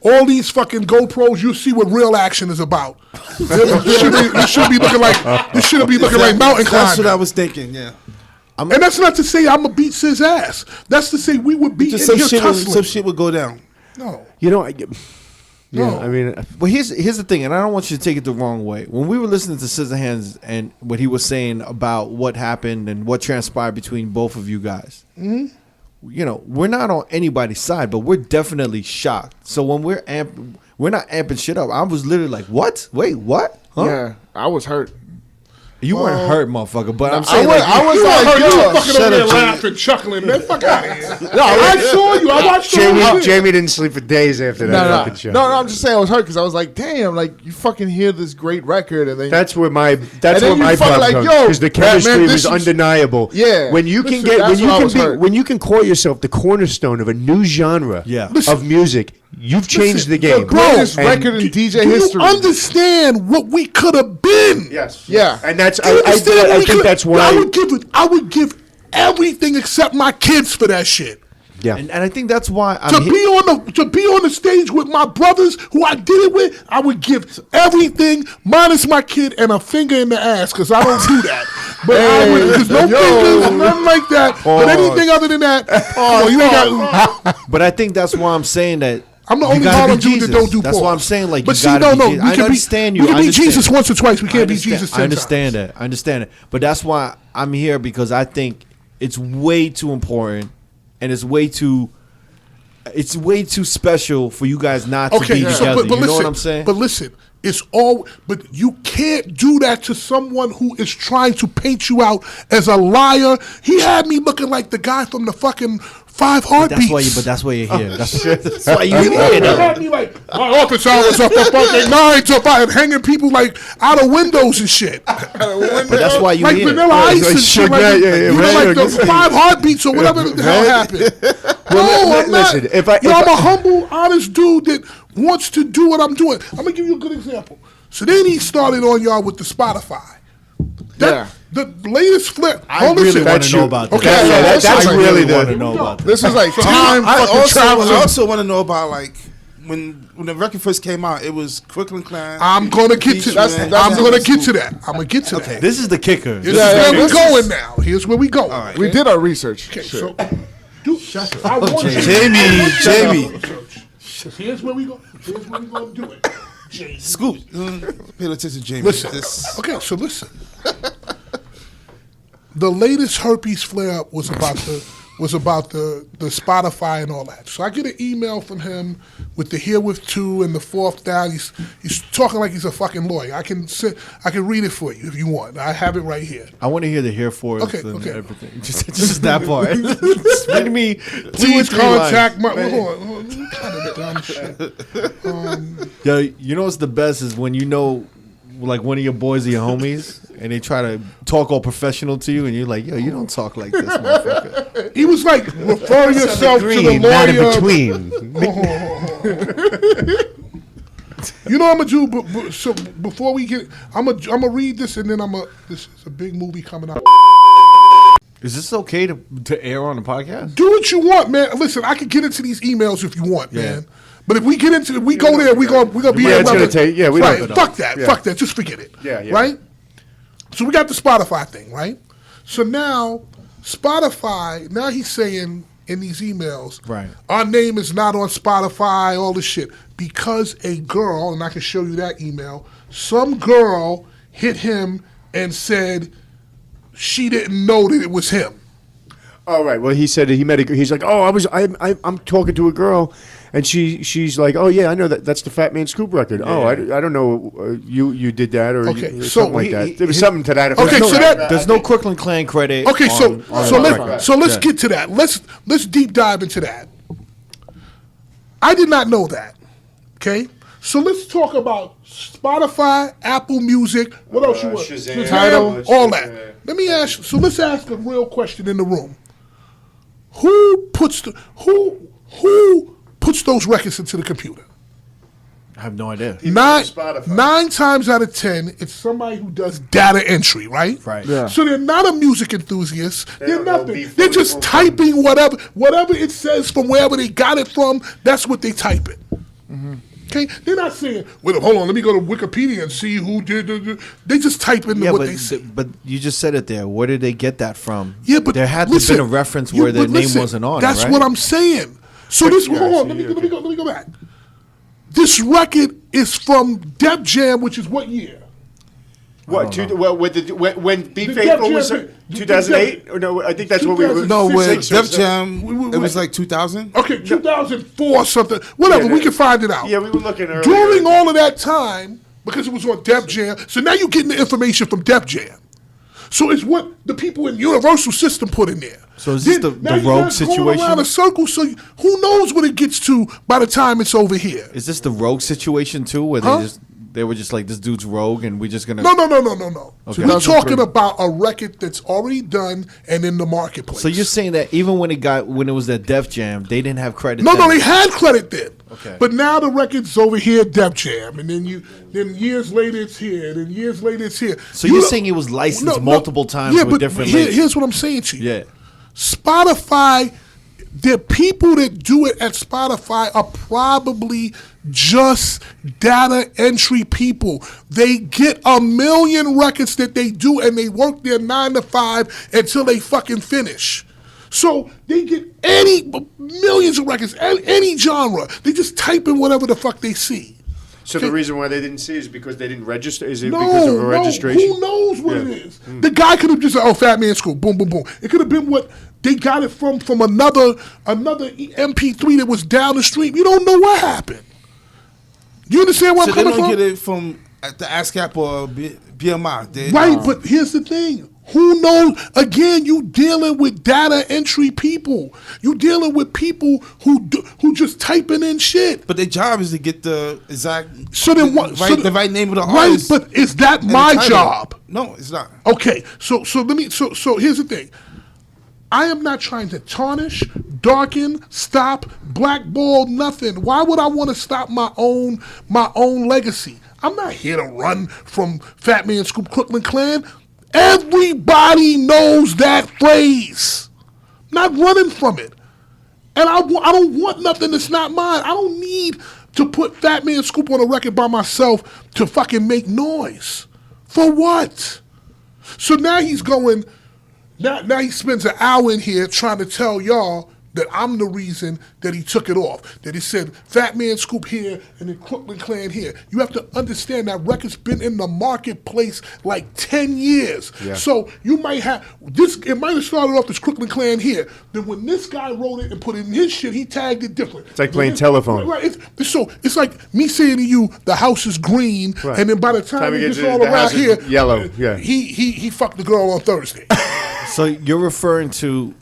all these fucking GoPros, you see what real action is about. This should be looking like mountain climbing. That's what I was thinking. Yeah. And that's not to say I'm gonna beat Sizz ass. That's to say we would beat some shit would go down. No. You know, I mean, well, here's the thing, and I don't want you to take it the wrong way. When we were listening to Sizzahandz and what he was saying about what happened and what transpired between both of you guys, you know, we're not on anybody's side, but we're definitely shocked. So when we're not amping shit up. I was literally like, what? Wait, what? Huh? Yeah, I was hurt. You weren't hurt, motherfucker, but I'm I saying was like, you yo, were fucking over there laughing, chuckling, man. Fuck out of here. I saw you. I watched Jamie didn't sleep for days after that fucking show. No, I'm just saying I was hurt because I was like, damn, like you fucking hear this great record and then that's where my problem like, comes, yo, because the chemistry was undeniable. Yeah, when you can when you can call yourself the cornerstone of a new genre of music, you've changed the game. The greatest record in DJ history. You understand what we could have been? Yes. Yeah, and that's I think that's why I would give everything except my kids for that shit. Yeah, and I think that's why to be on the stage with my brothers who I did it with, I would give everything minus my kid and a finger in the ass because I don't do that. But there's no fingers, nothing like that. But anything other than that, you ain't got. But I think that's why I'm saying that. I'm the only Harlem dude that don't do That's pause. why I'm saying, like, but you gotta be Jesus. I understand you. We can be Jesus once or twice. We can't be Jesus 10 I understand times. that. I understand it. But that's why I'm here, because I think it's way too important and it's way too special for you guys not to be together. But you know what I'm saying? But listen, but you can't do that to someone who is trying to paint you out as a liar. He had me looking like the guy from the fucking 5 Heartbeats. But that's why you're here. That's why you're here. He had me like, my office hours up to fucking 9 to 5, hanging people like out of windows and shit. But that's why you're like here. Vanilla Ice and shit. Like the 5 Heartbeats or whatever the hell happened. I'm not. I'm a humble, honest dude that wants to do what I'm doing. I'm gonna give you a good example. So then he started on y'all with the Spotify. The latest flip. I really want to know about that. Okay, that's really want to know about that. This is like time I fucking traveling. also want to know about, like, when the record first came out, it was Crooklyn Clan. I'm gonna get to that. I'm gonna get to that. This is the kicker. This is where we're going now. Here's where we go. Right. We did our research. Okay, so shut up, Jamie. Here's where we go. Here's where we gonna do it. Jamie. Scoop. Pay attention, Jamie. Listen. Okay, so listen. The latest herpes flare up was about was about the Spotify and all that. So I get an email from him with the herewith to and the fourth down. He's talking like he's a fucking lawyer. I can read it for you if you want. I have it right here. I want to hear the herefore and everything. Just that part. Read me. Please contact my. Hold on. Kind of dumb shit. Yo, you know what's the best is when you know, like one of your boys or your homies, and they try to talk all professional to you, and you're like, yo, you don't talk like this, motherfucker. He was like, refer yourself to the lawyer. You know what I'm gonna do? So before we get, I'm gonna read this, and then this is a big movie coming out. Is this okay to air on the podcast? Do what you want, man. Listen, I can get into these emails if you want, man. But if we get into, we go there, we gonna be it's gonna take. Yeah, we right. don't. Fuck that. Yeah. Fuck that. Just forget it. Yeah. Right. So we got the Spotify thing, right? So now Spotify. Now he's saying in these emails, right? Our name is not on Spotify. All this shit because a girl, and I can show you that email. Some girl hit him and said she didn't know that it was him. Oh right. Well, he said he met a. He's like, oh, I'm talking to a girl, and she's like, oh yeah, I know that's the Fatman Scoop record. Yeah. Oh, I don't know you did that or something like that. There was something to that effect. Okay, so there's no Crooklyn Clan credit. Okay, so let's get to that. Let's deep dive into that. I did not know that. Okay, so let's talk about Spotify, Apple Music. What else you want? Shazam, Tidal, all that. Let me ask. So let's ask a real question in the room. Who puts those records into the computer? I have no idea. 9 times out of 10, it's somebody who does data entry, right? Right. Yeah. So they're not a music enthusiast. They're nothing. They're just typing typing whatever it says from wherever they got it from. That's what they type it. Mm-hmm. Okay, they're not saying, "Wait, hold on, let me go to Wikipedia and see who did." They just type in what they see. But you just said it there. Where did they get that from? Yeah, but there had to have been a reference where their name wasn't on. That's it, right? what I'm saying. So this, hold on, let me go back. This record is from Def Jam, which is what year? What? When Be Faithful was 2008? Or no, I think that's what we were. No, with Def Jam, it was like 2000. Okay, 2004 or something. Whatever, we can find it out. Yeah, we were looking earlier. During all of that time, because it was on Def Jam, so now you're getting the information from Def Jam. So it's what the people in Universal System put in there. So is this the Rogue situation? Going around a circle, so who knows what it gets to by the time it's over here? Is this the Rogue situation too, where they were just like, this dude's Rogue, and we're just gonna? No. Okay. So we're talking about a record that's already done and in the marketplace. So you're saying that even when it was at Def Jam, they didn't have credit? No, they had credit then. Okay. But now the record's over here at Def Jam, and then years later it's here, and then years later it's here. So you're saying it was licensed multiple times with different labels? Here's what I'm saying to you. Yeah. Spotify, the people that do it at Spotify are probably just data entry people. They get 1 million records that they do, and they work their 9 to 5 until they fucking finish. So they get millions of records, any genre. They just type in whatever the fuck they see. So the reason why they didn't see is because they didn't register? Is it because of a registration? Who knows what it is? The guy could have just said, Fatman Scoop, boom, boom, boom. It could have been what they got it from another MP3 that was down the street. You don't know what happened. You understand where I'm coming from? So they don't get it from the ASCAP or BMI. Right, but here's the thing. Who knows? Again, you dealing with data entry people. You dealing with people who just typing in shit. But their job is to get the exact the right name of the artist. Right, but is that my job? No, it's not. Okay, so here's the thing. I am not trying to tarnish, darken, stop, blackball, nothing. Why would I want to stop my own legacy? I'm not here to run from Fatman Scoop Crooklyn Clan. Everybody knows that phrase. Not running from it. And I don't want nothing that's not mine. I don't need to put Fatman Scoop on a record by myself to fucking make noise. For what? So now he's going, now he spends an hour in here trying to tell y'all that I'm the reason that he took it off. That he said Fatman Scoop here and then Crooklyn Clan here. You have to understand that record's been in the marketplace like 10 years. Yeah. So you might have this. It might have started off as Crooklyn Clan here. Then when this guy wrote it and put it in his shit, he tagged it different. It's like playing telephone. Right. So it's like me saying to you, the house is green, right. And then by the time it gets all around here, yellow. Yeah. He fucked the girl on Thursday. So you're referring to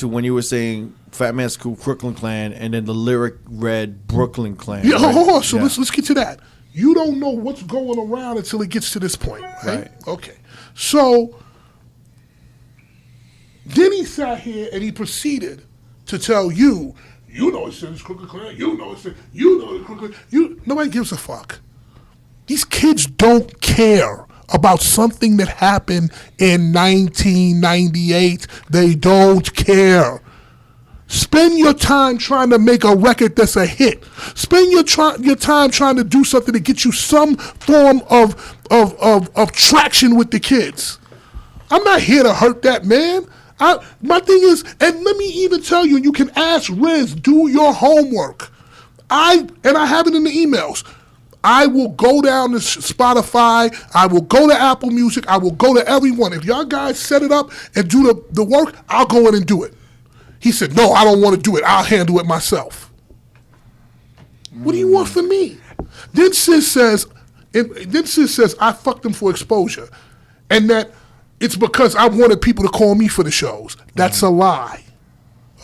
when you were saying Fatman Scoop, Crooklyn Clan, and then the lyric read Brooklyn Clan. Yeah, right? Hold on. So let's get to that. You don't know what's going around until it gets to this point, right? Okay. So then he sat here and he proceeded to tell you, you know it says Crooklyn Clan, you know it's Crooklyn. Nobody gives a fuck. These kids don't care about something that happened in 1998. They don't care. Spend your time trying to make a record that's a hit. Spend your time trying to do something to get you some form of traction with the kids. I'm not here to hurt that man. My thing is, and let me even tell you, and you can ask Riz, do your homework. I have it in the emails. I will go down to Spotify. I will go to Apple Music. I will go to everyone. If y'all guys set it up and do the work, I'll go in and do it. He said, no, I don't want to do it. I'll handle it myself. What do you want from me? Then Sis says, I fucked him for exposure. And that it's because I wanted people to call me for the shows. That's a lie.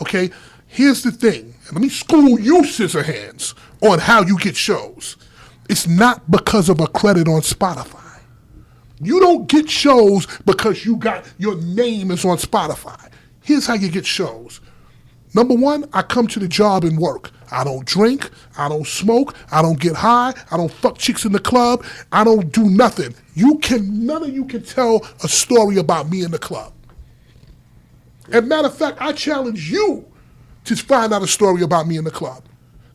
Okay? Here's the thing. Let me school you, Sizzahandz, on how you get shows. It's not because of a credit on Spotify. You don't get shows because your name is on Spotify. Here's how you get shows. Number one, I come to the job and work. I don't drink, I don't smoke, I don't get high, I don't fuck chicks in the club, I don't do nothing. None of you can tell a story about me in the club. As a matter of fact, I challenge you to find out a story about me in the club.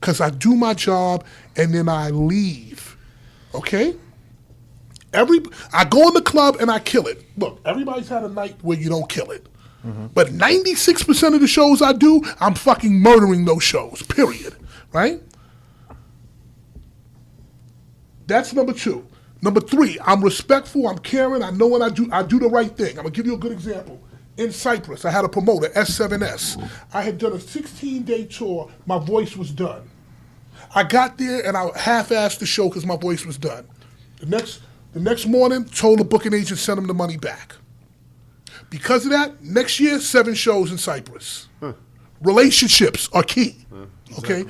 Because I do my job and then I leave. Okay? I go in the club and I kill it. Look, everybody's had a night where you don't kill it. Mm-hmm. But 96% of the shows I do, I'm fucking murdering those shows, period. Right? That's number two. Number three, I'm respectful, I'm caring, I know what I do. I do the right thing. I'm going to give you a good example. In Cyprus, I had a promoter, S7S. I had done a 16-day tour. My voice was done. I got there and I half-assed the show because my voice was done. The next morning, told the booking agent send him the money back. Because of that, next year, 7 shows in Cyprus. Huh. Relationships are key. Okay?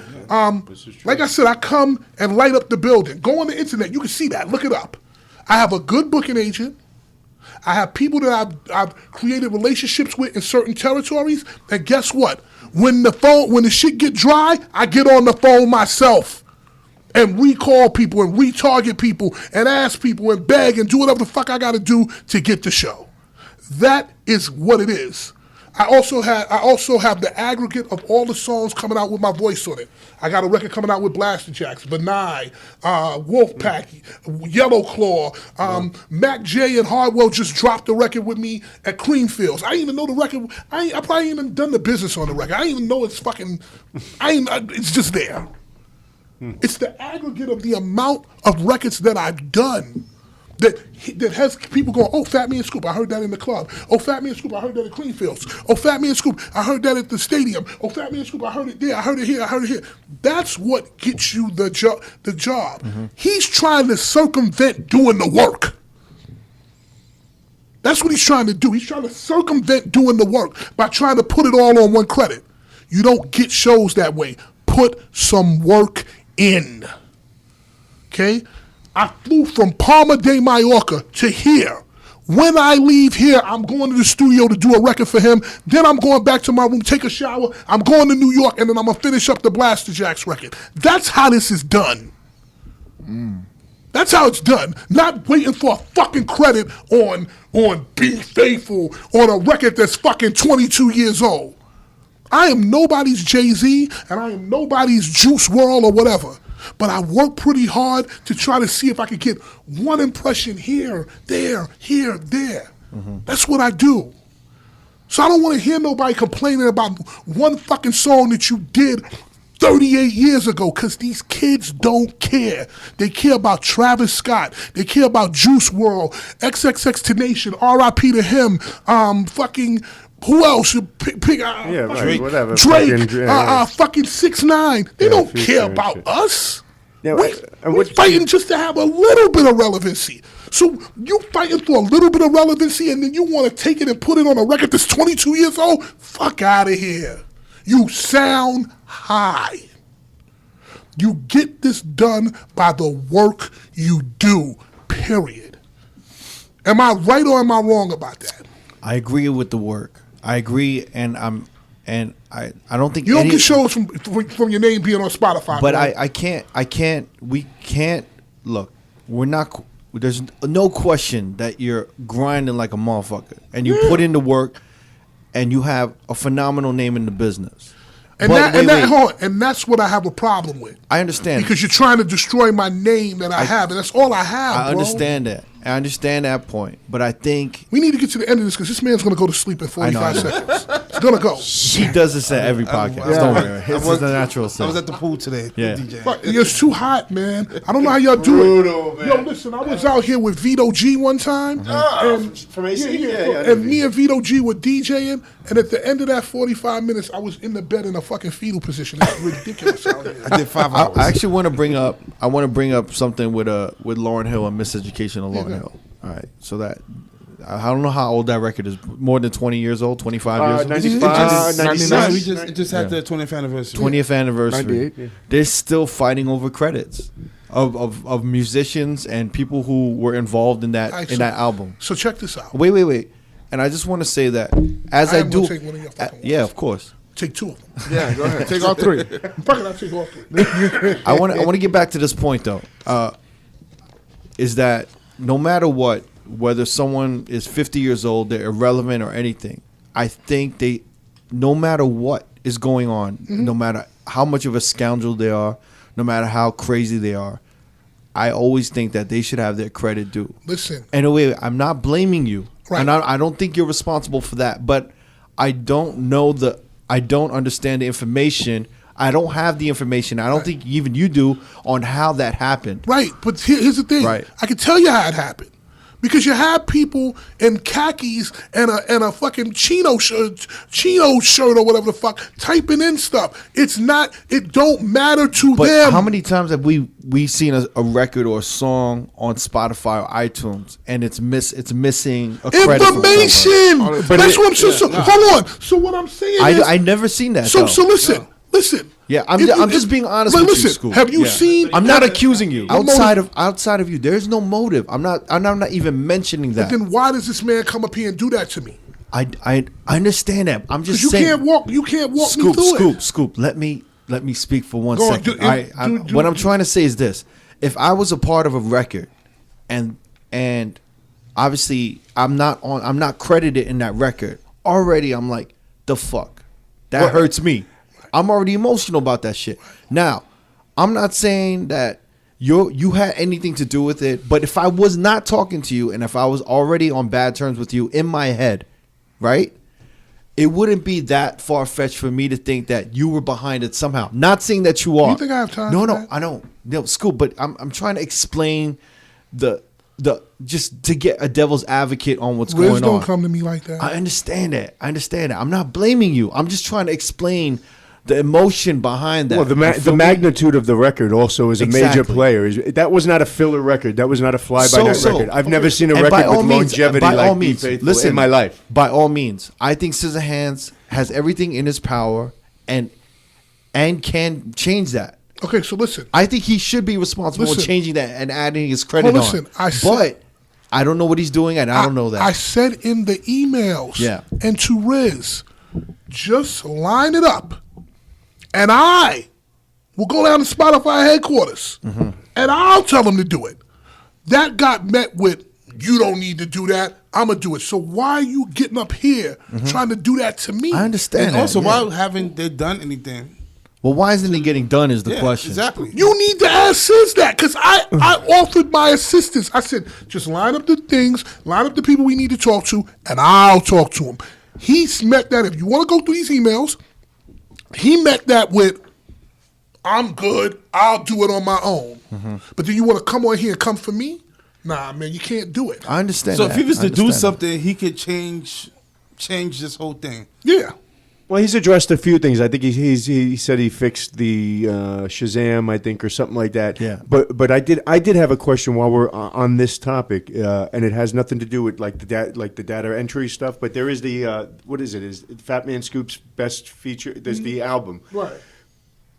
Like I said, I come and light up the building. Go on the internet. You can see that. Look it up. I have a good booking agent. I have people that I've created relationships with in certain territories, and guess what? When the shit get dry, I get on the phone myself and recall people and retarget people and ask people and beg and do whatever the fuck I gotta do to get the show. That is what it is. I also have the aggregate of all the songs coming out with my voice on it. I got a record coming out with Blaster Jacks, Benai, Wolfpack, Yellow Claw, Mac J and Hardwell just dropped a record with me at Creamfields. I didn't even know the record. I probably ain't even done the business on the record. I didn't even know it's fucking. It's just there. It's the aggregate of the amount of records that I've done. That has people going, oh, Fatman Scoop, I heard that in the club. Oh, Fatman Scoop, I heard that at Creamfields. Oh, Fatman Scoop, I heard that at the stadium. Oh, Fatman Scoop, I heard it there. I heard it here. I heard it here. That's what gets you the job. Mm-hmm. He's trying to circumvent doing the work. That's what he's trying to do. He's trying to circumvent doing the work by trying to put it all on one credit. You don't get shows that way. Put some work in. Okay? I flew from Palma de Mallorca to here. When I leave here, I'm going to the studio to do a record for him. Then I'm going back to my room, take a shower. I'm going to New York, and then I'm going to finish up the Blaster Jacks record. That's how this is done. That's how it's done. Not waiting for a fucking credit on Be Faithful on a record that's fucking 22 years old. I am nobody's Jay-Z, and I am nobody's Juice WRLD or whatever. But I work pretty hard to try to see if I could get one impression here, there, here, there. Mm-hmm. That's what I do. So I don't want to hear nobody complaining about one fucking song that you did 38 years ago, because these kids don't care. They care about Travis Scott. They care about Juice WRLD, XXXTentacion, R.I.P. to him, fucking... Who else? Right, whatever. Drake, fucking 6ix9ine. They don't care about us. Yeah, we're fighting just to have a little bit of relevancy. So you fighting for a little bit of relevancy, and then you want to take it and put it on a record that's 22 years old? Fuck out of here. You sound high. You get this done by the work you do, period. Am I right or am I wrong about that? I agree with the work. I agree, and I don't think you don't get shows from your name being on Spotify. But we can't look. We're not. There's no question that you're grinding like a motherfucker, and you put in the work, and you have a phenomenal name in the business. And that's what I have a problem with. I understand because you're trying to destroy my name that I have, and that's all I have. I understand that. I understand that point, but I think we need to get to the end of this because this man's going to go to sleep in 45 seconds. He's going to go. He does this at every podcast. Don't worry. This is the natural self. I was at the pool today. Yeah. DJ. But it's too hot, man. I don't know how y'all do it. Man. Yo, listen, I was out here with Vito G one time. And, from AC? And me and Vito G were DJing, and at the end of that 45 minutes, I was in the bed in a fucking fetal position. It's ridiculous out here. I did 5 hours. I actually want to bring up something with Lauryn Hill and Miseducation of Lauryn Hill. All right, so that I don't know how old that record is. More than 20 years old, 25 years old. 99. It just had the 20th anniversary. 20th anniversary. 98, yeah. They're still fighting over credits of musicians and people who were involved in that album. So check this out. Wait. And I just want to say that as I do, take one of your fucking yeah, of course. Take 2 of them. Yeah, go ahead. Take all 3. Fuck it, I'll take all 3. I want to get back to this point though. Is that no matter what, whether someone is 50 years old, they're irrelevant or anything, I think no matter what is going on, no matter how much of a scoundrel they are, no matter how crazy they are, I always think that they should have their credit due. Listen. And wait, I'm not blaming you. Right. And I don't think you're responsible for that. But I don't understand the information. I don't have the information. I don't think even you do on how that happened. Right, but here's the thing. Right. I can tell you how it happened. Because you have people in khakis and a fucking chino shirt or whatever the fuck typing in stuff. It don't matter to but them. How many times have we seen a record or a song on Spotify or iTunes and it's missing a credit information? That's what I'm saying. So hold on. So what I'm saying is I never seen that. So listen. Listen. Yeah, I'm just being honest with you, Scoop. Have you seen? I'm not accusing you. Outside of you, there's no motive. I'm not even mentioning that. But then why does this man come up here and do that to me? I understand that. I'm just saying. You can't walk me through it. Scoop. Let me speak for 1 second. What I'm trying to say is this: if I was a part of a record, and obviously I'm not credited in that record already, I'm like, the fuck, that hurts me. I'm already emotional about that shit. Now, I'm not saying that you had anything to do with it, but if I was not talking to you and if I was already on bad terms with you in my head, right, it wouldn't be that far-fetched for me to think that you were behind it somehow. Not saying that you are. You think I have time? No, I don't. No, Scoop, but I'm trying to explain the just to get a devil's advocate on what's going on. Don't come to me like that. I understand that. I'm not blaming you. I'm just trying to explain the emotion behind that. Well, the magnitude of the record also is a major player. That was not a filler record. That was not a fly-by-night record. I've never seen a record with longevity like Be Faithful in my life. By all means, I think Sizzahandz has everything in his power and can change that. Okay, so listen. I think he should be responsible for changing that and adding his credit on. But I don't know what he's doing, and I don't know that. I said in the emails and to Riz, just line it up. And I will go down to Spotify headquarters, and I'll tell them to do it. That got met with, you don't need to do that. I'm going to do it. So why are you getting up here trying to do that to me? I understand. And also, why haven't they done anything? Well, why isn't it getting done is the question. Exactly. You need to ask Sis that, because I offered my assistance. I said, just line up the things, line up the people we need to talk to, and I'll talk to them. He's met that, if you want to go through these emails, he met that with, I'm good, I'll do it on my own. But then you want to come on here and come for me? Nah, man, you can't do it. I understand. So if he was to do something, he could change this whole thing. Yeah. Well, he's addressed a few things. I think he said he fixed the Shazam, I think, or something like that. Yeah. But I did have a question while we're on this topic, and it has nothing to do with like the data entry stuff. But there is the what is it? Is Fatman Scoop's best feature? There's the album. Right.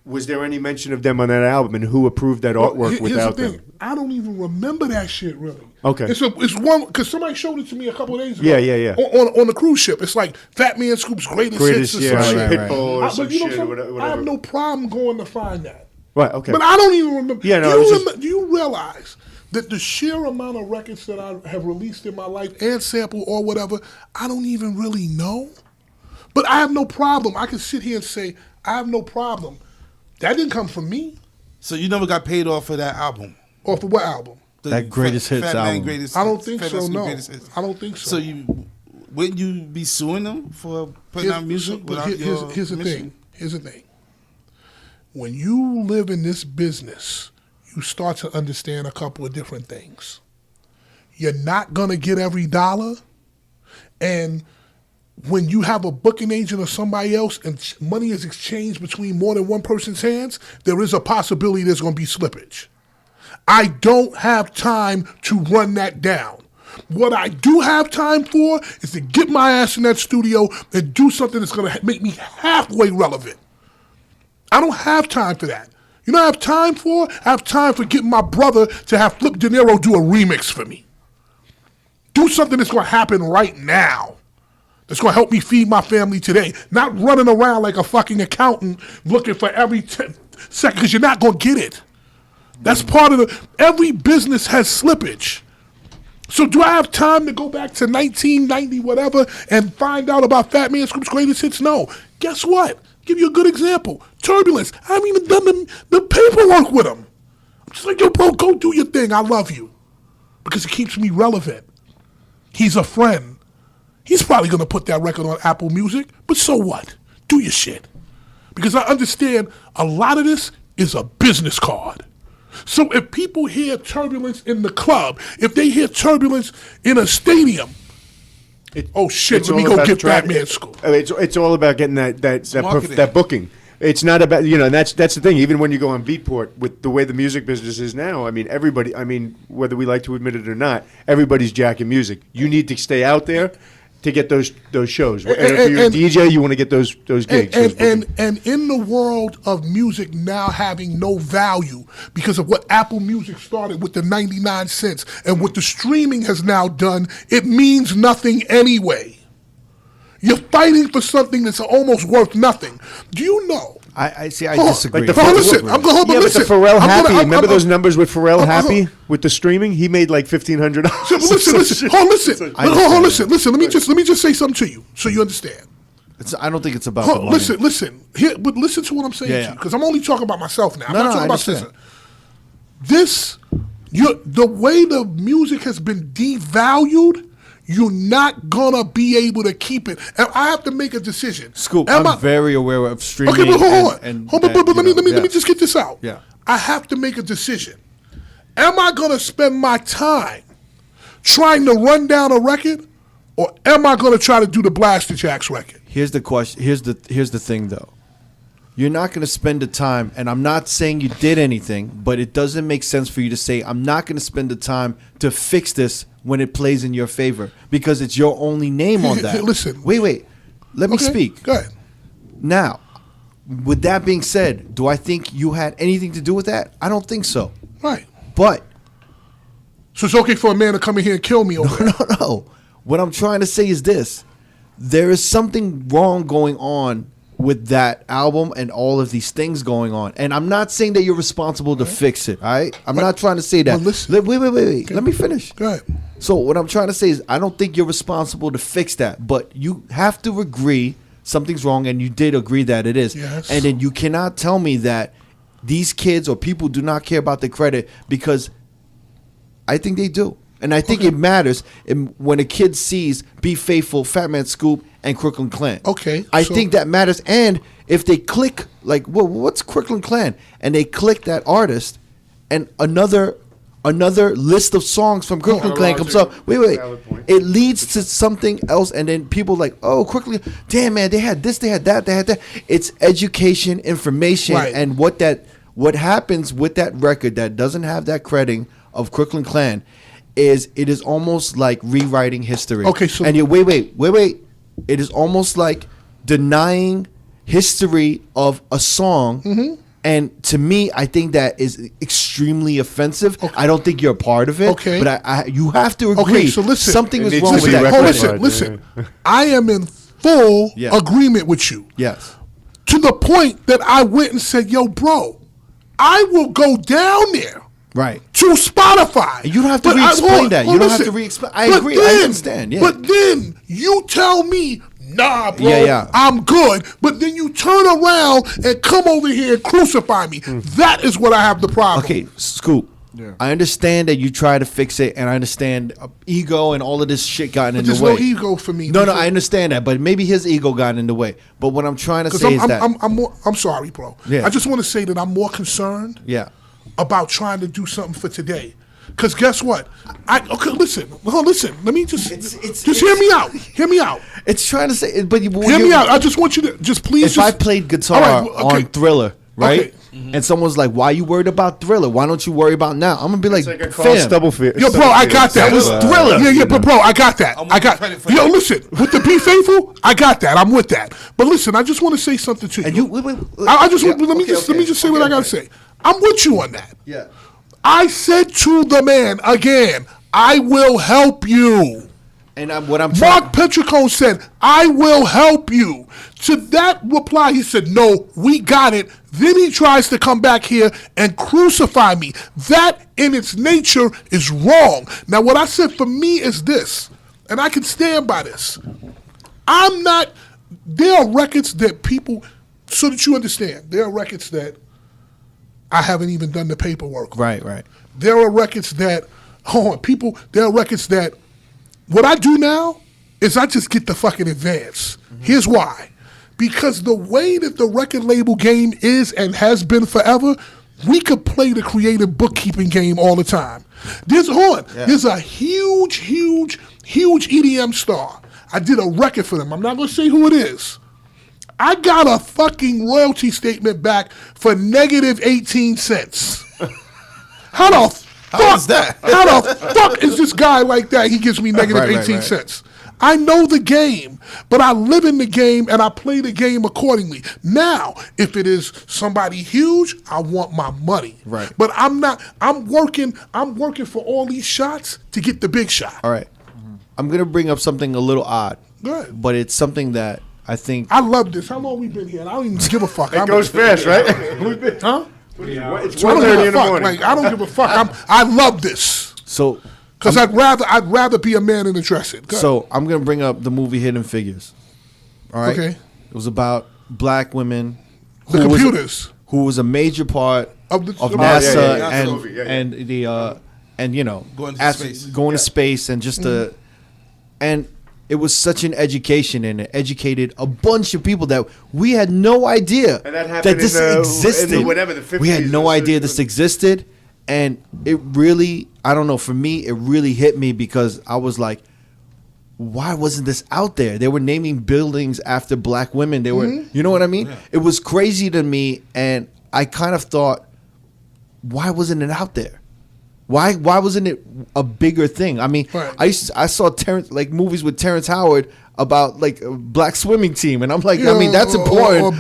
Was there any mention of them on that album, and who approved that artwork without them? I don't even remember that shit really. Okay. It's one because somebody showed it to me a couple of days ago. Yeah. On the cruise ship, it's like Fatman Scoop's greatest hits or some shit. Pitbull or some shit. Whatever. I have no problem going to find that. Right. Okay. But I don't even remember. Yeah. No. Do you realize that the sheer amount of records that I have released in my life and sample or whatever, I don't even really know. But I have no problem. I can sit here and say I have no problem. That didn't come from me. So you never got paid off for that album? Off of what album? That Greatest Hits album. I don't think so, no. I don't think so. So wouldn't you be suing them for putting out music without your Here's the thing. Here's the thing. When you live in this business, you start to understand a couple of different things. You're not going to get every dollar, and when you have a booking agent or somebody else and money is exchanged between more than one person's hands, there is a possibility there's going to be slippage. I don't have time to run that down. What I do have time for is to get my ass in that studio and do something that's going to make me halfway relevant. I don't have time for that. You know what I have time for? I have time for getting my brother to have Flip De Niro do a remix for me. Do something that's going to happen right now. That's going to help me feed my family today. Not running around like a fucking accountant looking for every second, because you're not going to get it. That's part of every business has slippage. So do I have time to go back to 1990 whatever and find out about Fatman Scoop's greatest hits? No. Guess what? Give you a good example. Turbulence. I haven't even done the paperwork with him. I'm just like, yo, bro, go do your thing. I love you. Because it keeps me relevant. He's a friend. He's probably going to put that record on Apple Music, but so what? Do your shit. Because I understand a lot of this is a business card. So if people hear Turbulence in the club, if they hear Turbulence in a stadium, let me go get Fatman Scoop. It's all about getting that booking. It's not about, and that's the thing. Even when you go on Beatport, with the way the music business is now, everybody, whether we like to admit it or not, everybody's jacking music. You need to stay out there to get those shows. And if you're a DJ, you want to get those gigs. And in the world of music now having no value because of what Apple Music started with the 99 cents and what the streaming has now done, it means nothing anyway. You're fighting for something that's almost worth nothing. Do you know? I disagree. But the Pharrell Happy. Remember those numbers with Pharrell Happy with the streaming? He made like $1,500. Listen. Let me just say something to you so you understand. I don't think it's about the money. Listen. But listen to what I'm saying to you, because I'm only talking about myself now. I'm not talking about Sizza. The way the music has been devalued, you're not gonna be able to keep it. And I have to make a decision. Scoop, I'm very aware of streaming. Okay, but hold on. Let me just get this out. Yeah. I have to make a decision. Am I gonna spend my time trying to run down a record, or am I gonna try to do the Blaster Jacks record? Here's the question. Here's the thing, though. You're not going to spend the time, and I'm not saying you did anything, but it doesn't make sense for you to say, I'm not going to spend the time to fix this when it plays in your favor, because it's your only name on that. Listen. Wait. Let me speak. Go ahead. Now, with that being said, do I think you had anything to do with that? I don't think so. Right. But. So it's okay for a man to come in here and kill me over that? No. What I'm trying to say is this. There is something wrong going on with that album and all of these things going on. And I'm not saying that you're responsible to fix it, all right? I'm not trying to say that. Wait. Okay. Let me finish. Go ahead. So what I'm trying to say is I don't think you're responsible to fix that, but you have to agree something's wrong, and you did agree that it is. Yes. And then you cannot tell me that these kids or people do not care about the credit, because I think they do. And I think it matters when a kid sees Be Faithful, Fatman Scoop, and Crooklyn Clan. Okay. I think that matters. And if they click, like, well, what's Crooklyn Clan? And they click that artist, and another list of songs from Crooklyn Clan comes up. Wait. It leads to something else, and then people like, oh, Crooklyn, damn, man, they had this, they had that. It's education, information, and what happens with that record that doesn't have that crediting of Crooklyn Clan is it is almost like rewriting history. Okay, so and wait. It is almost like denying history of a song. Mm-hmm. And to me, I think that is extremely offensive. Okay. I don't think you're a part of it. Okay. But you have to agree. Okay, so listen. Something is wrong with that. Listen. I am in full agreement with you. Yes. To the point that I went and said, yo, bro, I will go down there. Right. To Spotify. You don't have to re-explain that. You don't have to re-explain. I agree. I understand. Yeah. But then you tell me, nah, bro, I'm good. But then you turn around and come over here and crucify me. That is what I have the problem. Okay, Scoop. Yeah. I understand that you try to fix it, and I understand ego and all of this shit got in the way. There's no ego for me. No, I understand that, but maybe his ego got in the way. But what I'm trying to say is that I'm sorry, bro. Yeah. I just want to say that I'm more concerned. Yeah. About trying to do something for today. Because guess what? Listen. Let me just hear me out. Hear me out. It's trying to say, but hear me out. I just want you to just please. If I played guitar on Thriller, right? Okay. Mm-hmm. And someone's like, "Why are you worried about Thriller? Why don't you worry about now?" I'm gonna be like "Fam, yo, bro, I got that. It was Thriller. Yeah, but bro, I got that. Yo, listen, with the Be Faithful, I got that. I'm with that. But listen, I just want to say something to you. And let me just say what I gotta say. I'm with you on that. Yeah. I said to the man again, I will help you. And Mark Petricone said, I will help you. To that reply, he said, no, we got it. Then he tries to come back here and crucify me. That in its nature is wrong. Now, what I said for me is this, and I can stand by this. There are records that people, so that you understand, there are records that I haven't even done the paperwork. Right. There are records that, there are records that, what I do now is I just get the fucking advance. Mm-hmm. Here's why. Because the way that the record label game is and has been forever, we could play the creative bookkeeping game all the time. There's a huge EDM star. I did a record for them. I'm not going to say who it is. I got a fucking royalty statement back for negative 18 cents. How the fuck is this guy like that? He gives me negative 18 cents. I know the game, but I live in the game and I play the game accordingly. Now, if it is somebody huge, I want my money. Right. But I'm working for all these shots to get the big shot. All right. Mm-hmm. I'm going to bring up something a little odd. Good. But it's something that I think I love this. How long we been here? And I don't even give a fuck. It goes fast, right? Huh? It's 1:30 in the morning. Like, I don't give a fuck. I love this. So, because I'd rather be a man in the dressing. So I'm gonna bring up the movie Hidden Figures. All right. Okay. It was about black women. The computers. Who was a major part of NASA and going to space and just and it was such an education and it educated a bunch of people that we had no idea that this existed. In the 50s, we had no idea this existed. And it really, I don't know, for me, it really hit me because I was like, why wasn't this out there? They were naming buildings after black women. They were, you know what I mean? Yeah. It was crazy to me. And I kind of thought, why wasn't it out there? Why wasn't it a bigger thing? I mean, I saw movies with Terrence Howard about like a black swimming team, and I'm like, I mean, that's important. Or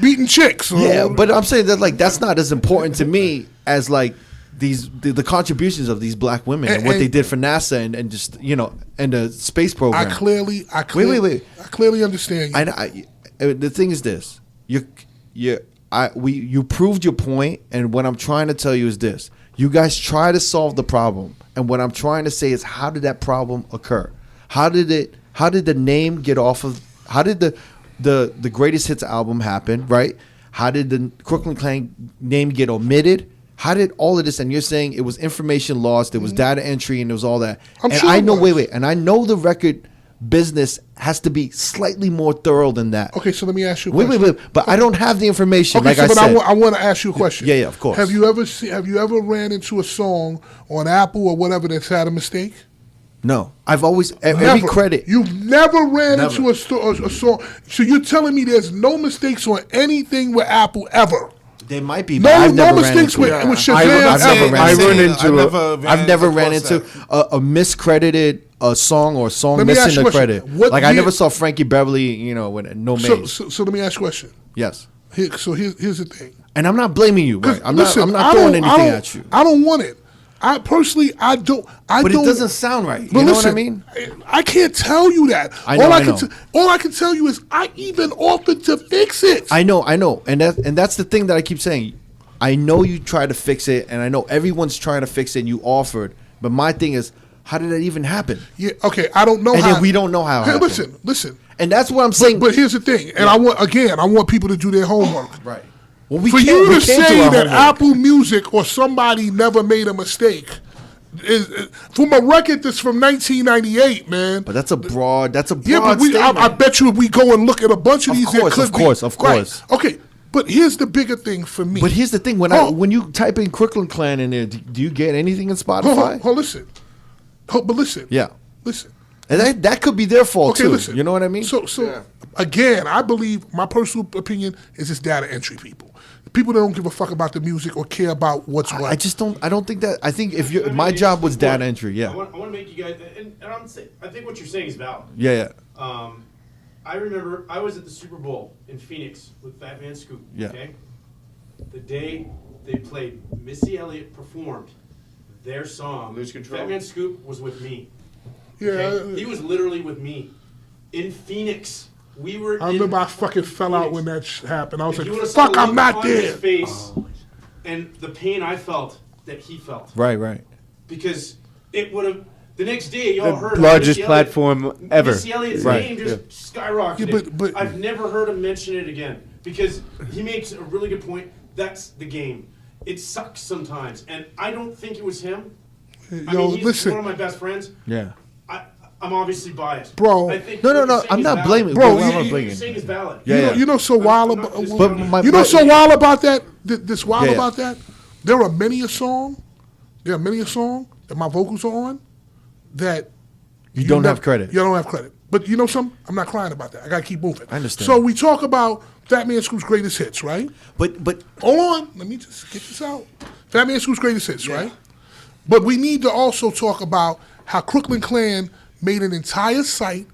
beating chicks. But I'm saying that like that's not as important to me as like the contributions of these black women and what they did for NASA and just and the space program. I clearly understand you. The thing is this: you proved your point, and what I'm trying to tell you is this. You guys try to solve the problem, and what I'm trying to say is, how did that problem occur? How did the name get off of? How did the Greatest Hits album happen? Right? How did the Crooklyn Clan name get omitted? How did all of this? And you're saying it was information lost, there was data entry, and there was all that. I'm and sure I it know. was. Wait. And I know the record business has to be slightly more thorough than that. Okay, so let me ask you a question. Wait. But I don't have the information. Okay, like so I but said. I want to ask you a question. Yeah, of course. Have you ever ran into a song on Apple or whatever that's had a mistake? No, I've always every Never. credit. You've never ran Never. into a song. So you're telling me there's no mistakes on anything with Apple ever? There might be, but I've No never ran mistakes into with it. Shazam. I've never ran into a miscredited song or a song Let me ask missing you a a question. credit. What Like I year- never saw Frankie Beverly, with no maze. So let me ask you a question. Yes, Here's the thing. and I'm not blaming you. Right? I'm Listen, not throwing anything at you. I don't want it. I personally, I don't. But it doesn't sound right. You But know listen, what I mean? I can't tell you that. I know, All I can tell you is I even offered to fix it. I know, and that's the thing that I keep saying. I know you try to fix it, and I know everyone's trying to fix it, and you offered. But my thing is, how did that even happen? Yeah, okay, I don't know And how. then we don't know how it Hey, happened. listen. And that's what I'm saying. But here's the thing, and I want people to do their homework. Right. Well, we For can't, you we to can't do say our that homework. Apple Music or somebody never made a mistake is from a record that's from 1998, man. But that's a broad. Yeah, but I bet you if we go and look at a bunch of these, there could be. Of course. Right. Okay, but here's the bigger thing for me. But here's the thing: when you type in Crooklyn Clan in there, do you get anything in Spotify? Listen. But listen. Yeah. Listen. And that could be their fault too. Listen. You know what I mean? So again, I believe my personal opinion is it's data entry people. People that don't give a fuck about the music or care about what's what. I just don't. I don't think that. I think if you, my job was data entry. Yeah. I want to make you guys, and I think what you're saying is valid. Yeah. I remember I was at the Super Bowl in Phoenix with Fatman Scoop. Yeah. Okay. The day they played, Missy Elliott performed their song. Lose Control. Fatman Scoop was with me. Yeah. Okay? He was literally with me in Phoenix. We were. I remember I fucking fell out when that happened. I was If you like, would've saw fuck, the I'm look not on his there. face and the pain I felt that he felt. Right. Because it would have. The next day, y'all The heard largest Missy platform ever. Missy Elliott's Right. name just skyrocketed. Yeah, but- I've never heard him mention it again because he makes a really good point. That's the game. It sucks sometimes, and I don't think it was him. He's listen. one of my best friends. Yeah. I'm obviously biased, Bro. I think No. what you're saying I'm is not valid. blaming. Bro, I'm not What blaming. you're saying is valid. Yeah. You know so wild I'm not about discounting But it. you know so wild about that. This wild Yeah. about that. There are many a song that my vocals are on that You don't have credit. You don't have credit. But you know something? I'm not crying about that. I gotta keep moving. I understand. So we talk about Fatman Scoop's greatest hits, right? But Hold on. Let me just get this out. Fatman Scoop's greatest hits, right? But we need to also talk about how Crooklyn Clan made an entire site,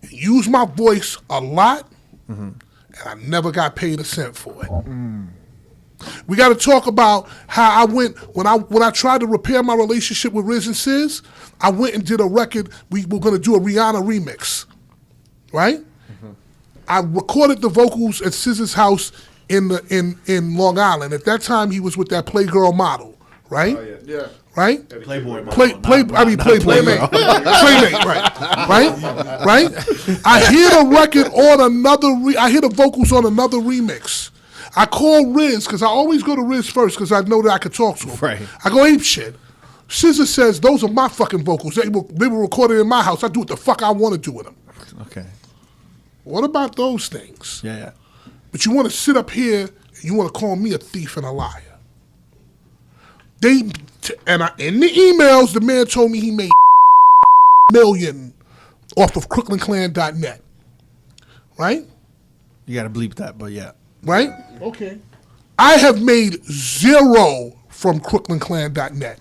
used my voice a lot, and I never got paid a cent for it. We got to talk about how I went when I tried to repair my relationship with Riz and Sizz. I went and did a record. We were going to do a Rihanna remix, right? I recorded the vocals at Sizz's house in Long Island. At that time, he was with that Playgirl model, right? Yeah. Right? Playboy. Playmate, right? I hear the record on another. I hear the vocals on another remix. I call Riz because I always go to Riz first because I know that I could talk to him. Right. I go ape shit. SZA says those are my fucking vocals. They were recorded in my house. I do what the fuck I want to do with them. Okay. What about those things? Yeah. But you want to sit up here and you want to call me a thief and a liar. In the emails, the man told me he made million off of CrooklynClan.net. Right? You got to bleep that, but yeah. Right? Okay. I have made zero from CrooklynClan.net.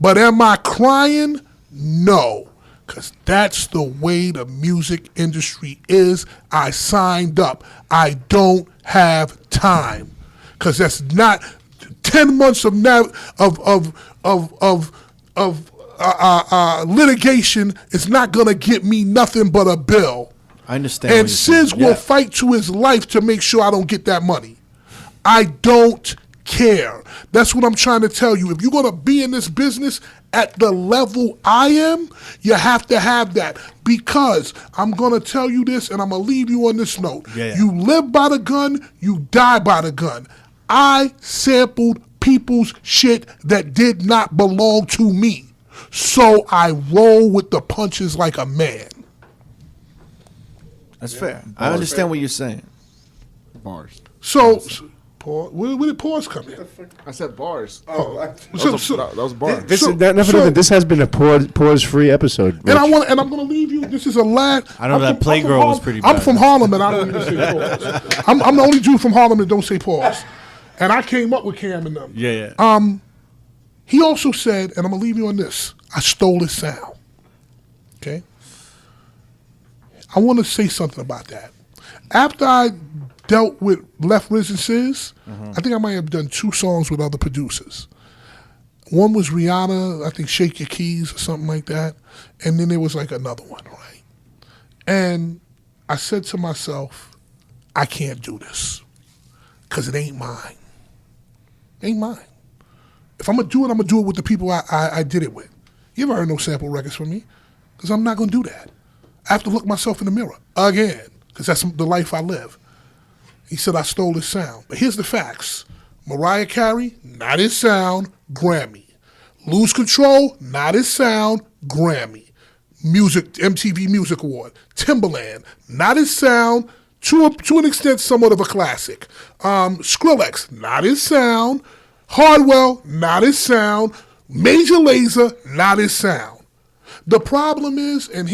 But am I crying? No. Because that's the way the music industry is. I signed up. I don't have time. Because that's not 10 months of litigation is not going to get me nothing but a bill. I understand. And Sizz will fight to his life to make sure I don't get that money. I don't care. That's what I'm trying to tell you. If you're going to be in this business at the level I am, you have to have that. Because I'm going to tell you this, and I'm going to leave you on this note. Yeah. You live by the gun, you die by the gun. I sampled people's shit that did not belong to me. So I roll with the punches like a man. That's fair. I understand what you're saying. Bars. So, pause. Where did pause come in? I said bars. Oh, That was bars. This has been a pause-free episode. And I'm gonna leave you. This is a last. I know that Playgirl was pretty bad. I'm from Harlem, and I don't even say pause. I'm the only dude from Harlem that don't say pause. And I came up with Cam and them. Yeah. He also said, and I'm gonna leave you on this. I stole his sound. Okay. I want to say something about that. After I dealt with Left Riz and Sizz, I think I might have done 2 songs with other producers. One was Rihanna, I think Shake Your Keys or something like that. And then there was like another one, right? And I said to myself, I can't do this because it ain't mine. Ain't mine. If I'm going to do it, I'm going to do it with the people I did it with. You ever heard no sample records from me? Because I'm not going to do that. I have to look myself in the mirror again because that's the life I live. He said I stole his sound. But here's the facts. Mariah Carey, not his sound, Grammy. Lose Control, not his sound, Grammy. MTV Music Award. Timbaland, not his sound, to an extent somewhat of a classic. Skrillex, not his sound. Hardwell, not his sound. Major Lazer, not his sound. The problem is, and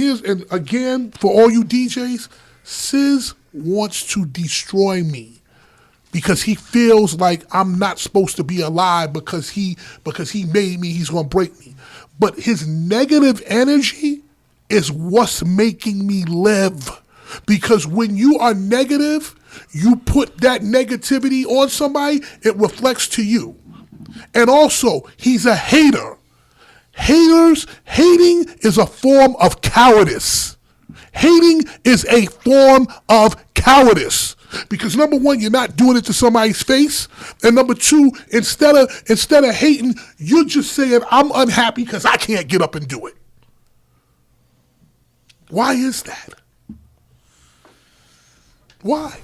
again, for all you DJs, Sizz wants to destroy me because he feels like I'm not supposed to be alive because he made me, he's gonna break me. But his negative energy is what's making me live. Because when you are negative, you put that negativity on somebody, it reflects to you. And also, he's a hater. Hating is a form of cowardice. Hating is a form of cowardice. Because number one, you're not doing it to somebody's face. And number two, instead of hating, you're just saying, I'm unhappy because I can't get up and do it. Why is that? Why?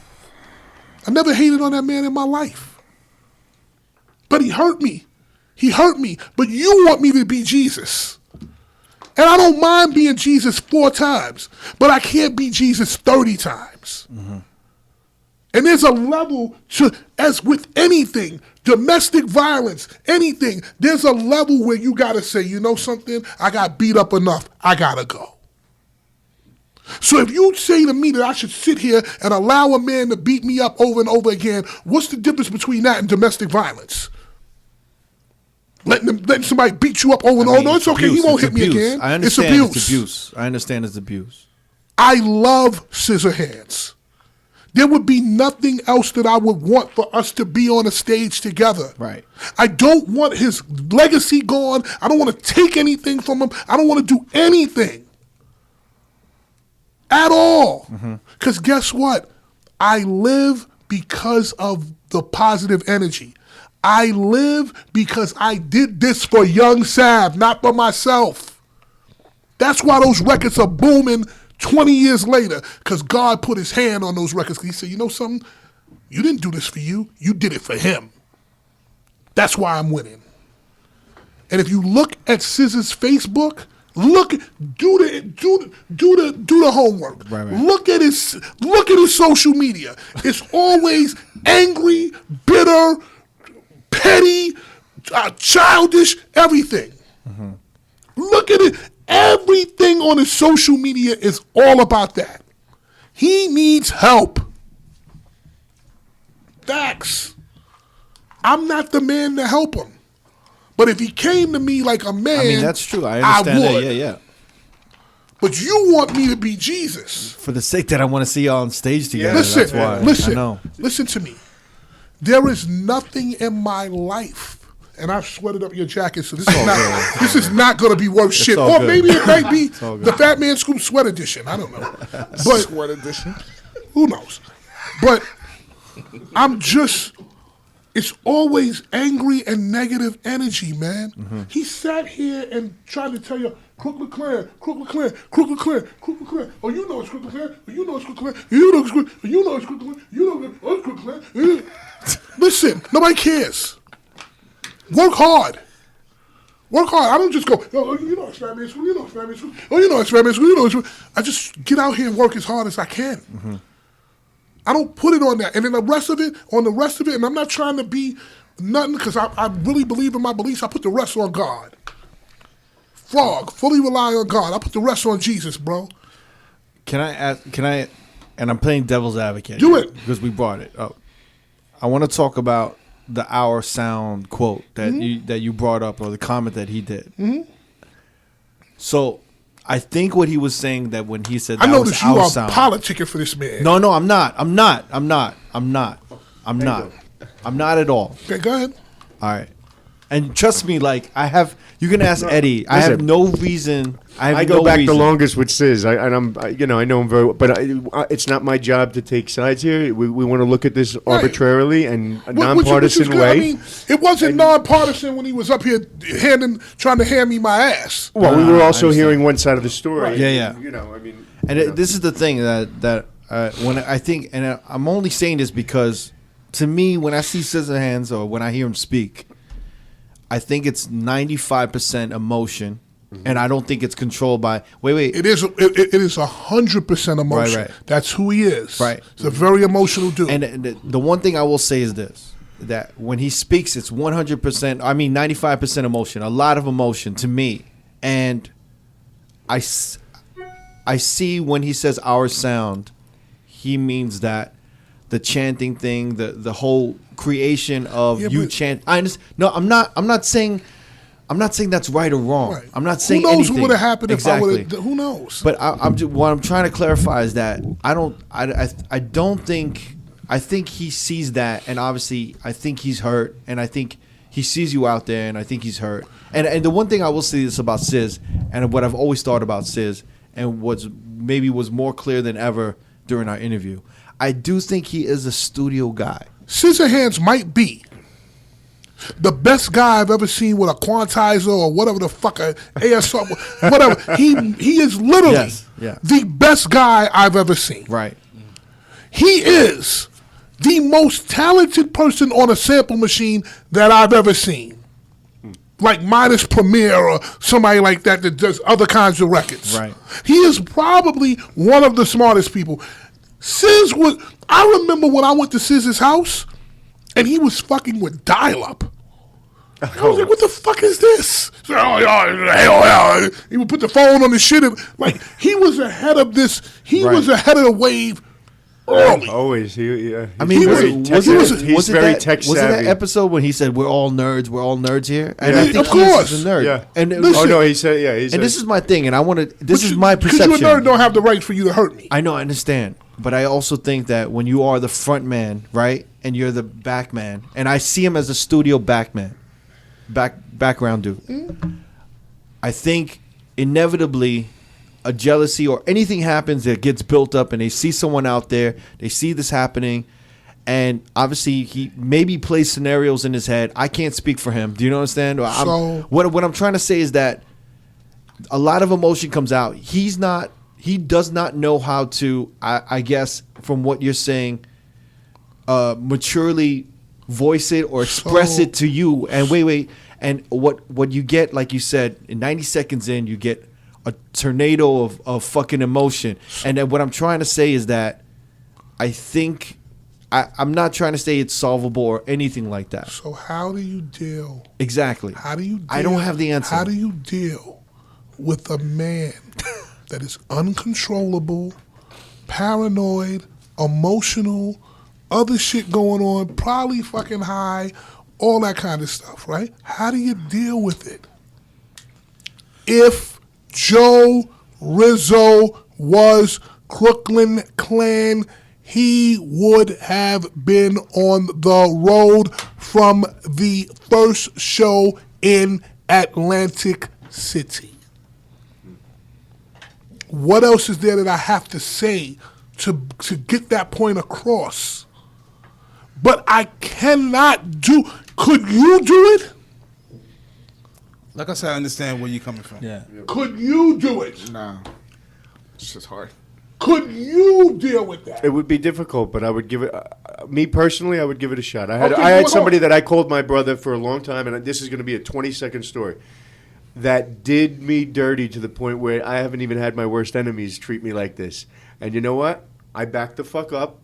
I never hated on that man in my life. But he hurt me. He hurt me, but you want me to be Jesus. And I don't mind being Jesus 4 times, but I can't be Jesus 30 times. Mm-hmm. And there's a level to, as with anything, domestic violence, anything, there's a level where you got to say, you know something, I got beat up enough, I got to go. So if you say to me that I should sit here and allow a man to beat me up over and over again, what's the difference between that and domestic violence? Letting somebody beat you up over and over. No, it's okay. He won't hit me again. I understand it's abuse. I understand it's abuse. I love Sizzahandz. There would be nothing else that I would want for us to be on a stage together. Right. I don't want his legacy gone. I don't want to take anything from him. I don't want to do anything at all. Because guess what? I live because of the positive energy. I live because I did this for Young Sav, not for myself. That's why those records are booming 20 years later, because God put his hand on those records. He said, you know something? You didn't do this for you. You did it for him. That's why I'm winning. And if you look at SZA's Facebook, do the homework. Right. Look at his social media. It's always angry, bitter, petty, childish, everything. Look at it. Everything on his social media is all about that. He needs help. Facts. I'm not the man to help him. But if he came to me like a man, I mean, that's true. I understand I would. that. Yeah. But you want me to be Jesus. For the sake that I want to see y'all on stage together. That's why. Listen to me. There is nothing in my life, and I've sweated up your jacket, so this is not going to be worth shit. Or maybe it might be the Fatman Scoop Sweat Edition. I don't know. But Sweat Edition. Who knows? But I'm just, it's always angry and negative energy, man. He sat here and tried to tell you, Crook LeClaire. Oh, you know it's Crook LeClaire. You know it's Crook LeClaire. You know it's Crook LeClaire. You know it's Crook LeClaire. Listen, nobody cares. Work hard. Work hard. I don't just go, oh, you know Fatman Scoop, you know Fatman Scoop, oh, you know Fatman Scoop, you know. I just get out here and work as hard as I can. Mm-hmm. I don't put it on that. And then the rest of it, and I'm not trying to be nothing because I really believe in my beliefs. I put the rest on God. Frog, fully rely on God. I put the rest on Jesus, bro. Can I, and I'm playing devil's advocate. Do it. Because we brought it up. I want to talk about the Our Sound quote that you brought up, or the comment that he did. Mm-hmm. So I think what he was saying, that when he said that, I noticed you are politicking for this man. No, I'm not at all. Okay, go ahead. All right. And trust me, like you can ask Eddie. I have no reason. I go back the longest with Sizz, I know him very well, but it's not my job to take sides here. We want to look at this arbitrarily and a nonpartisan way. I mean, it wasn't nonpartisan when he was up here trying to hand me my ass. Well, we were also hearing one side of the story. Right. Yeah. This is the thing that when I think, and I'm only saying this because to me, when I see Sizzahandz or when I hear him speak, I think it's 95% emotion, and I don't think it's controlled by. Wait. It is 100% emotion. Right. That's who he is. Right. He's a very emotional dude. And the one thing I will say is this: that when he speaks, it's 100%. I mean, 95% emotion. A lot of emotion to me, and I see when he says "our sound," he means that the chanting thing, the whole creation of chant. I'm not saying that's right or wrong. Right. I'm not saying anything. Who knows what would have happened exactly. if I would have? Who knows? But what I'm trying to clarify is that I don't think. I think he sees that, and obviously I think he's hurt, and I think he sees you out there, and I think he's hurt. And the one thing I will say is about Sizz, and what I've always thought about Sizz, and was more clear than ever during our interview. I do think he is a studio guy. Sizzahandz might be the best guy I've ever seen with a quantizer or whatever the fuck, a ASR, whatever. He is literally the best guy I've ever seen. Right. He is the most talented person on a sample machine that I've ever seen. Like minus Premier or somebody like that does other kinds of records. Right. He is probably one of the smartest people. Sizz I remember when I went to Sizz's house and he was fucking with dial-up. I was like, what the fuck is this? So, hell. He would put the phone on the shit. Like, he was ahead of this. He was ahead of the wave early. Always. I mean, he's very tech savvy. Was it that episode when he said, we're all nerds here? And I think of course. He's a nerd. Yeah. And he said, this is my thing, and I want to, this is my perception. Because you a nerd don't have the right for you to hurt me. I know, I understand. But I also think that when you are the front man, right, and you're the back man, and I see him as a studio background dude, I think inevitably a jealousy or anything happens that gets built up, and they see someone out there, they see this happening, and obviously he maybe plays scenarios in his head. I can't speak for him. Do you understand? What I'm trying to say is that a lot of emotion comes out. He does not know how to, I guess, from what you're saying, maturely voice it or express it to you. And wait. And what you get, like you said, in 90 seconds in, you get a tornado of fucking emotion. And then what I'm trying to say is that I think, I'm not trying to say it's solvable or anything like that. So how do you deal? Exactly. How do you deal? I don't have the answer. How do you deal with a man that is uncontrollable, paranoid, emotional, other shit going on, probably fucking high, all that kind of stuff, right? How do you deal with it? If Joe Rizzo was Crooklyn Clan, he would have been on the road from the first show in Atlantic City. What else is there that I have to say to get that point across? But I cannot do. Could you do it? Like I said, I understand where you're coming from. Yeah. Could you do it? Nah. It's just hard. Could you deal with that? It would be difficult, but I would give it. Me personally, I would give it a shot. I had somebody that I called my brother for a long time, and this is going to be a 20-second story. That did me dirty to the point where I haven't even had my worst enemies treat me like this. And you know what? I backed the fuck up.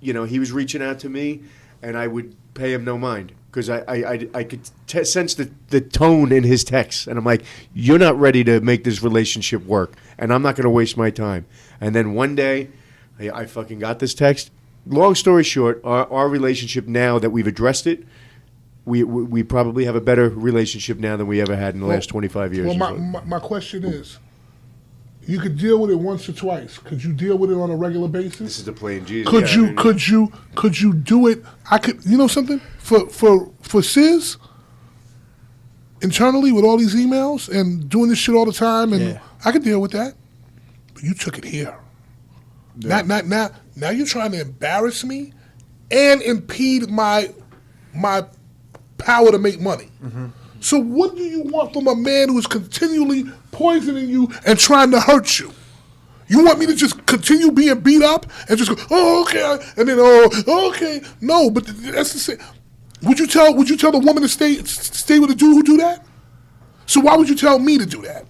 You know, he was reaching out to me, and I would pay him no mind because I could sense the tone in his text. And I'm like, you're not ready to make this relationship work, and I'm not going to waste my time. And then one day, I fucking got this text. Long story short, our relationship now that we've addressed it, we probably have a better relationship now than we ever had in the last 25 years. Well, my question is, you could deal with it once or twice. Could you deal with it on a regular basis? This is the plain Jesus. Could you do it? I could. You know something? For Sizz, internally with all these emails and doing this shit all the time, and I could deal with that. But you took it here. Yeah. Now you're trying to embarrass me and impede my power to make money. Mm-hmm. So what do you want from a man who is continually poisoning you and trying to hurt you? You want me to just continue being beat up and just go, oh, okay, and then, oh, okay. No, but that's the same. Would you tell the woman to stay with a dude who do that? So why would you tell me to do that?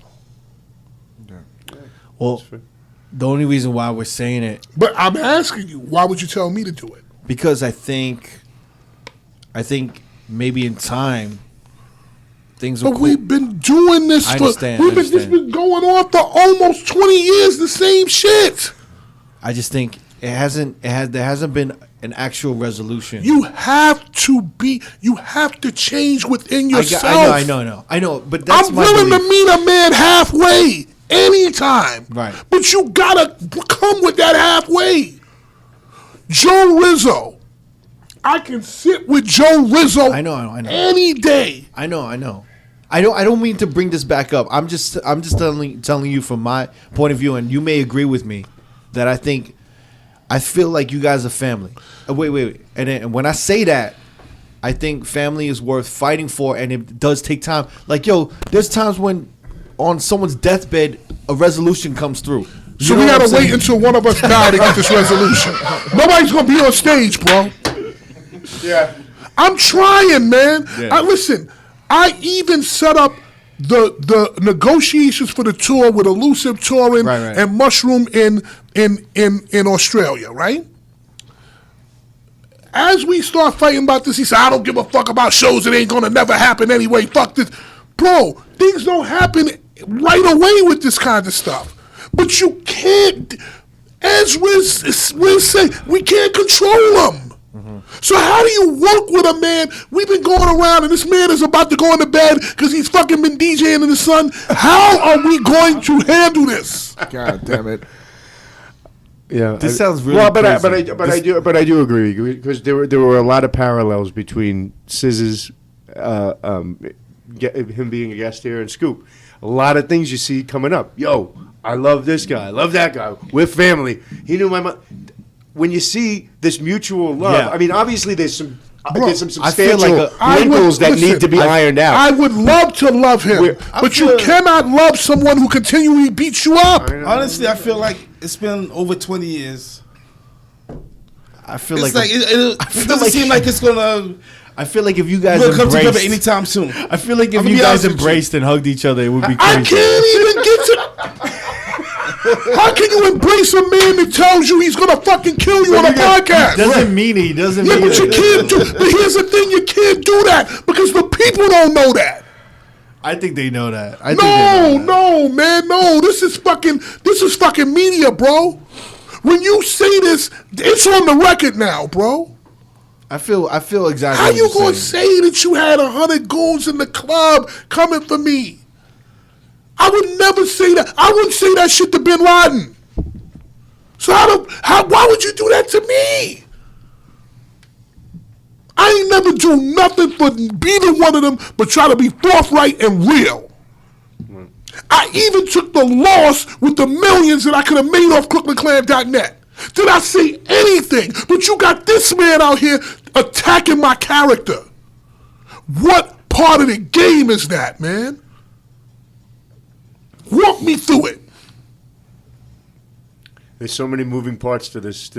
Well, the only reason why we're saying it. But I'm asking you, why would you tell me to do it? Because I think maybe in time, things will. But we've been doing this This been going on for almost 20 years, the same shit. I just think there hasn't been an actual resolution. You have to change within yourself. I know, but that's I'm willing to meet a man halfway anytime. Right. But you gotta come with that halfway. Joe Rizzo. I can sit with Joe Rizzo I know. any day. I know. I don't mean to bring this back up. I'm just telling you from my point of view, and you may agree with me that I feel like you guys are family. Wait. And when I say that, I think family is worth fighting for, and it does take time. Like, there's times when on someone's deathbed, a resolution comes through. So we gotta wait until one of us die to get this resolution. Nobody's gonna be on stage, bro. Yeah. I'm trying, man. Yeah. Listen, I even set up the negotiations for the tour with Elusive Touring and Mushroom in Australia, right? As we start fighting about this, he said, I don't give a fuck about shows. It ain't gonna never happen anyway. Fuck this. Bro, things don't happen right away with this kind of stuff. But you can't, as Riz said, we can't control them. Mm-hmm. So how do you work with a man? We've been going around and this man is about to go into bed because he's fucking been DJing in the sun. How are we going to handle this? God damn it. Yeah, this sounds really crazy. But I do agree because there were a lot of parallels between Sizz's him being a guest here and Scoop. A lot of things you see coming up. Yo, I love this guy. I love that guy. We're family. He knew my mom. When you see this mutual love, I mean, obviously there's some substantial wrinkles that need to be ironed out. I would love to love him, but you cannot love someone who continually beats you up. Honestly, I feel like it's been over 20 years. I feel it's like it doesn't seem like it's gonna. I feel like if you guys come together anytime soon. I feel like if you guys embraced and hugged each other, it would be crazy. I can't even get to. How can you embrace a man that tells you he's gonna fucking kill you on a podcast? Doesn't mean he doesn't. Yeah, mean but you can't do. But here's the thing: you can't do that because the people don't know that. I think they know that. No, man, no. This is fucking media, bro. When you say this, it's on the record now, bro. I feel exactly. How you gonna say that you had 100 goons in the club coming for me? I would never say that. I wouldn't say that shit to Bin Laden. So why would you do that to me? I ain't never do nothing for neither one of them but try to be forthright and real. I even took the loss with the millions that I could have made off CrooklandClan.net. Did I say anything? But you got this man out here attacking my character. What part of the game is that, man? Walk me through it. There's so many moving parts to this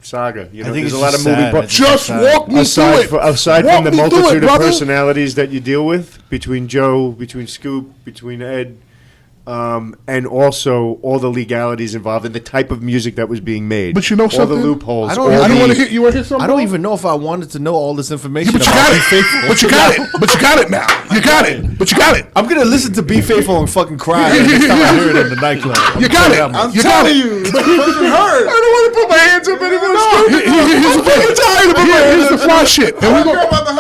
saga. You know, I think there's a it's lot of just moving sad. parts. Just walk me through it. Aside Walk from the me through multitude it, of brother. personalities that you deal with between Joe, between Scoop, between Ed, and also all the legalities involved in the type of music that was being made. But you know all something? the loopholes. I don't You All want the- to hear something? I don't bro? even know if I wanted to know all this information But you about got Be it. Faithful. But you got it. But you got it now. You got it. But you got it. I'm gonna listen to Be Faithful and fucking cry the next time I hear it in the nightclub. You got it. I'm You got it. It's fucking hurt. I don't want to put my hands up anymore. Here's the thing. Here's the fly shit. And we're Girl, about the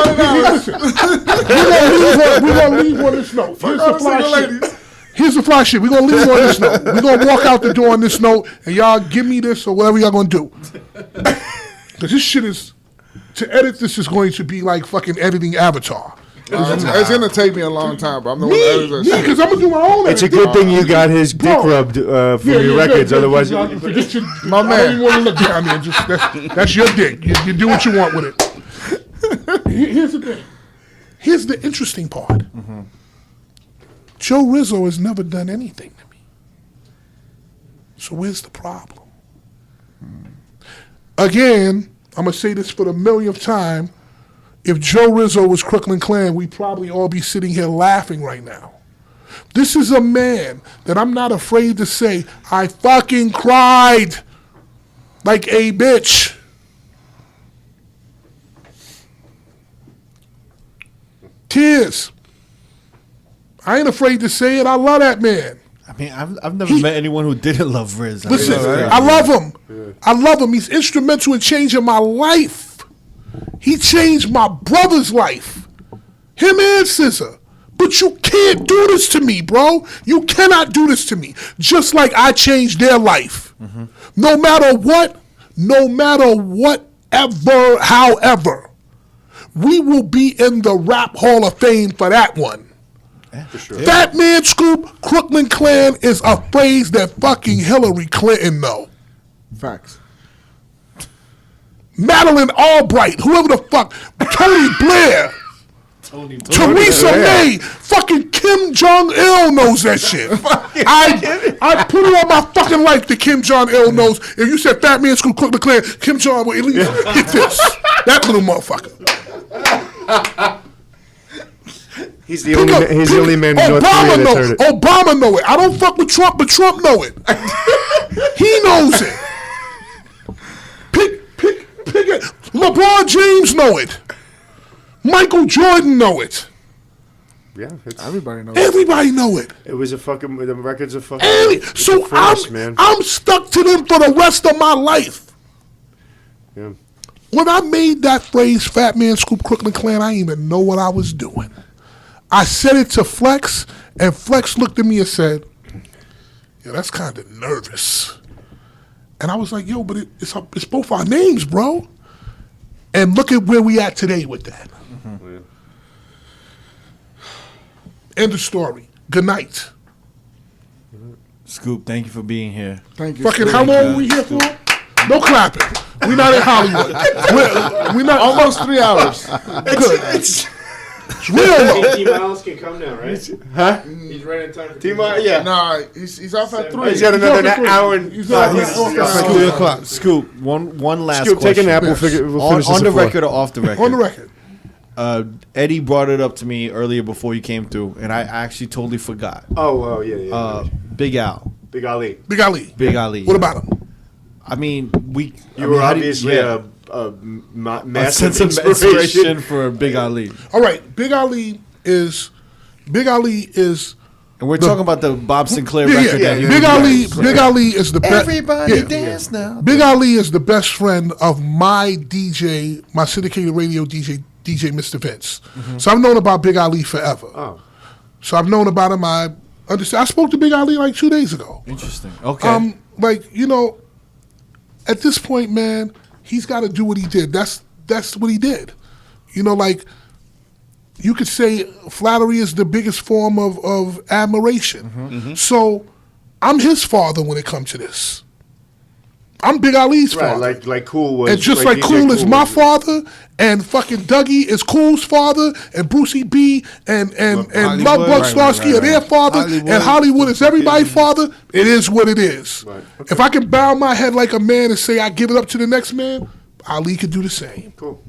$100. we're gonna leave on this note. Here's the fly shit. Here's the fly shit. We're gonna leave on this note. We're gonna walk out the door on this note, and y'all give me this or whatever y'all gonna do. Because this shit is, to edit this is going to be like fucking editing Avatar. It's gonna take me a long time, but I'm the one Me, that edits because I'm gonna do my own. It's a editing. good thing you got his dick rubbed from your records. Otherwise, my My man. I man. don't even want to look down there. Just that's your dick. You do what you want with it. Here's the thing. Here's the interesting part. Joe Rizzo has never done anything to me. So where's the problem? Again, I'm gonna say this for the millionth time. If Joe Rizzo was Crooklyn Clan, we'd probably all be sitting here laughing right now. This is a man that I'm not afraid to say, I fucking cried like a bitch. Tears. I ain't afraid to say it. I love that man. I mean, I've never met anyone who didn't love Riz. Listen, I love him. I love him. He's instrumental in changing my life. He changed my brother's life. Him and Sizza. But you can't do this to me, bro. You cannot do this to me. Just like I changed their life. No matter what, whatever, however, we will be in the Rap Hall of Fame for that one. for sure. Fatman Scoop, Crooklyn Clan is a phrase that fucking Hillary Clinton know. Facts. Madeleine Albright, whoever the fuck, Tony Blair, Theresa May, fucking Kim Jong-il knows that shit. I put it on my fucking life that Kim Jong-il knows. If you said Fatman Scoop, Crooklyn Clan, Kim Jong will at least hit this. That little motherfucker. He's the only man in North Obama Korea that's know heard it. it. Obama know it. I don't fuck with Trump, but Trump know it. He knows it. Pick it. LeBron James know it. Michael Jordan know it. Yeah, Everybody knows. Everybody know it. it was a fucking. The records are fucking. So force, man. I'm stuck to them for the rest of my life. Yeah. When I made that phrase, Fatman Scoop, Crooklyn Clan, I didn't even know what I was doing. I said it to Flex, and Flex looked at me and said, "Yeah, that's kind of nervous." And I was like, "Yo, but it's both our names, bro." And look at where we at today with that. Yeah. End of story. Good night. Scoop, thank you for being here. Thank you. Fucking how long were we here for? No clapping. We not in Hollywood. We're not Almost 3 hours. good. It's real though. T-Miles can come now, right? Huh? He's right in time for T-Miles, yeah. Nah, he's off at 3. He's got another hour and. He's off at Scoop, 3 o'clock. Scoop, one last Scoop, take question. a nap. We'll finish on this the at 4. record or off the record? On the record. Eddie brought it up to me earlier before you came through, and I actually totally forgot. Oh, yeah. Big Al. Big Ali. Big Ali. Big Ali. What about him? I mean, You were how do obviously yeah. a a massive sense of inspiration for Big Ali. All right, Big Ali is, And we're talking about the Bob Sinclair yeah, record yeah. that he Big released. Ali, Big Ali is the best. Everybody dance now. Big Ali is the best friend of my DJ, my syndicated radio DJ Mr. Vince. So I've known about Big Ali forever. Oh. So I've known about him. I understand. I spoke to Big Ali like 2 days ago. Interesting. Okay. Like, you know, at this point, man, he's got to do what he did. That's what he did. You know, like, you could say flattery is the biggest form of admiration. So I'm his father when it comes to this. I'm Big Ali's father. Like Kool was. And just like Kool is my father, and fucking Dougie is Kool's father, and Brucey B and Lovebug Starsky are their father, and Hollywood is everybody's father. It is what it is. Right. Okay. If I can bow my head like a man and say I give it up to the next man, Ali could do the same. Cool.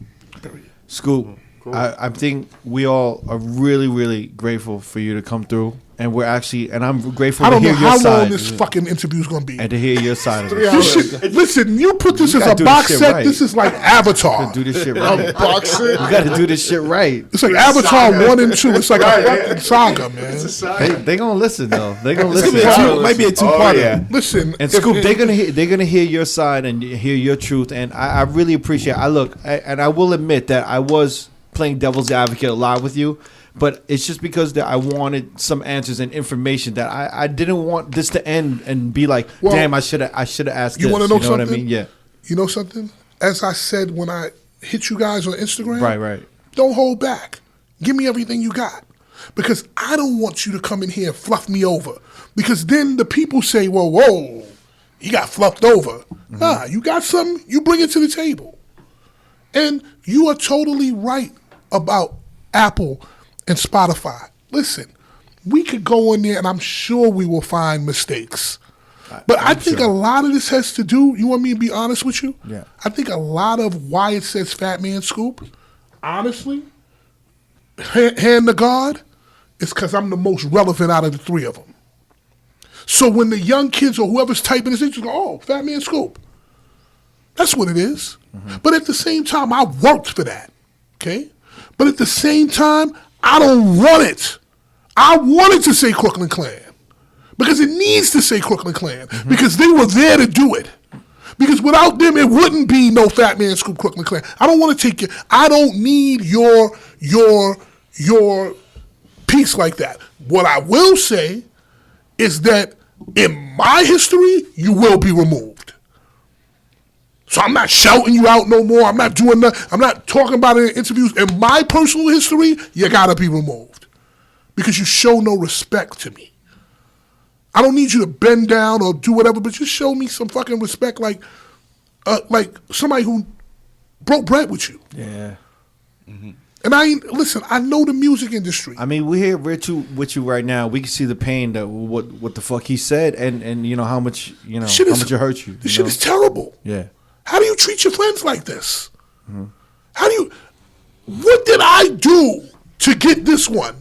Scoop, cool. I think we all are really, really grateful for you to come through. And we're actually, and I'm grateful to hear your side. I don't know how long this fucking interview is going to be. And to hear your side of it. Listen, you put this as a box set. Right. This is like Avatar. Do this shit right. Box set. You got to do this shit right. It's like Avatar 1 and 2. It's like a fucking saga, man. It's a saga. They gonna listen though. They gonna listen. It might be a two-parter. Yeah. Listen, and Scoop, they're gonna hear your side and hear your truth. And I really appreciate. And I will admit that I was playing devil's advocate a lot with you. But it's just because that I wanted some answers and information that I didn't want this to end and be like, damn, I should have asked. You want to know something? What I mean? Yeah. You know something? As I said when I hit you guys on Instagram, right. Don't hold back. Give me everything you got, because I don't want you to come in here and fluff me over. Because then the people say, well, whoa, you got fluffed over. Mm-hmm. Nah, you got something. You bring it to the table, and you are totally right about Apple and Spotify. Listen, we could go in there and I'm sure we will find mistakes. But I think a lot of this has to do, you want me to be honest with you? Yeah. I think a lot of why it says Fatman Scoop, honestly, hand to God, is because I'm the most relevant out of the three of them. So when the young kids or whoever's typing this, they just go, oh, Fatman Scoop. That's what it is. Mm-hmm. But at the same time, I worked for that, okay? But at the same time, I don't want it. I want it to say Crooklyn Clan. Because it needs to say Crooklyn Clan. Mm-hmm. Because they were there to do it. Because without them, it wouldn't be no Fatman Scoop Crooklyn Clan. I don't want to take your, I don't need your piece like that. What I will say is that in my history, you will be removed. So I'm not shouting you out no more. I'm not doing that. I'm not talking about it in interviews. In my personal history, you gotta be removed because you show no respect to me. I don't need you to bend down or do whatever, but just show me some fucking respect, like somebody who broke bread with you. Yeah. Mm-hmm. And listen, I know the music industry. I mean, we're here with you right now. We can see the pain that what the fuck he said, and you know how much how much it hurt you. This shit is terrible. Yeah. How do you treat your friends like this? Mm-hmm. What did I do to get this one?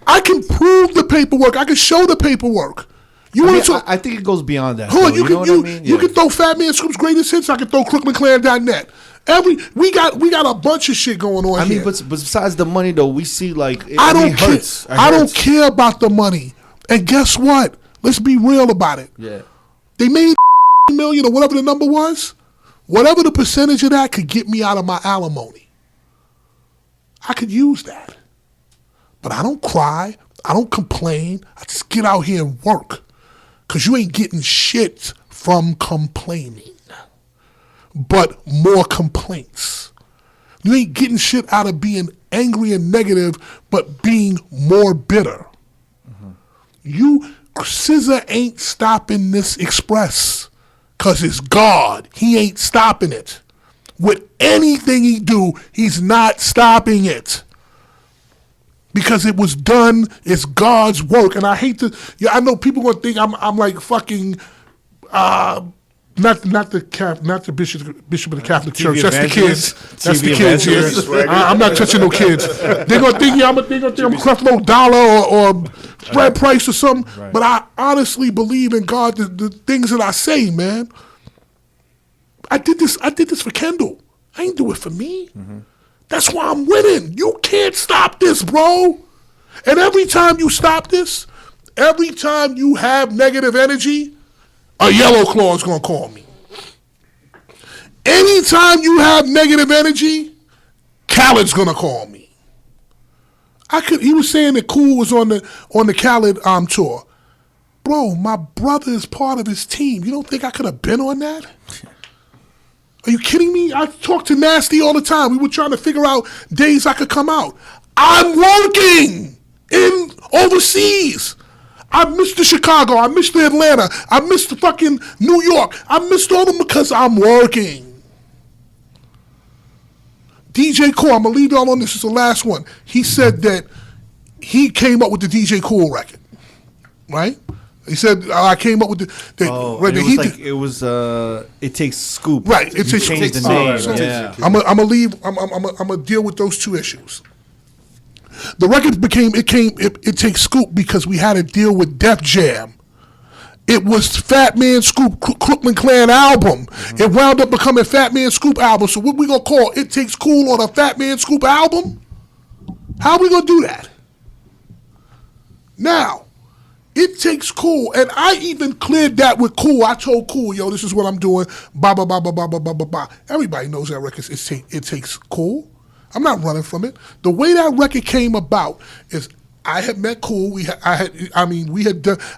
I can prove the paperwork. I can show the paperwork. I think it goes beyond that. Hold on, you can throw Fatman Scoop's greatest hits. I can throw CrooklynClan.net. We got a bunch of shit going on. I mean, but besides the money though, we see like I don't care about the money. And guess what? Let's be real about it. Yeah. They made million or whatever the number was. Whatever the percentage of that could get me out of my alimony, I could use that. But I don't cry. I don't complain. I just get out here and work. Because you ain't getting shit from complaining, but more complaints. You ain't getting shit out of being angry and negative, but being more bitter. Mm-hmm. SZA ain't stopping this express. Because it's God. He ain't stopping it. With anything he do, he's not stopping it. Because it was done, it's God's work. And I hate to, I know people going to think I'm like fucking, not the bishop of the Catholic Church. That's the kids. That's the kids here. I'm not touching no kids. They're going to think I'm Creflo Dollar or Fred Price or something. Right. But I honestly believe in God, the things that I say, man. I did this for Kendall. I ain't do it for me. Mm-hmm. That's why I'm winning. You can't stop this, bro. And every time you stop this, every time you have negative energy, a Yellow Claw is going to call me. Anytime you have negative energy, Khaled's going to call me. He was saying that Kool was on the Khaled tour. Bro, my brother is part of his team. You don't think I could have been on that? Are you kidding me? I talk to Nasty all the time. We were trying to figure out days I could come out. I'm working overseas. I missed the Chicago. I missed the Atlanta. I missed the fucking New York. I missed all of them because I'm working. DJ Kool, I'm going to leave y'all on this. This is the last one. He said that he came up with the DJ Kool record, right? He said, I came up with It Takes Scoop. Right. It You Takes changed Scoop. the name. So Yeah. I'm gonna deal with those two issues. The record It Takes Scoop because we had to deal with Def Jam. It was Fatman Scoop Crooklyn Clan album. It wound up becoming Fatman Scoop album. So what we gonna call It Takes Kool on a Fatman Scoop album? How we gonna do that? Now, It Takes Kool, and I even cleared that with Kool. I told Kool, yo, this is what I'm doing. Ba ba ba ba ba ba ba ba ba. Everybody knows that record. It Takes Kool. I'm not running from it. The way that record came about is I had met Kool. I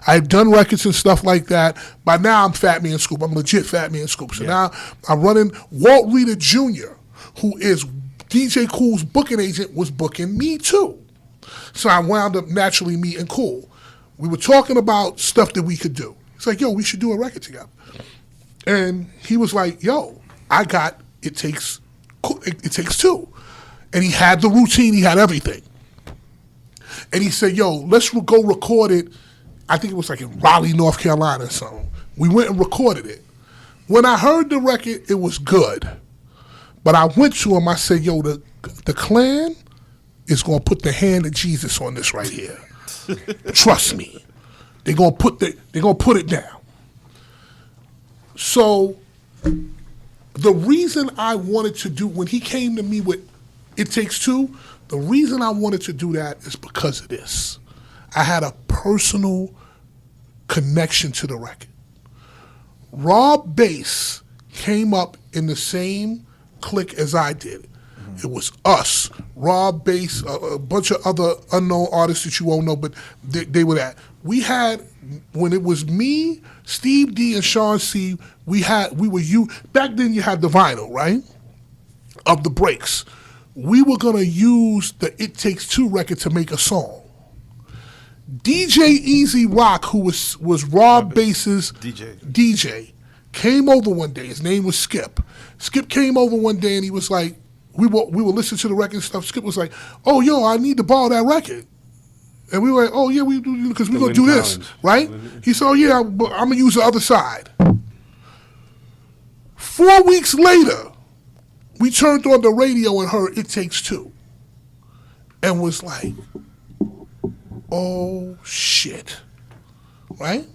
had done records and stuff like that. By now I'm Fatman Scoop. I'm legit Fatman Scoop. So now I'm running. Walt Reader Jr., who is DJ Kool's booking agent, was booking me too. So I wound up naturally meeting Kool. We were talking about stuff that we could do. It's like, yo, we should do a record together. And he was like, yo, I got It Takes Two. And he had the routine, he had everything. And he said, yo, let's go record it. I think it was like in Raleigh, North Carolina or something. We went and recorded it. When I heard the record, it was good. But I went to him, I said, yo, the Clan is going to put the hand of Jesus on this right here. Trust me. They're gonna put it down. So the reason I wanted to do, when he came to me with It Takes Two, the reason I wanted to do that is because of this. I had a personal connection to the record. Rob Bass came up in the same clique as I did. It was us, Rob Bass, a bunch of other unknown artists that you won't know, but they were that. We had, when it was me, Steve D, and Sean C, back then you had the vinyl, right? Of the breaks. We were gonna use the It Takes Two record to make a song. DJ Easy Rock, who was Rob Bass's DJ, came over one day. His name was Skip. Skip came over one day and he was like, we were listening to the record and stuff. Skip was like, oh, yo, I need to borrow that record. And we were like, oh, yeah, we do, because we're going to do this, right? He said, oh, yeah, but I'm going to use the other side. 4 weeks later, we turned on the radio and heard It Takes Two. And was like, oh, shit, right?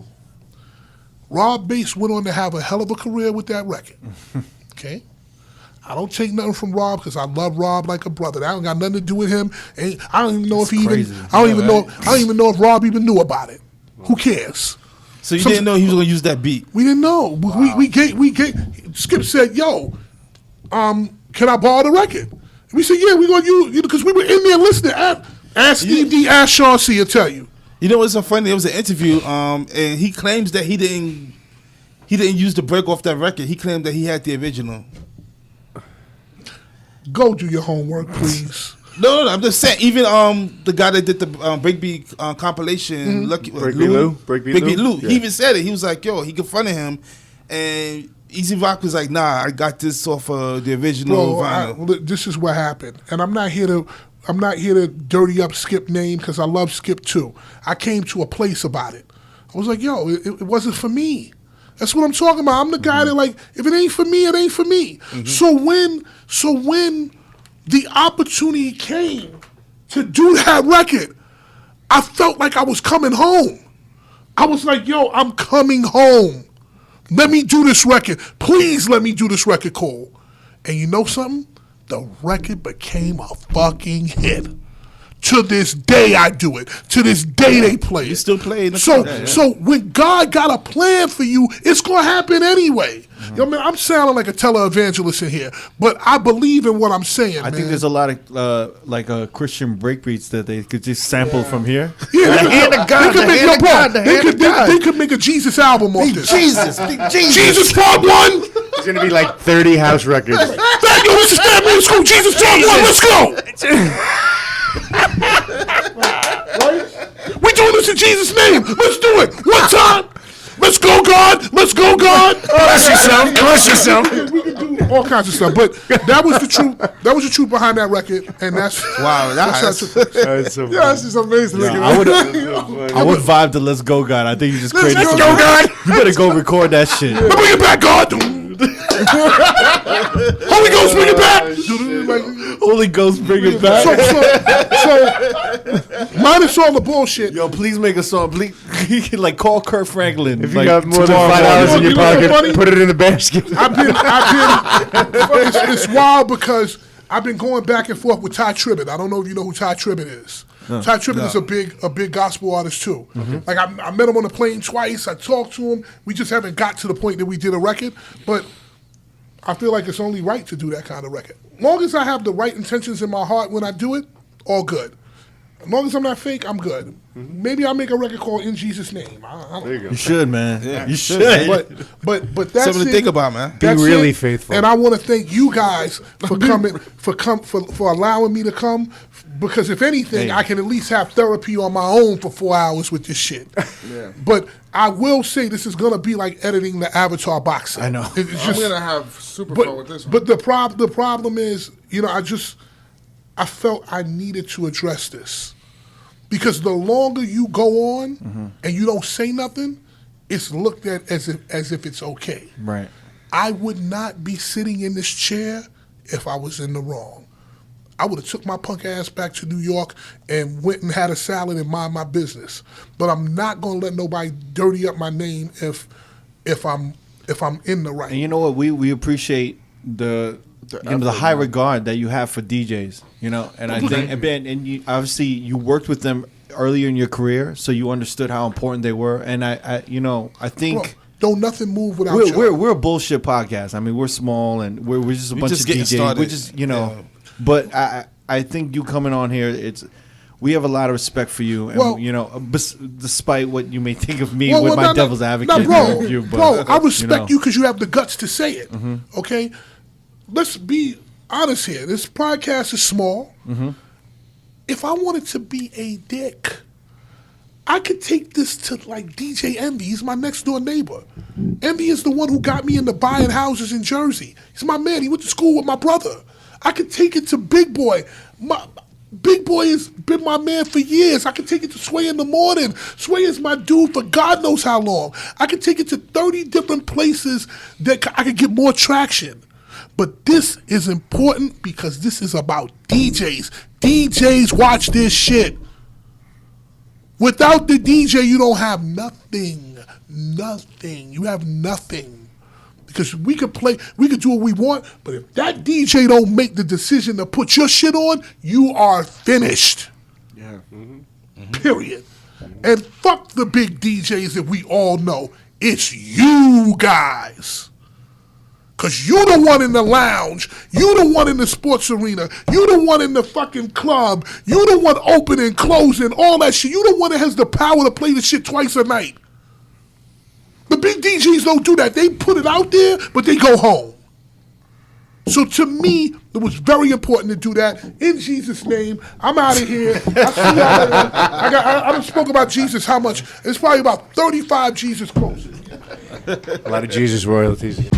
Rob Bass went on to have a hell of a career with that record, okay? I don't take nothing from Rob because I love Rob like a brother. That don't got nothing to do with him. I don't even know I don't even know if Rob even knew about it. Who cares? So you didn't know he was gonna use that beat? We didn't know. Wow. We gave. Skip said, "Yo, can I borrow the record?" And we said, "Yeah, we're gonna use because we were in there listening." Ask Steve D, ask Sean C, he'll tell you. You know what's so funny? There was an interview, and he claims that he didn't use the break off that record. He claimed that he had the original. Go do your homework, please. No, I'm just saying. Even the guy that did the Breakbeat compilation, Breakbeat Lou, he even said it. He was like, "Yo," he confronted him, and Easy Rock was like, "Nah, I got this off of the original vinyl." This is what happened, and I'm not here to dirty up Skip name because I love Skip too. I came to a place about it. I was like, "Yo, it wasn't for me." That's what I'm talking about. I'm the guy that like, if it ain't for me, it ain't for me. Mm-hmm. So when the opportunity came to do that record, I felt like I was coming home. I was like, yo, I'm coming home. Let me do this record. Please let me do this record, Kool. And you know something? The record became a fucking hit. To this day, I do it. To this day, they play it. You still play it. So when God got a plan for you, it's going to happen anyway. Mm-hmm. You know, man, I'm sounding like a televangelist in here, but I believe in what I'm saying, I think there's a lot of Christian breakbeats that they could just sample from here. Yeah, they could make a Jesus album off this. Jesus Part 1. It's going to be like 30 house records. Yo, this is Fatman Scoop. Jesus Part 1. Let's go. Right? We doing this in Jesus' name. Let's do it. One time. Let's go, God. Let's go, God. Bless yourself. Bless yourself. We can do all kinds of stuff, but that was the truth. That was the truth behind that record, and that's wow. That's so Yeah, that's just amazing. Yeah, I would vibe to Let's Go God. I think you just created Let's something. go, God. You better go record that shit. Bring it back, God. Holy Ghost, bring it back. Holy Ghost, bring it back. So minus all the bullshit. Yo, please make a song. Please, like call Kurt Franklin. If you got more than $5 in your pocket, put it in the basket. It's wild because I've been going back and forth with Ty Tribbett. I don't know if you know who Ty Tribbett is. Ty Tribbett is a big gospel artist too. Like I met him on the plane twice. I talked to him. We just haven't got to the point that we did a record, but I feel like it's only right to do that kind of record. As long as I have the right intentions in my heart when I do it, all good. As long as I'm not fake, I'm good. Maybe I'll make a record called In Jesus' Name. There you go. You should, man. Yeah. You should. But that's something to think about, man. Be That's really it. faithful. And I want to thank you guys for coming, for allowing me to come. Because if anything, I can at least have therapy on my own for 4 hours with this shit. Yeah. But I will say this is gonna be like editing the Avatar box set. I know. It's I'm just, gonna have super fun with this one. but the problem is, I felt I needed to address this. Because the longer you go on and you don't say nothing, it's looked at as if it's okay. Right. I would not be sitting in this chair if I was in the wrong. I would have took my punk ass back to New York and went and had a salad and mind my business. But I'm not gonna let nobody dirty up my name if I'm in the right. And you know what? We appreciate the high regard that you have for DJs. And I think and you, obviously you worked with them earlier in your career, so you understood how important they were. And I think. Bro, don't nothing move without you. We're a bullshit podcast. I mean, we're small and we're just a bunch of DJs. Started. We're just But I think you coming on here, we have a lot of respect for you, and despite what you may think of me with my devil's advocate review, bro, I respect you because you have the guts to say it. Okay, let's be honest here. This podcast is small. If I wanted to be a dick, I could take this to like DJ Envy. He's my next door neighbor. Envy is the one who got me into buying houses in Jersey. He's my man. He went to school with my brother. I could take it to Big Boy. Big Boy has been my man for years. I could take it to Sway in the morning. Sway is my dude for God knows how long. I could take it to 30 different places that I could get more traction. But this is important because this is about DJs. DJs watch this shit. Without the DJ, you don't have nothing. Nothing. You have nothing. Because we could do what we want, but if that DJ don't make the decision to put your shit on, you are finished. Yeah. Period. And fuck the big DJs that we all know. It's you guys. Because you the one in the lounge. You the one in the sports arena. You the one in the fucking club. You the one opening, closing, all that shit. You the one that has the power to play the shit twice a night. The big DJs don't do that. They put it out there, but they go home. So to me, it was very important to do that. In Jesus' name, I'm out of here. I see y'all later. I done spoke about Jesus how much? It's probably about 35 Jesus quotes. A lot of Jesus royalties.